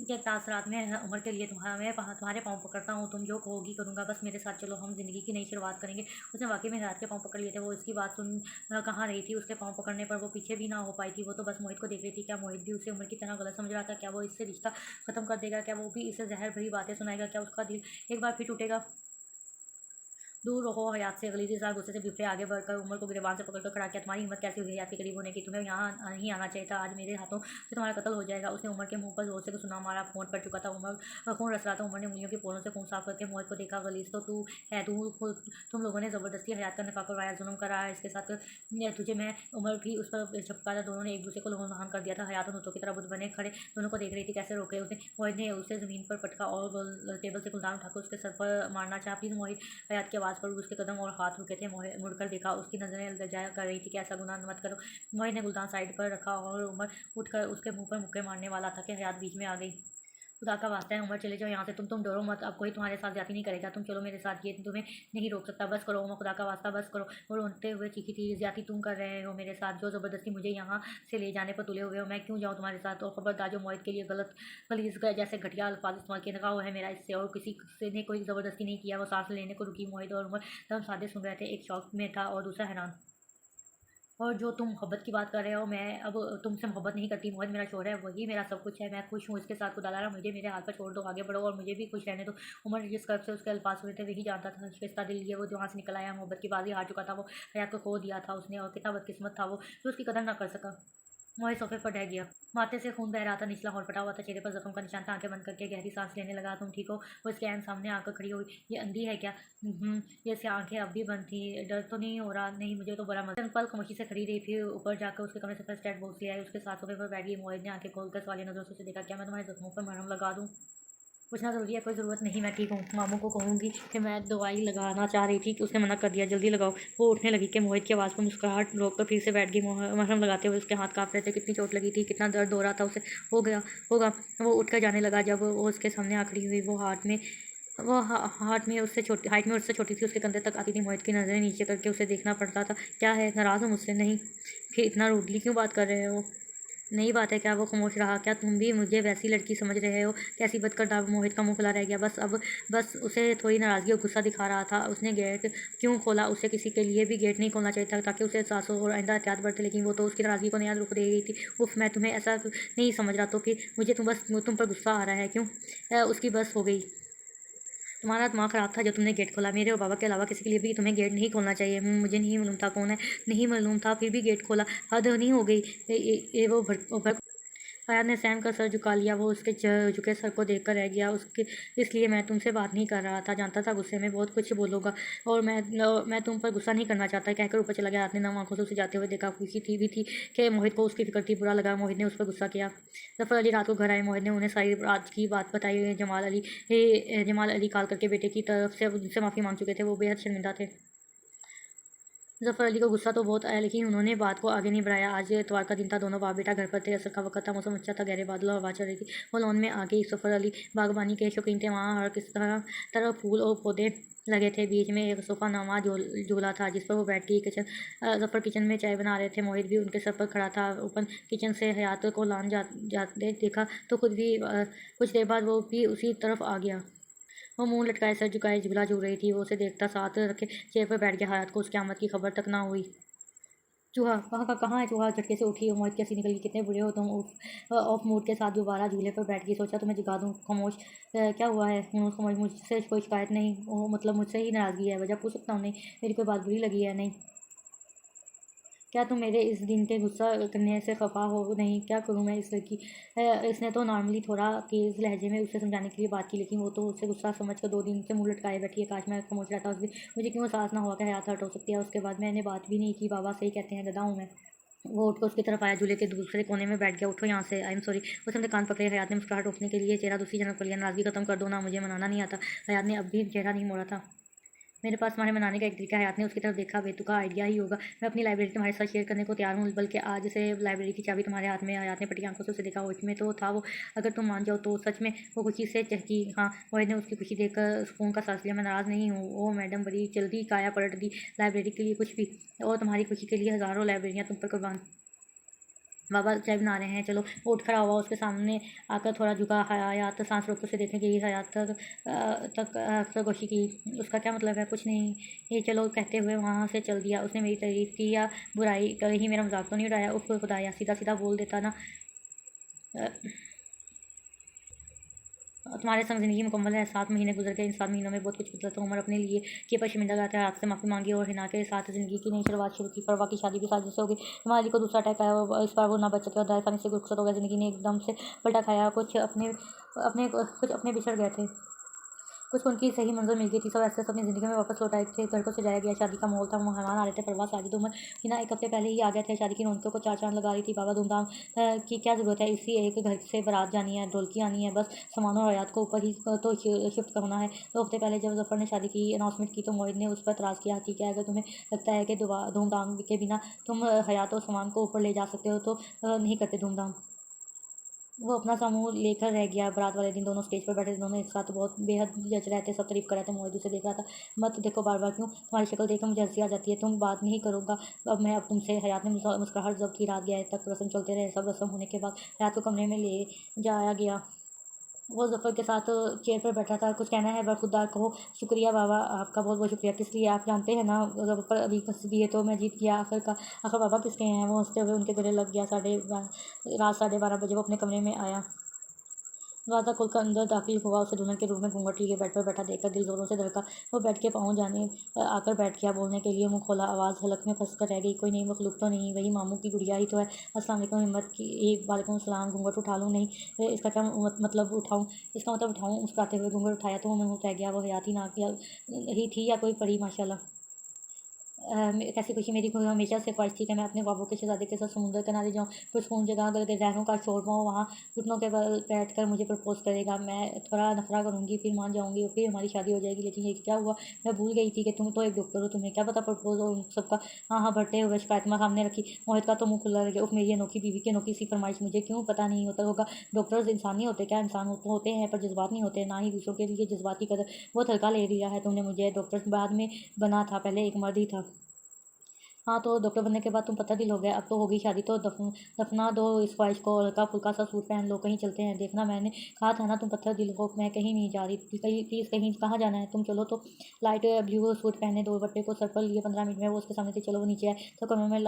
के तासरात में उमर के लिए तुम्हारे पाँव पकड़ता हूँ, तुम जो कहोगी करूँगा, बस मेरे साथ चलो, हम जिंदगी की नई शुरुआत करेंगे। उसने वाकई में हयात के पाँव पकड़ लिए थे। वो इसकी बात सुन कहाँ रही थी। उसके पाँव पकड़ने पर वो पीछे भी ना हो पाई थी। वो तो बस मोहित को देख रही थी। क्या मोहित भी उसे उमर की तरह गलत समझ रहा था? क्या वो इससे रिश्ता खत्म कर देगा? क्या वो भी इसे जहर भरी बातें सुनाएगा? क्या उसका दिल एक बार फिर टूटेगा? दूर रहो हयात से। गलीजी सा गुस्से से बिफरे आगे बढ़कर उमर को गिरबान से पकड़कर खड़ा किया। तुम्हारी हिम्मत कैसी हुई हयात के करीब होने की? तुम्हें यहाँ नहीं आना चाहिए था। आज मेरे हाथों से तुम्हारा कत्ल हो जाएगा। उसने उमर के मुंह पर जोर से सुना मारा। फोन पड़ चुका था। उमर खून रस रहा था। उमर ने उंगलियों के पोलों से खून साफ करके मोहित को देखा। गलीज तो तू है। तुम लोगों ने ज़बरदस्ती हयात का निकाह करवाया, जुल्म करा है इसके साथ। तुझे मैं उमर भी उस पर झपका था। दोनों ने एक दूसरे को लोहान कर दिया था। हयात और की तरह बुत बने खड़े दोनों को देख रही थी। कैसे रोके उसने? मोहित ने उसे ज़मीन पर पटका और टेबल से गुलदान उठाकर उसके सर पर मारना चाहा। प्लीज़ मोहित। हयात की आवाज़ पर उसके कदम और हाथ रुके थे। मोहित मुड़कर देखा। उसकी नज़रें लजाया कर रही थी कि ऐसा गुनाह मत करो। मोहित ने गुलदान साइड पर रखा और उमर उठकर उसके मुंह पर मुक्के मारने वाला था कि हयात बीच में आ गई। खुदा का वास्ता है उमर, चले जाओ यहाँ से। तुम डरो मत। अब कोई तुम्हारे साथ ज्यादती नहीं करेगा। तुम चलो मेरे साथ। ये तुम्हें नहीं रोक सकता। बस करो उमर, खुदा का वास्ता बस करो। वो रोते हुए चीखी थी। ज्यादती तुम कर रहे हो मेरे साथ, जो ज़बरदस्ती मुझे यहाँ से ले जाने पर तुले हुए हो। मैं क्यों जाऊँ तुम्हारे साथ? और खबरदार जो मोहित के लिए गलत गलीज जैसे घटिया अल्फाज इस्तेमाल किए। लगा हुआ है मेरा इससे, और किसी से ने कोई ज़बरदस्ती नहीं किया। वो सांस लेने को रुकी। मोहित और उमर दम साधे सुन रहे थे। एक शौक में था और दूसरा हैरान। और जो तुम मोहब्बत की बात कर रहे हो, मैं अब तुमसे मोहब्बत नहीं करती। मोहित मेरा शोहर है, वही मेरा सब कुछ है। मैं खुश हूँ इसके साथ। खुदा ताला मुझे मेरे हाथ पर छोड़ दो, आगे बढ़ो और मुझे भी खुश रहने दो। उमर जिस कर्ब से उसके अल्फाज हुए थे वही जानता था। शिकस्ता दिल लिए वो वहाँ से निकल आया। मोहब्बत की बाजी हार चुका था वो। हयात को खो दिया था उसने, और कितना बदकिस्मत था वो जो उसकी कदर ना कर सका। मोहित सोफे पर ढह गया। माथे से खून बह रहा था। निचला होठ फटा हुआ था। चेहरे पर जख्म का निशान था। आंखें बंद करके गहरी सांस लेने लगा। तुम ठीक हो? वो इसके ऐन सामने आकर खड़ी हुई। ये अंधी है क्या? ये इसकी आंखें अब भी बंद थी। डर तो नहीं हो रहा? नहीं, मुझे तो बड़ा मजा। पल खामोशी से खड़ी रही। फिर ऊपर जाकर उसके कमरे से फर्स्ट एड बॉक्स ले आई। उसके साथ सोफे पर बैठ गई। मोहित ने आंखें खोलकर सवालिया नजरों से उसे देखा। क्या मैं तुम्हारे जख्मों पर मरहम लगा दूँ? पूछना ज़रूरी है, कोई ज़रूरत नहीं, मैं ठीक हूँ। मामू को कहूँगी कि मैं दवाई लगाना चाह रही थी कि उसने मना कर दिया, जल्दी लगाओ। वो उठने लगी कि मोहित की आवाज़ पर मुस्कुराहट रोक कर फिर से बैठ गई। मरहम लगाते हुए उसके हाथ काँप रहे थे। कितनी चोट लगी थी, कितना दर्द हो रहा था उसे। हो गया होगा। वो उठकर जाने लगा। जब वो उसके सामने आ खड़ी हुई, वो हाथ में उससे छोटी, हाइट में उससे छोटी थी, उसके कंधे तक आती थी। मोहित की नज़रें नीचे करके उसे देखना पड़ता था। क्या है, नाराज़ हो मुझसे? नहीं। फिर इतना रूडली क्यों बात कर रहे हो? नई बात है क्या? वो खामोश रहा। क्या तुम भी मुझे वैसी लड़की समझ रहे हो? कैसी बदकिरदार? मोहित का मुंह खुला रह गया। बस उसे थोड़ी नाराज़गी और गुस्सा दिखा रहा था। उसने गेट क्यों खोला? उसे किसी के लिए भी गेट नहीं खोलना चाहिए था, ताकि उसे एहसास हो और आइंदा एहतियात बरते। लेकिन वो तो उसकी नाराज़गी को नया रुख दे रही थी। उफ, मैं तुम्हें ऐसा नहीं समझ रहा, तो फिर मुझे तुम पर गुस्सा आ रहा है क्यों? उसकी बस हो गई। तुम्हारा दिमाग खराब था जो तुमने गेट खोला। मेरे और बाबा के अलावा किसी के लिए भी तुम्हें गेट नहीं खोलना चाहिए। मुझे नहीं मालूम था कौन है, नहीं मालूम था, फिर भी गेट खोला। हद नहीं हो गई? ये वो फयाद ने सहम कर सर झुका लिया। वो उसके झुके सर को देखकर रह गया। उसके इसलिए मैं तुमसे बात नहीं कर रहा था। जानता था गुस्से में बहुत कुछ बोलूँगा, और मैं तुम पर गुस्सा नहीं करना चाहता, कहकर ऊपर चला गया। हाथ ने नम आंखों से उसे जाते हुए देखा। खुशी थी भी थी कि मोहित को उसकी फिक्र थी। बुरा लगा मोहित ने उस पर गुस्सा किया। जफ़र अली रात को घर आए। मोहित ने उन्हें सारी रात की बात बताई। जमाल अली कॉल करके बेटे की तरफ से उनसे माफ़ी मांग चुके थे। वो बेहद शर्मिंदा थे। जफ़र अली को गुस्सा तो बहुत आया, लेकिन उन्होंने बात को आगे नहीं बढ़ाया। आज इतवार का दिन था। दोनों बाप बेटा घर पर थे। असर का वक्त था। मौसम अच्छा था। गहरे बादल और हवा चल रही थी। वो लॉन में आ गई। जफ़र अली बागबानी के शौकीन थे। वहाँ हर किस तरह फूल और पौधे लगे थे। बीच में एक सोफ़ा नुमा झूला था जिस पर वो बैठ गई। जफ़र किचन में चाय बना रहे थे। मोहित भी उनके सर पर खड़ा था। ओपन किचन से हयात को लान जाते देखा तो खुद भी कुछ देर बाद वो भी उसी तरफ आ गया। वो मुंह लटकाए सर झुकाए झूला झूल रही थी। वो उसे देखता साथ रखे चेयर पर बैठ गया। हयात को उसकी आमद की खबर तक ना हुई। चूहा कहाँ का कहाँ है? चूहा झटके से उठी और मोहित कैसी निकल गई। कितने बुरे हो तुम? ऑफ मूड के साथ दोबारा झूले पर बैठ गई। सोचा तुम्हें जगा दूँ। खामोश। क्या हुआ है? खामोश। मुझसे कोई शिकायत नहीं? मतलब मुझसे ही नाराज़गी है? वजह पूछ सकता हूँ? नहीं। मेरी कोई बात बुरी लगी है? नहीं। क्या तुम मेरे इस दिन के गुस्सा करने से खफा हो? नहीं। क्या करूँ मैं? इस लड़की इसने तो नॉर्मली थोड़ा तेज़ लहजे में उसे समझाने के लिए बात की, लेकिन वो तो उसे गुस्सा समझ कर 2 दिन से मुंह लटकाए बैठी है। काश मैं खामोश रहता उस दिन। मुझे क्यों एहसास ना हुआ कि हयात हर्ट हो सकती है। उसके बाद मैंने बात भी नहीं की। बाबा सही कहते हैं, गधा हूँ मैं। वो उठकर उसकी तरफ आया। झूले के दूसरे कोने में बैठ गया। उठो यहाँ से, आई एम सॉरी। उसने अपने कान पकड़े। हयात ने मुस्कुराहट रोकने के लिए चेहरा दूसरी जगह कर लिया। नाराज़गी खत्म कर दो ना, मुझे मनाना नहीं आता। हयात ने अब भी चेहरा नहीं मोड़ा था। मेरे पास तुम्हारे मनाने का एक तरीका है। हयात ने उसकी तरफ देखा। बेतुका आइडिया ही होगा। मैं अपनी लाइब्रेरी तुम्हारे साथ शेयर करने को तैयार हूँ, बल्कि आज से लाइब्रेरी की चाबी तुम्हारे हाथ में है। हयात ने फटी आंखों से उसे देखा। होश में तो था वो। अगर तुम मान जाओ तो। सच में? वो खुशी से चहकी। हाँ। मोहित ने उसकी खुशी देखकर सुकून का सांस लिया। मैं नाराज़ नहीं हूँ। ओह मैडम, बड़ी जल्दी काया पलट दी। लाइब्रेरी के लिए कुछ भी, और तुम्हारी खुशी के लिए हज़ारों लाइब्रेरियाँ तुम पर कुर्बान। बाबा चाय बना रहे हैं, चलो। वो उठ खड़ा हुआ। उसके सामने आकर थोड़ा झुका। हयात सांस रोककर उसे देखने गई। हयात तक सरगोशी की। उसका क्या मतलब है? कुछ नहीं, ये चलो कहते हुए वहाँ से चल दिया। उसने मेरी तारीफ की या बुराई? कहीं मेरा मजाक तो नहीं उड़ाया? उफ खुदाया, सीधा सीधा बोल देता ना। अ, तुम्हारे संग ज़िंदगी मुकम्मल है। 7 महीने गुजर गए। इन 7 महीनों में बहुत कुछ बदला। तो उमर अपने लिए कि पर शर्मिंदा गाते हैं। आपसे माफ़ी मांगी और हिना के साथ ज़िंदगी की नई शुरुआत शुरू की। परवा की शादी भी साजिश से हो गई। तुम्हारी को दूसरा अटैक आया। इस बार वो ना बच सके और दायफानी से गुरखत हो गया। ज़िंदगी ने एकदम से पलटा खाया। कुछ अपने बिछड़ गए थे। कुछ उनकी सही मंजिल मिल गई थी। सब ऐसे अपनी ज़िंदगी में वापस लौट आए थे। घर को सजाया गया। शादी का माहौल था। मेहमान आ रहे थे। परवाह साजिद उमर हिना 1 हफ्ते पहले ही आ गए थे। शादी की रौनकों को 4 चांद लगा रही थी। बाबा धूमधाम की क्या ज़रूरत है? इसी एक घर से बारात जानी है, ढोलकी आनी है, बस सामान और हयात को ऊपर ही तो शिफ्ट करना है। 2 हफ्ते पहले जब जफ़र ने शादी की अनाउंसमेंट की तो मोहित ने उस पर एतराज़ किया। ठीक है, अगर तुम्हें लगता है कि धूमधाम के बिना तुम हयात और सामान को ऊपर ले जा सकते हो तो नहीं करते धूमधाम। वो अपना समूह लेकर रह गया। बारात वाले दिन दोनों स्टेज पर बैठे थे। दोनों एक साथ बहुत बेहद जच रहे थे। सब तारीफ कर रहे थे। मोहित उसे देख रहा था। मत देखो बार बार। क्यों? तुम्हारी शक्ल देखकर मुझे हंसी आ जाती है। तुम बात नहीं करूँगा अब तुमसे। हयात ने मुस्कुराहट जब की। रात गया तक रस्म चलते रहे। सब रस्म होने के बाद रात को कमरे में ले जाया गया। वो जफ़र के साथ चेयर पर बैठा था। कुछ कहना है? बरखुरदार कहो। शुक्रिया बाबा, आपका बहुत बहुत शुक्रिया। किस लिए? आप जानते हैं ना, जफ़र अली हंस दिए तो मैं जीत गया। आखिर बाबा किसके हैं? वो हंसते हुए उनके गले लग गया। रात 12:30 बजे वो अपने कमरे में आया। दरवाज़ा खोलकर अंदर दाखिल हुआ। उसे दुल्हन के रूप में घूंघट लिए बेड पर बैठा देखकर दिल जोरों से धड़का। वो बेड के पाँव जाने आकर बैठ गया। बोलने के लिए मुंह खोला। आवाज़ हलक में फंस कर रह गई। कोई नई मखलूक तो नहीं? वही मामू की गुड़िया ही तो है। अस्सलाम वालेकुम। हिम्मत की एक वालेकुम सलाम। घूंघट उठा लूँ? नहीं। इसका क्या मतलब उठाऊँ? इसका मतलब उठाऊँ? मुस्कुराते हुए घूंघट उठाया तो वो मुँह रह गया। वो हयात ही ना ही थी या कोई परी? माशाल्लाह। कैसी खुशी मेरी हमेशा से ख्वाहिश थी कि मैं अपने ख्वाबों के शहजादे के साथ समुद्र किनारे जाऊँ, पुरसकून जगह अगर लहरों का शोर पाऊँ, वहाँ घुटनों के बल बैठ कर मुझे प्रपोज़ करेगा, मैं थोड़ा नखरा करूँगी, फिर मान जाऊँगी और फिर हमारी शादी हो जाएगी। लेकिन ये क्या हुआ, मैं भूल गई थी कि तुम तो एक डॉक्टर हो, तुम्हें क्या पता प्रपोज़ और उन सबका। हाँ हाँ भरते हुए शिकायत में सामने रखी। मोहित का तो मुँह खुला रह गया। उफ़, मेरी अनोखी बीवी की अनोखी सी फरमाइश, मुझे क्यों पता नहीं होता होगा। डॉक्टर्स इंसान नहीं होते क्या? इंसान होते हैं पर जज़्बात नहीं होते, ना ही दूसरों के लिए जज़्बाती कदर। बहुत हल्का ले लिया है तुमने मुझे। डॉक्टर बाद में बना था, पहले एक मर्द ही था। हाँ, तो डॉक्टर बनने के बाद तुम पत्थर दिल हो गए। अब तो होगी शादी तो दफना दो इस ख्वाहिश को, हल्का-फुल्का सा सूट पहन लो, कहीं चलते हैं। देखना, मैंने कहा था ना तुम पत्थर दिल हो। मैं कहीं नहीं जा रही, कहीं प्लीज़, कहीं कहाँ जाना है? तुम चलो तो। लाइट ब्लू सूट पहने, दुपट्टे को सर पर लिए 15 मिनट में वो उसके सामने थे। चलो वो नीचे आए तो कमरे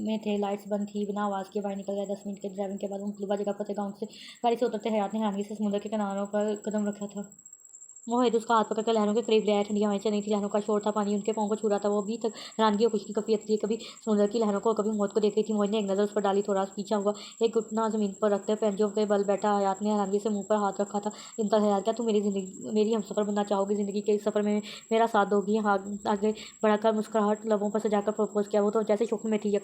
में थे, लाइट्स बंद थी। बिना आवाज़ के बाहर निकल गए। 10 मिनट के ड्राइविंग के बाद वो मतलूबा जगह पर थे। गाँव से गाड़ी से उतरते हयात ने हैरानगी से समुद्र के किनारों पर कदम रखा था। मोहित उसका हाथ पकड़कर लहरों के करीब ले आया। ठंडी हवाएं चल रही थी, लहरों का शोर था, पानी उनके पाँव को छू रहा था। वो अभी तक हैरानगी और खुशी कभी अतली, कभी समुद्र की लहरों को, कभी मोहित को देख रही थी। मोहित ने एक नज़र उस पर डाली, थोड़ा पीछा हुआ, एक घुटना जमीन पर रखते पैंजों के बल बैठा। हयात ने हैरानगी से मुंह पर हाथ रखा था। इंतहा हयात, क्या तुम मेरी हमसफर बनना चाहोगी? ज़िंदगी के इस सफ़र में मेरा साथ दोगी? हाँ, आगे बढ़ाकर मुस्कुराहट लबों पर सजाकर प्रपोज किया। वो तो जैसे शुक्र में थी,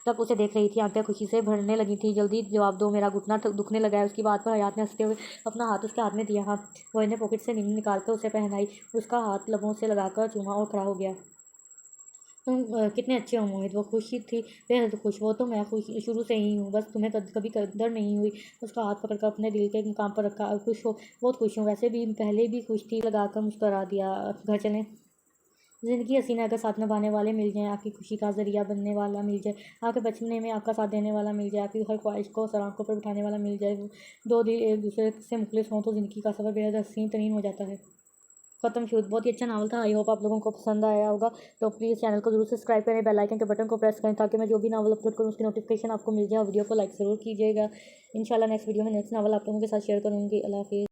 तब उसे देख रही थी, आंखें खुशी से भरने लगी थी। जल्दी जवाब दो, मेरा घुटना दुखने लगा है। उसकी बात पर हयात ने हंसते हुए अपना हाथ उसके हाथ में दिया। हाँ, मोहित ने पॉकेट से रिंग निकालकर उसे पहनाई, उसका हाथ लबों से लगाकर चूमा और खड़ा हो गया। तुम कितने अच्छे हो मोहित। वो खुशी थी, बेहद खुश। वो तो मैं खुश शुरू से ही हूँ, बस तुम्हें कभी कदर नहीं हुई। उसका हाथ पकड़कर अपने दिल के मुकाम पर रखा। खुश हो? बहुत खुश हूँ, वैसे भी पहले भी खुश थी, लगाकर मुस्करा दिया। घर चलें? ज़िंदगी हसीन है अगर साथ निभाने वाले मिल जाएं, आपकी खुशी का ज़रिया बनने वाला मिल जाए, आपके बचपने में आपका साथ देने वाला मिल जाए, आपकी हर ख्वाहिश को सर आंखों पर बिठाने वाला मिल जाए। दो दिल एक दूसरे से मुखलिस हों तो ज़िंदगी का सफ़र बेहद हसीन तरीन हो जाता है। खत्म शुद्ध। बहुत ही अच्छा नावल था। आई होप आप लोगों को पसंद आया होगा। तो प्लीज़ चैनल को जरूर सब्सक्राइब करें, बेल आइकन के बटन को प्रेस करें ताकि मैं जो भी नावल अपलोड करूँ उसकी नोटिफिकेशन आपको मिल जाए। और वीडियो को लाइक ज़रूर कीजिएगा। इंशाल्लाह नेक्स्ट वीडियो में नेक्स्ट नावल आप लोगों के साथ शेयर करूँगी। अल्लाह हाफिज़।